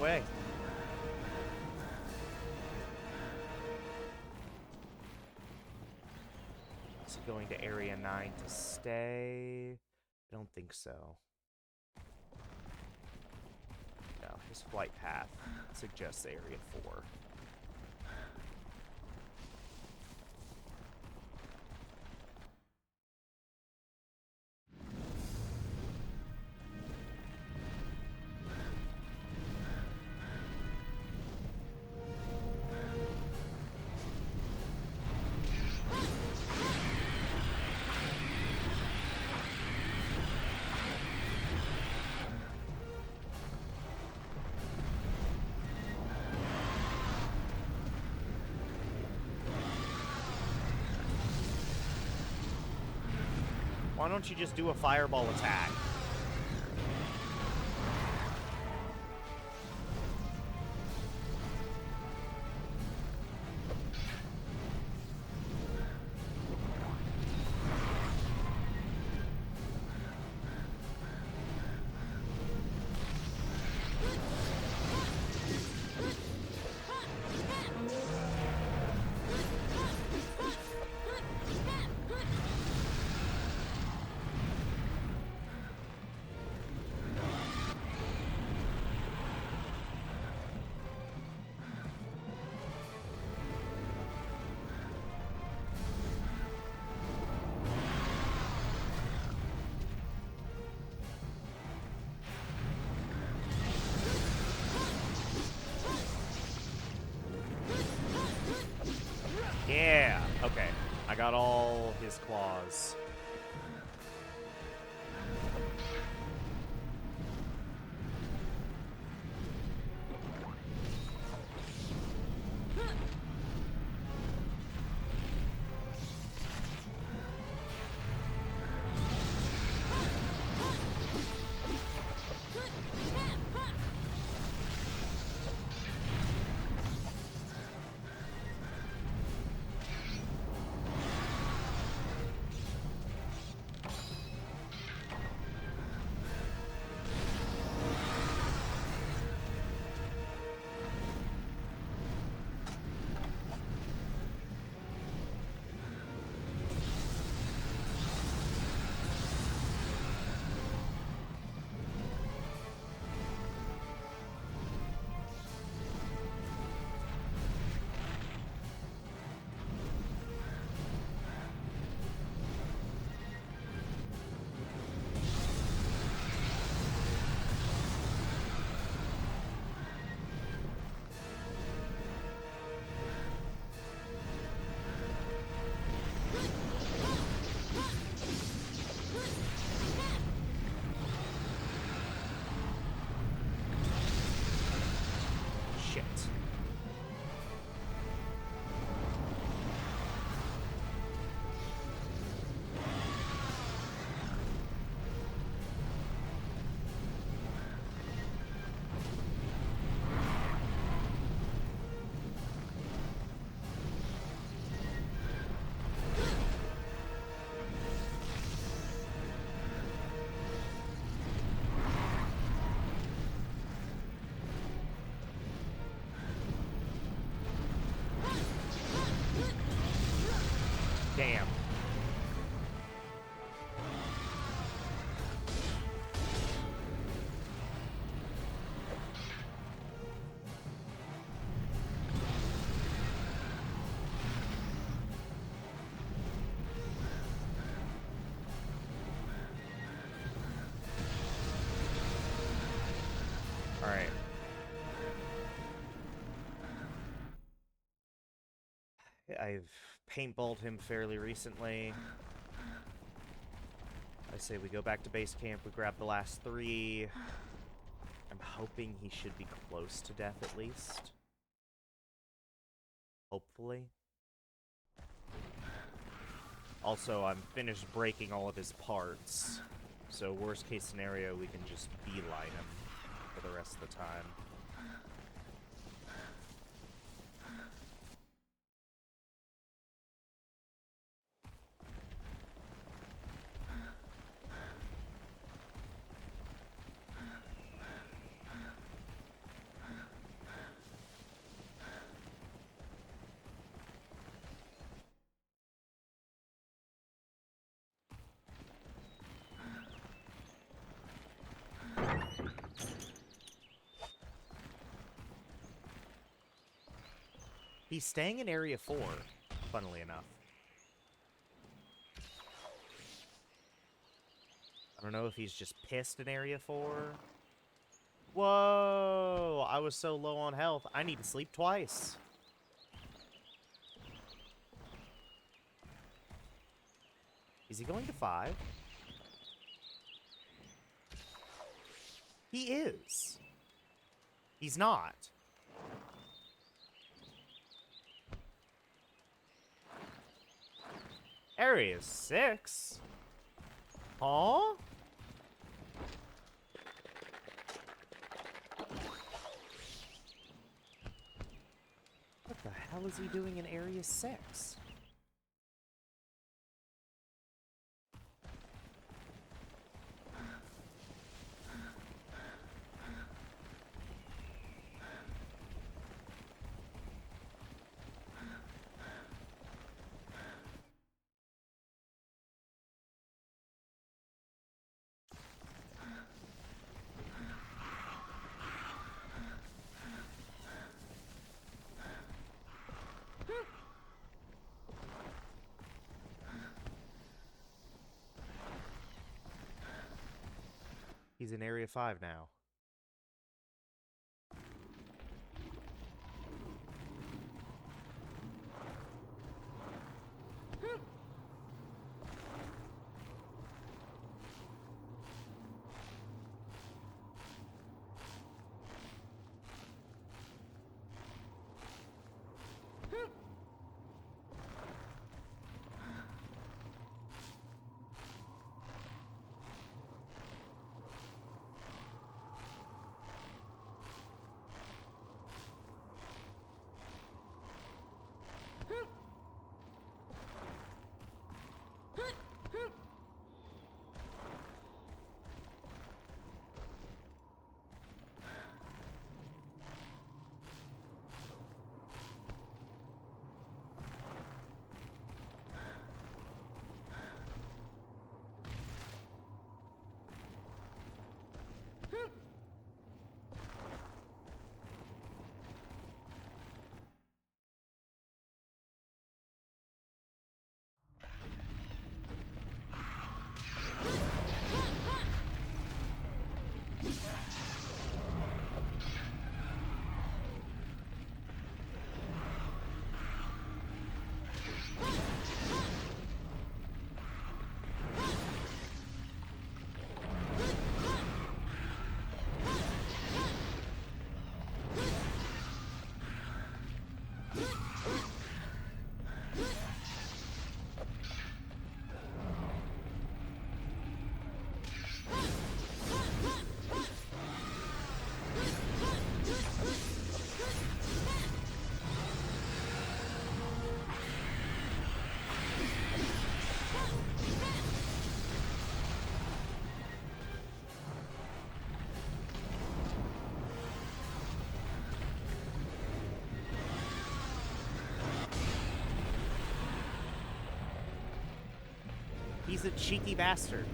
way. Is it going to Area 9 to stay? I don't think so. No, his flight path suggests Area 4. Why don't you just do a fireball attack? Yeah, okay. I got all his claws. Shit. Damn. All right. I've paintballed him fairly recently. I say we go back to base camp, we grab the last 3. I'm hoping he should be close to death at least. Hopefully. Also, I'm finished breaking all of his parts. So worst case scenario, we can just beeline him for the rest of the time. He's staying in Area 4, funnily enough. I don't know if he's just pissed in Area 4. Whoa! I was so low on health. I need to sleep twice. Is he going to 5? He is. He's not. Area 6? Huh? What the hell is he doing in Area 6? He's in Area 5 now. He's a cheeky bastard.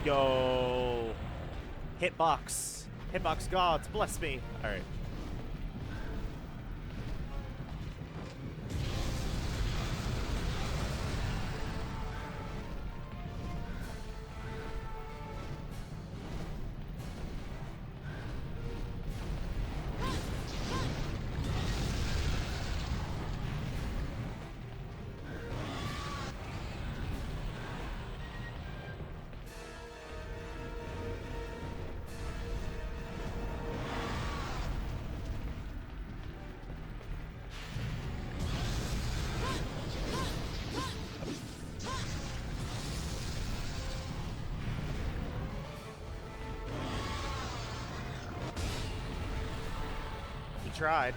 Yo. Hitbox. Hitbox gods, bless me. All right. He tried.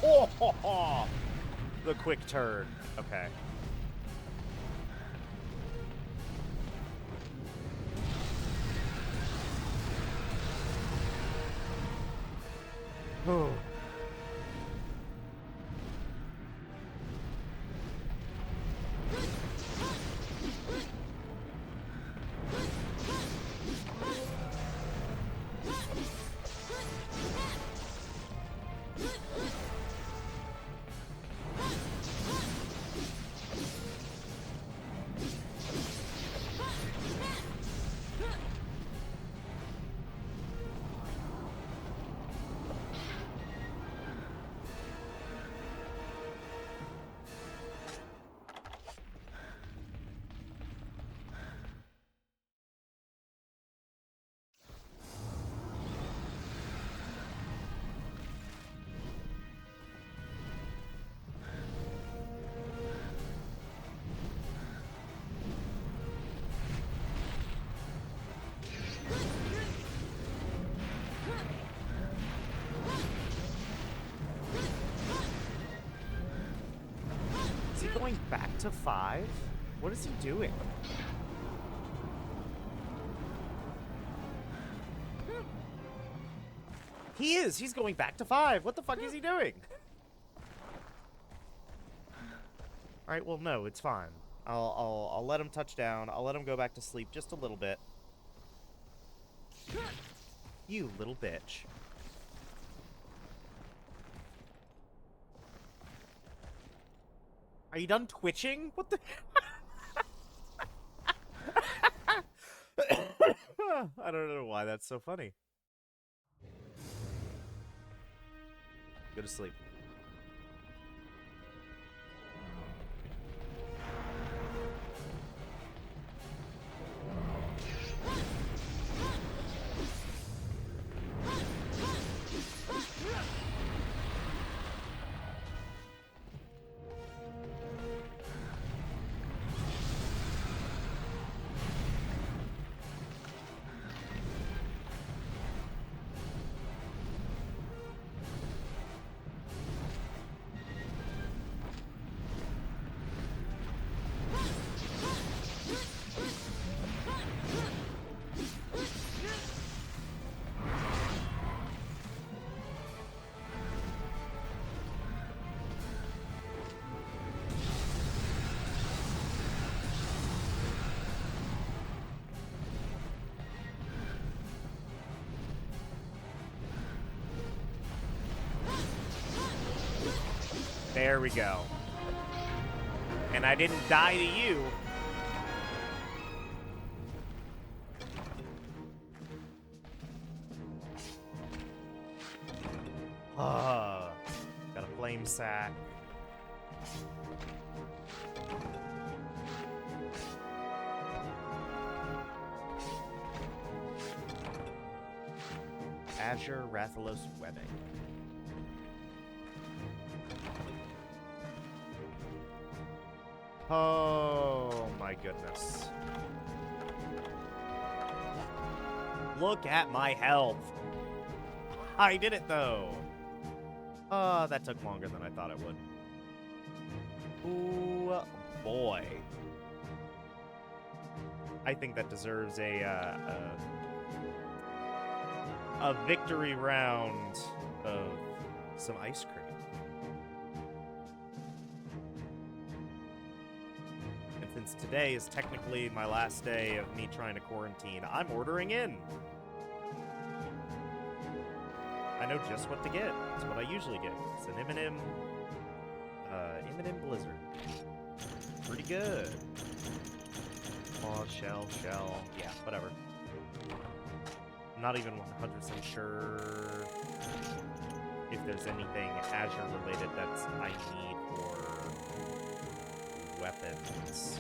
Oh, ho, ho. The quick turn. Okay. Oh. Is he going back to 5? What is he doing? He is. He's going back to 5. What the fuck is he doing? All right. Well, no, it's fine. I'll let him touch down. I'll let him go back to sleep just a little bit. You little bitch. Are you done twitching? What the? I don't know why that's so funny. Go to sleep. There we go. And I didn't die to you. Got a flame sack. Azure Rathalos webbing. Oh my goodness. Look at my health. I did it though. That took longer than I thought it would. Ooh, boy. I think that deserves a victory round of some ice cream. And since today is technically my last day of me trying to quarantine, I'm ordering in. I know just what to get. It's what I usually get. It's an M&M Blizzard. Pretty good. Aw, shell. Yeah, whatever. I'm not even 100% sure if there's anything Azure related that's I need for weapons.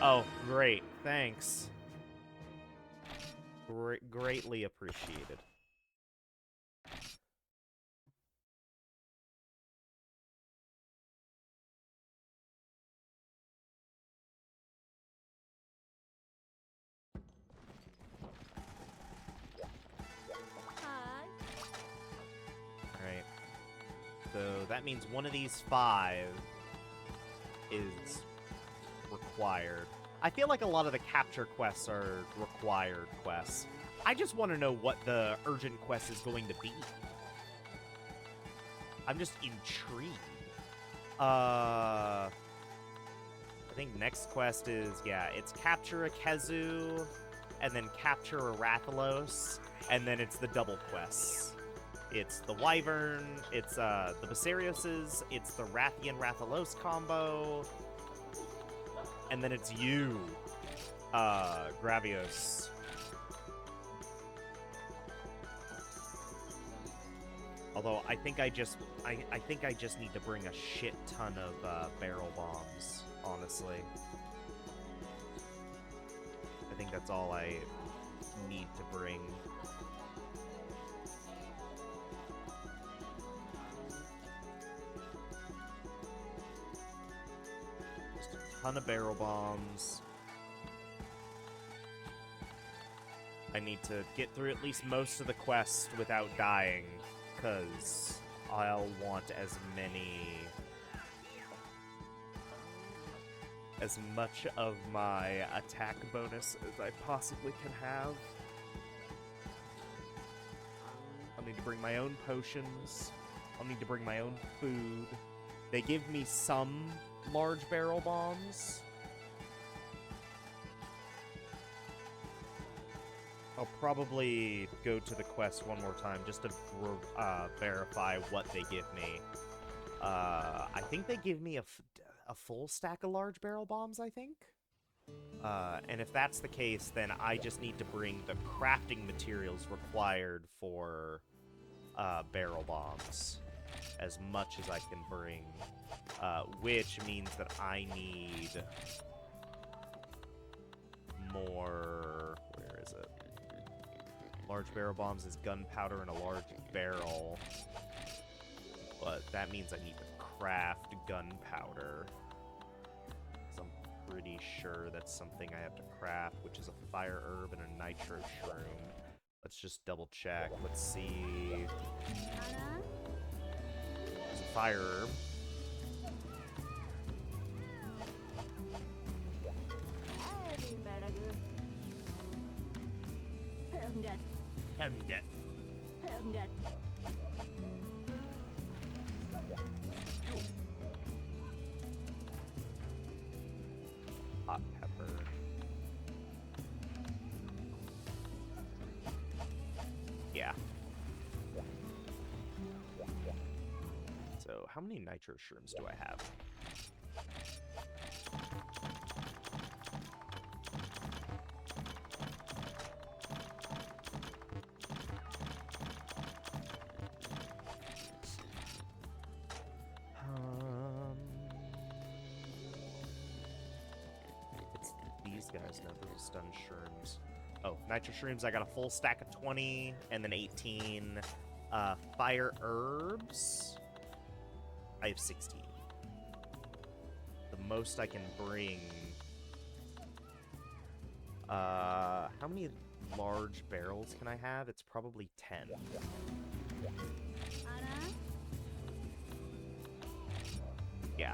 Oh, great. Thanks. Greatly appreciated. Alright. So that means one of these 5 is required. I feel like a lot of the capture quests are required quests. I just want to know what the urgent quest is going to be. I'm just intrigued. I think next quest is, yeah, it's capture a Kezu, and then capture a Rathalos, and then it's the double quests. It's the Wyvern, it's the Viserioses, it's the Rathian Rathalos combo, and then it's you, Gravios. Although I think I just need to bring a shit ton of barrel bombs, honestly. I think that's all I need to bring. Just a ton of barrel bombs. I need to get through at least most of the quests without dying, because I'll want as much of my attack bonus as I possibly can have. I'll need to bring my own potions. I'll need to bring my own food. They give me some large barrel bombs. I'll probably go to the quest one more time just to verify what they give me. I think they give me a full stack of large barrel bombs, I think. And if that's the case, then I just need to bring the crafting materials required for barrel bombs as much as I can bring, which means that I need more... Where is it? Large barrel bombs is gunpowder in a large barrel, but that means I need to craft gunpowder. I'm pretty sure that's something I have to craft, which is a fire herb and a nitro shroom. Let's just double check. Let's see. It's a fire herb. Hemdet. Hot pepper. Yeah. So how many nitro shrooms do I have? It's these guys now, those stun shrooms. Oh, nitro shrooms, I got a full stack of 20, and then 18. Fire herbs, I have 16. The most I can bring. How many large barrels can I have? It's probably 10. Yeah.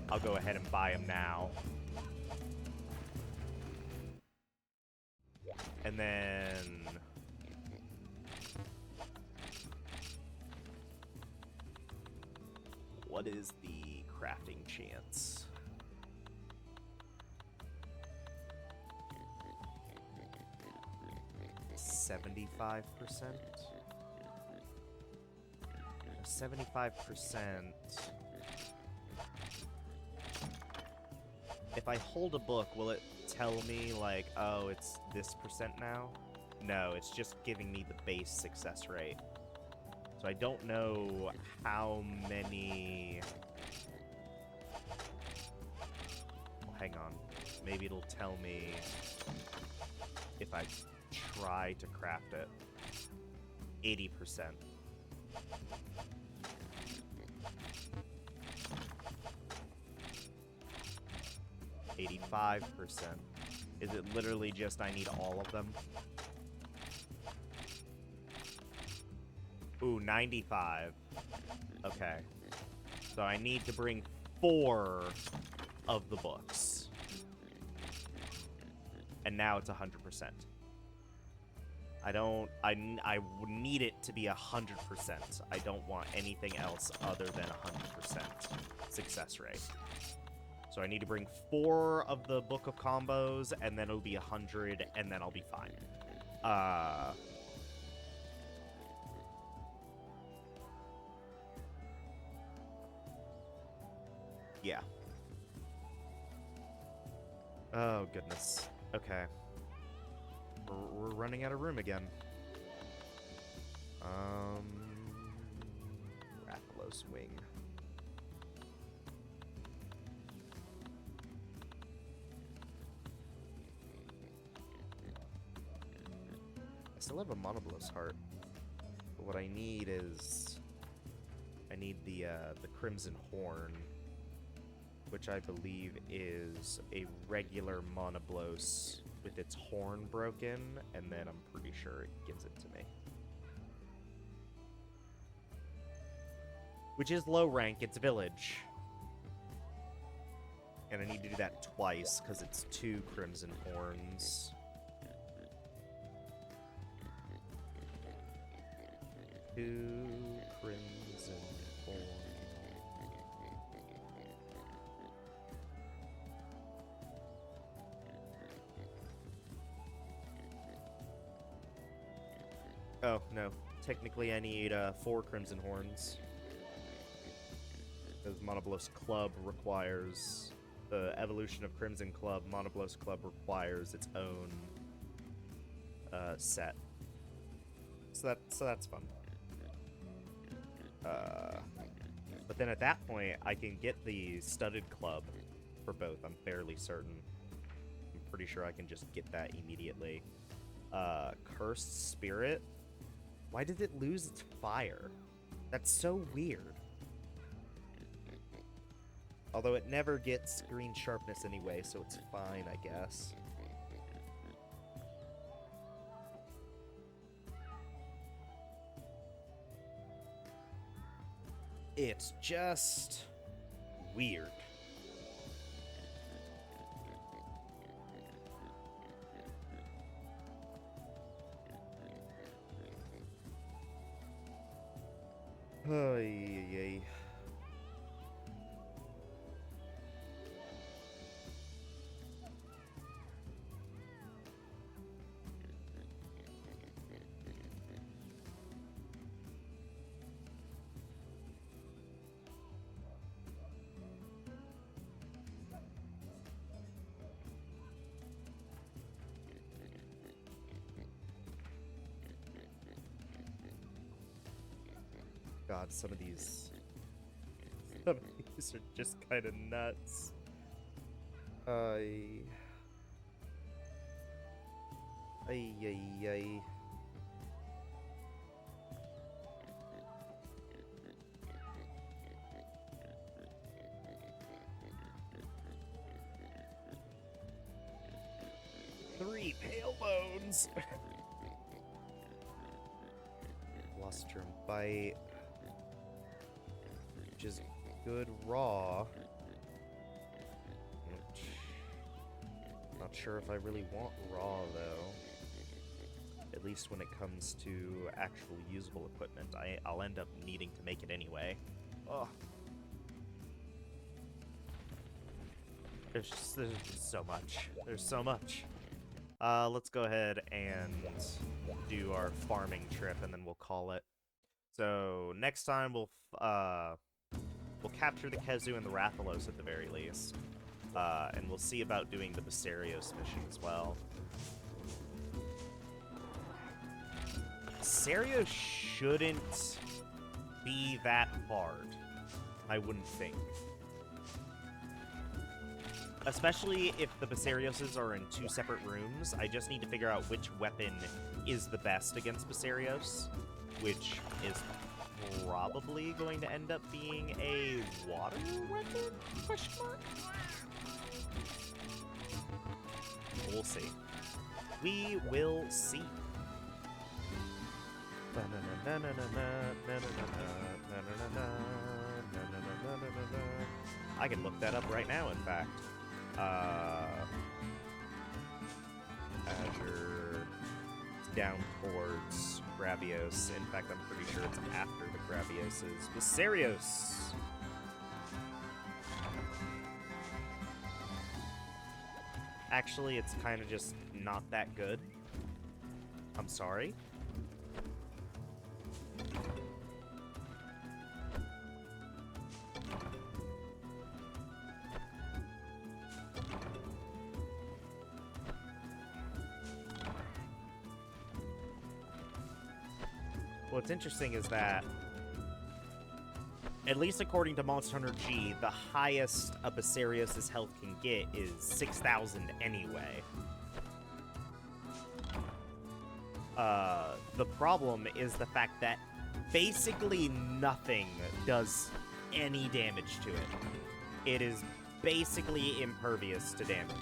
I'll go ahead and buy them now. And then... what is the crafting chance? $75%? 75%. If I hold a book, will it tell me, like, oh, it's this percent now? No, it's just giving me the base success rate. So I don't know how many... well, hang on. Maybe it'll tell me if I try to craft it. 80%. $85%. Is it literally just I need all of them? Ooh, 95. Okay. So I need to bring 4 of the books. And now it's 100%. I need it to be 100%. I don't want anything else other than 100% success rate. So I need to bring 4 of the Book of Combos, and then it'll be 100, and then I'll be fine. Yeah. Oh, goodness. Okay. We're running out of room again. Rathalos Wing. I still have a Monoblos heart. But what I need is... I need the Crimson Horn, which I believe is a regular Monoblos with its horn broken, and then I'm pretty sure it gives it to me. Which is low rank, it's village. And I need to do that twice, because it's 2 Crimson Horns. Two Crimson Horns. Oh, no. Technically, I need 4 Crimson Horns. Because Monoblos Club requires... the evolution of Crimson Club, Monoblos Club requires its own set. So that's fun. But then at that point, I can get the Studded Club for both, I'm fairly certain. I'm pretty sure I can just get that immediately. Cursed Spirit? Why did it lose its fire? That's so weird. Although it never gets green sharpness anyway, so it's fine, I guess. It's just weird. Ay. God, some of these are just kind of nuts. Ay, ay, ay. 3 pale bones. Blustrum bite, which is good raw. Not sure if I really want raw though. At least when it comes to actual usable equipment, I'll end up needing to make it anyway. Oh. There's just so much. There's so much. Let's go ahead and do our farming trip, and then we'll call it. So next time we'll capture the Khezu and the Rathalos at the very least, and we'll see about doing the Basarios mission as well. Basarios shouldn't be that hard, I wouldn't think. Especially if the Basarioses are in 2 separate rooms, I just need to figure out which weapon is the best against Basarios, which is probably going to end up being a water weapon? Question mark? We'll see. We will see. I can look that up right now, in fact. Azure down towards Gravios. In fact, I'm pretty sure it's after the Gravioses. Basarios! Actually, it's kind of just not that good. I'm sorry. What's interesting is that, at least according to Monster Hunter G, the highest a Basarios' health can get is 6,000 anyway. The problem is the fact that basically nothing does any damage to it. It is basically impervious to damage.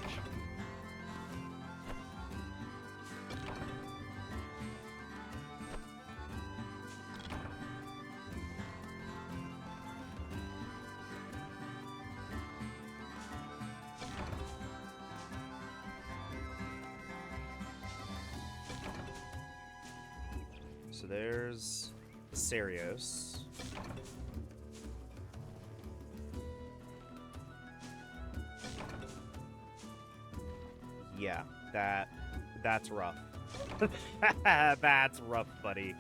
So there's Basarios. Yeah, that's rough. That's rough, buddy.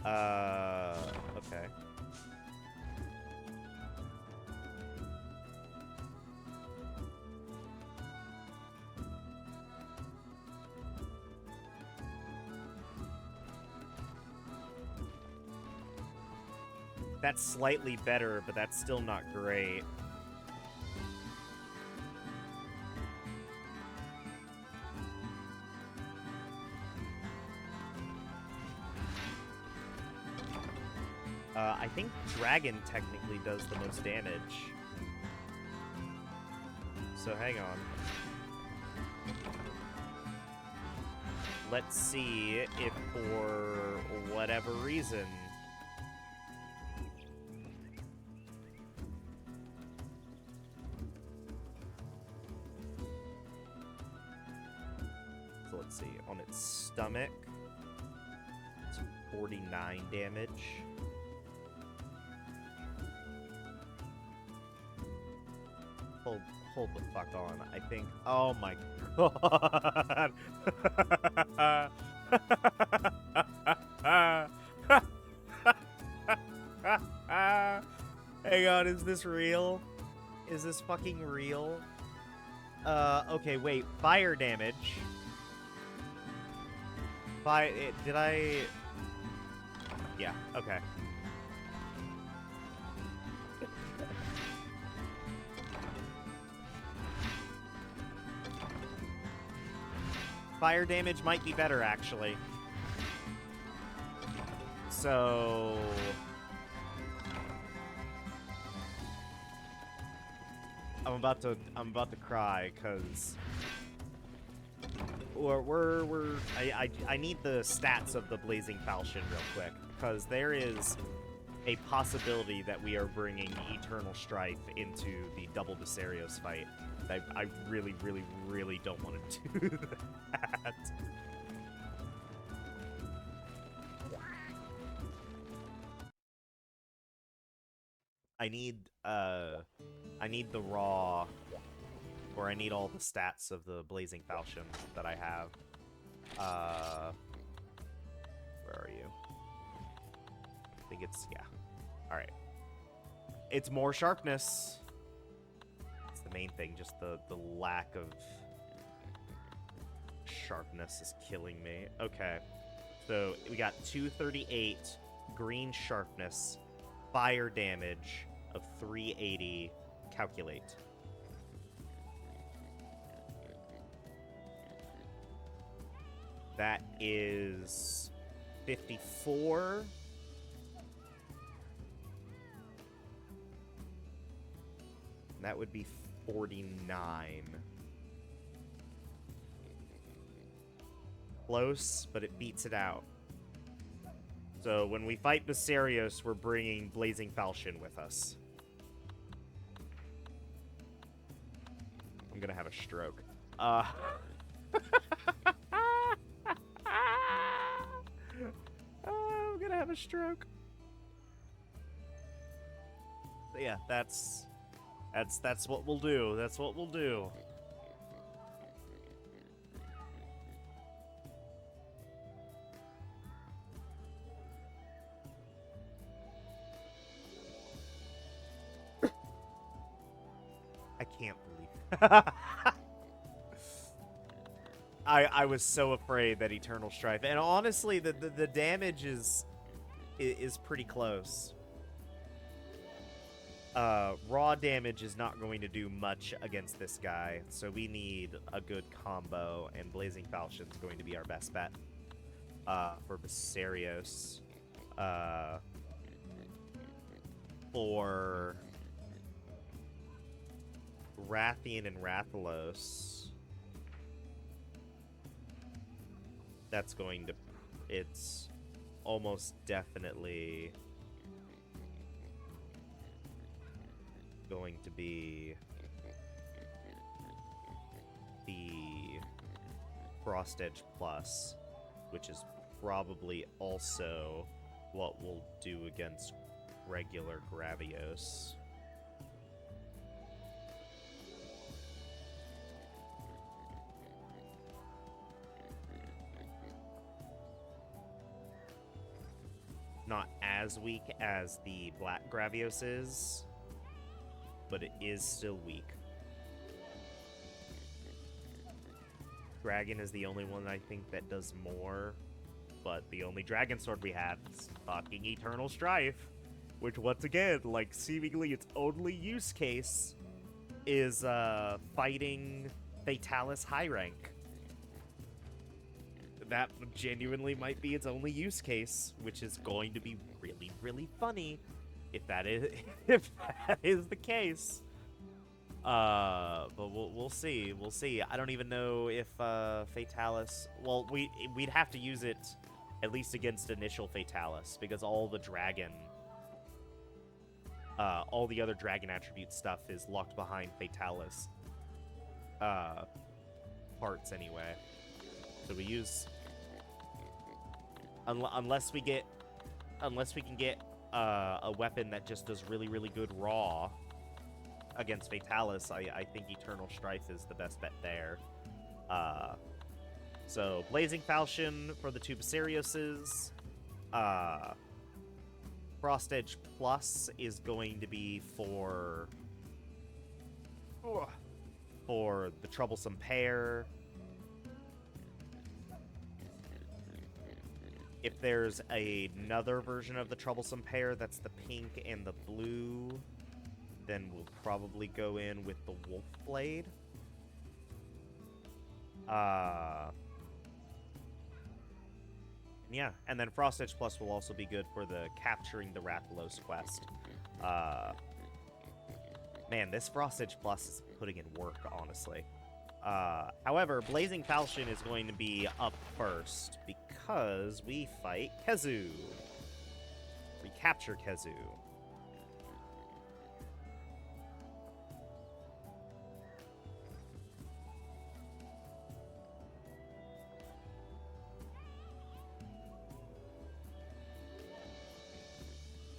Okay. That's slightly better, but that's still not great. I think Dragon technically does the most damage. So hang on. Let's see if for whatever reason... So let's see, on its stomach, it's 49 damage. Hold the fuck on. I think... Oh my god! Hang on, is this real? Is this fucking real? Okay, wait. Fire damage. Did I... Yeah, okay. Fire damage might be better, actually. So... I'm about to cry, because... I need the stats of the Blazing Falchion real quick, because there is a possibility that we are bringing Eternal Strife into the double Viserios fight. I really, really, really don't want to do that. I need the raw, or I need all the stats of the Blazing Falchion that I have. Where are you? I think it's, yeah. Alright. It's more sharpness. It's the main thing, just the lack of sharpness is killing me. Okay. So we got 238 green sharpness, fire damage of 380. Calculate. That is 54. That would be 49. Close, but it beats it out. So when we fight Viserios, we're bringing Blazing Falchion with us. I'm gonna have a stroke. I'm gonna have a stroke. But yeah, that's what we'll do. That's what we'll do. I can't believe I was so afraid that Eternal Strife, and honestly the damage is pretty close. Raw damage is not going to do much against this guy, so we need a good combo, and Blazing Falchion's going to be our best bet for Viserios. For Rathian and Rathalos, that's going to... it's almost definitely going to be the Frost Edge Plus, which is probably also what we'll do against regular Gravios. Not as weak as the Black Gravios is, but it is still weak. Dragon is the only one I think that does more, but the only Dragon Sword we have is fucking Eternal Strife, which once again, like, seemingly its only use case is fighting Fatalis high rank. That genuinely might be its only use case, which is going to be really, really funny if that is the case. But we'll see. We'll see. I don't even know if Fatalis. Well, we'd have to use it at least against initial Fatalis, because all the other dragon attribute stuff is locked behind Fatalis parts anyway. So we use unless we can get a weapon that just does really, really good raw against Fatalis. I think Eternal Strife is the best bet there. So Blazing Falchion for the two Viserioses. Frost Edge Plus is going to be for the Troublesome Pair. If there's another version of the Troublesome Pair, that's the pink and the blue then we'll probably go in with the Wolf Blade. Yeah, and then Frost Edge Plus will also be good for the capturing the Rathalos quest. Man, this Frost Edge Plus is putting in work, honestly. However, Blazing Falchion is going to be up first because we fight Khezu. We capture Khezu.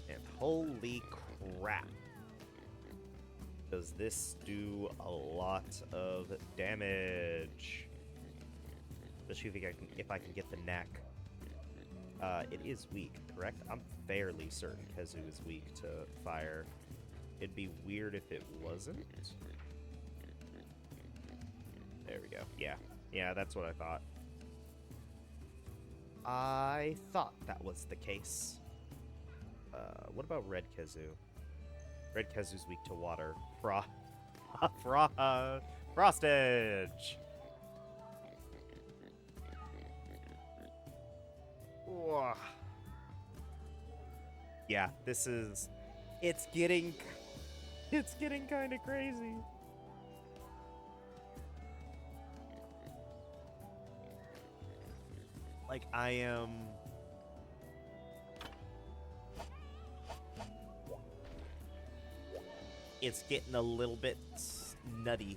And holy crap. Does this do a lot of damage? Especially if I can get the neck. It is weak, correct? I'm fairly certain Khezu is weak to fire. It'd be weird if it wasn't. There we go. Yeah. Yeah, that's what I thought. I thought that was the case. What about Red Khezu? Red Khezu's weak to water. Frost Edge! Whoa. Yeah, this is... It's getting kind of crazy. Like, I am... It's getting a little bit nutty.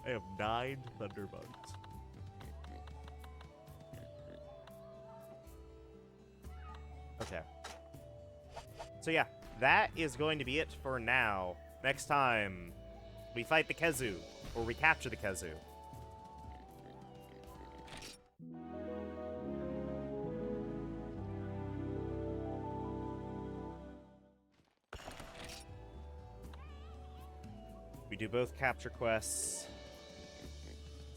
I have 9 Thunderbugs. Okay. So yeah, that is going to be it for now. Next time, we fight the Khezu, or we capture the Khezu. We do both capture quests.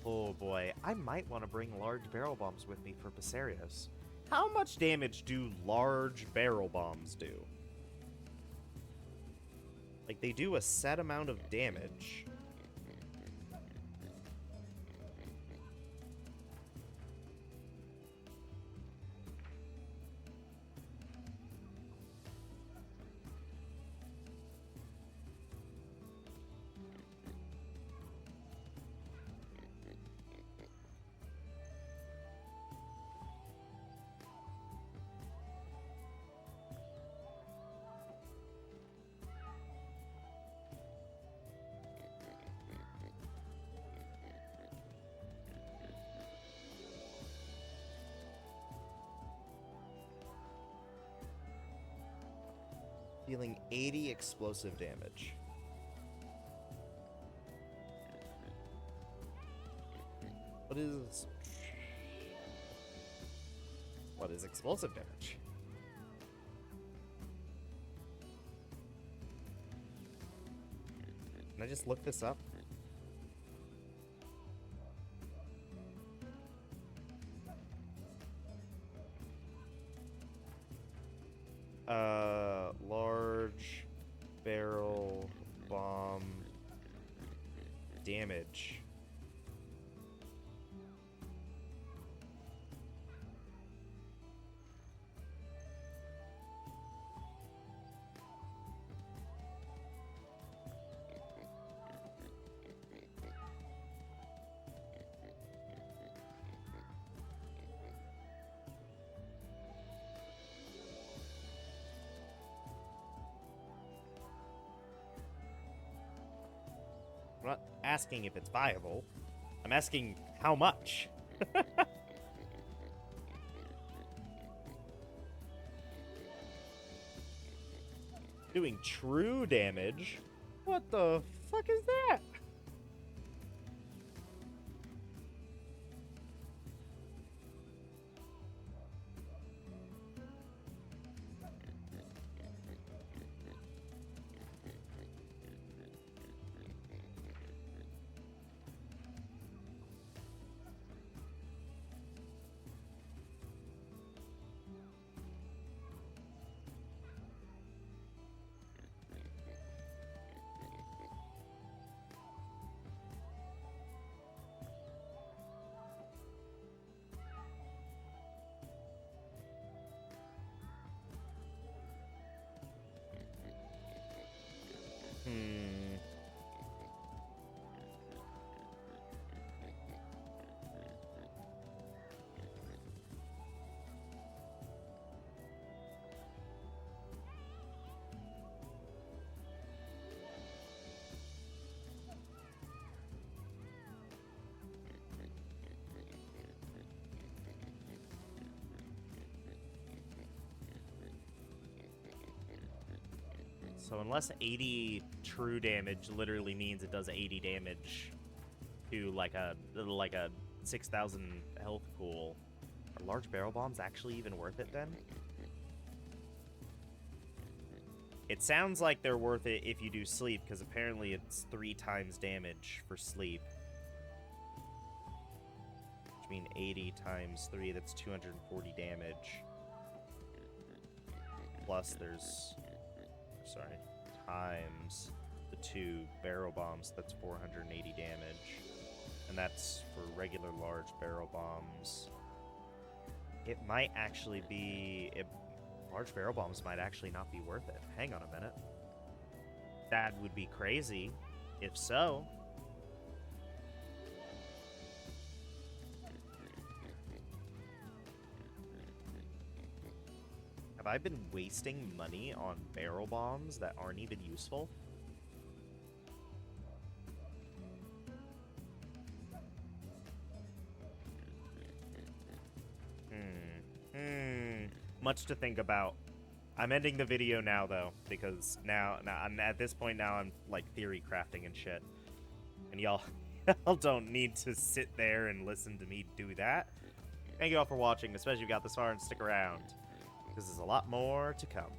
Oh boy, I might want to bring large barrel bombs with me for Pissarios. How much damage do large barrel bombs do? Like, they do a set amount of damage. Dealing 80 explosive damage. What is explosive damage? Can I just look this up? Large barrel bomb damage. I'm not asking if it's viable. I'm asking how much. Doing true damage? What the fuck is that? Hmm. So unless 80 true damage literally means it does 80 damage to like a 6,000 health pool, are large barrel bombs actually even worth it then? It sounds like they're worth it if you do sleep, because apparently it's 3 times damage for sleep. Which means 80 times 3, that's 240 damage. Plus there's... sorry, times the 2 barrel bombs, that's 480 damage. And that's for regular large barrel bombs. It might actually be... large barrel bombs might actually not be worth it. Hang on a minute. That would be crazy. If so... have I been wasting money on barrel bombs that aren't even useful? Much to think about. I'm ending the video now, though, because now I'm at this point now I'm like theory crafting and shit. And y'all don't need to sit there and listen to me do that. Thank you all for watching, especially if you got this far and stick around, because there's a lot more to come.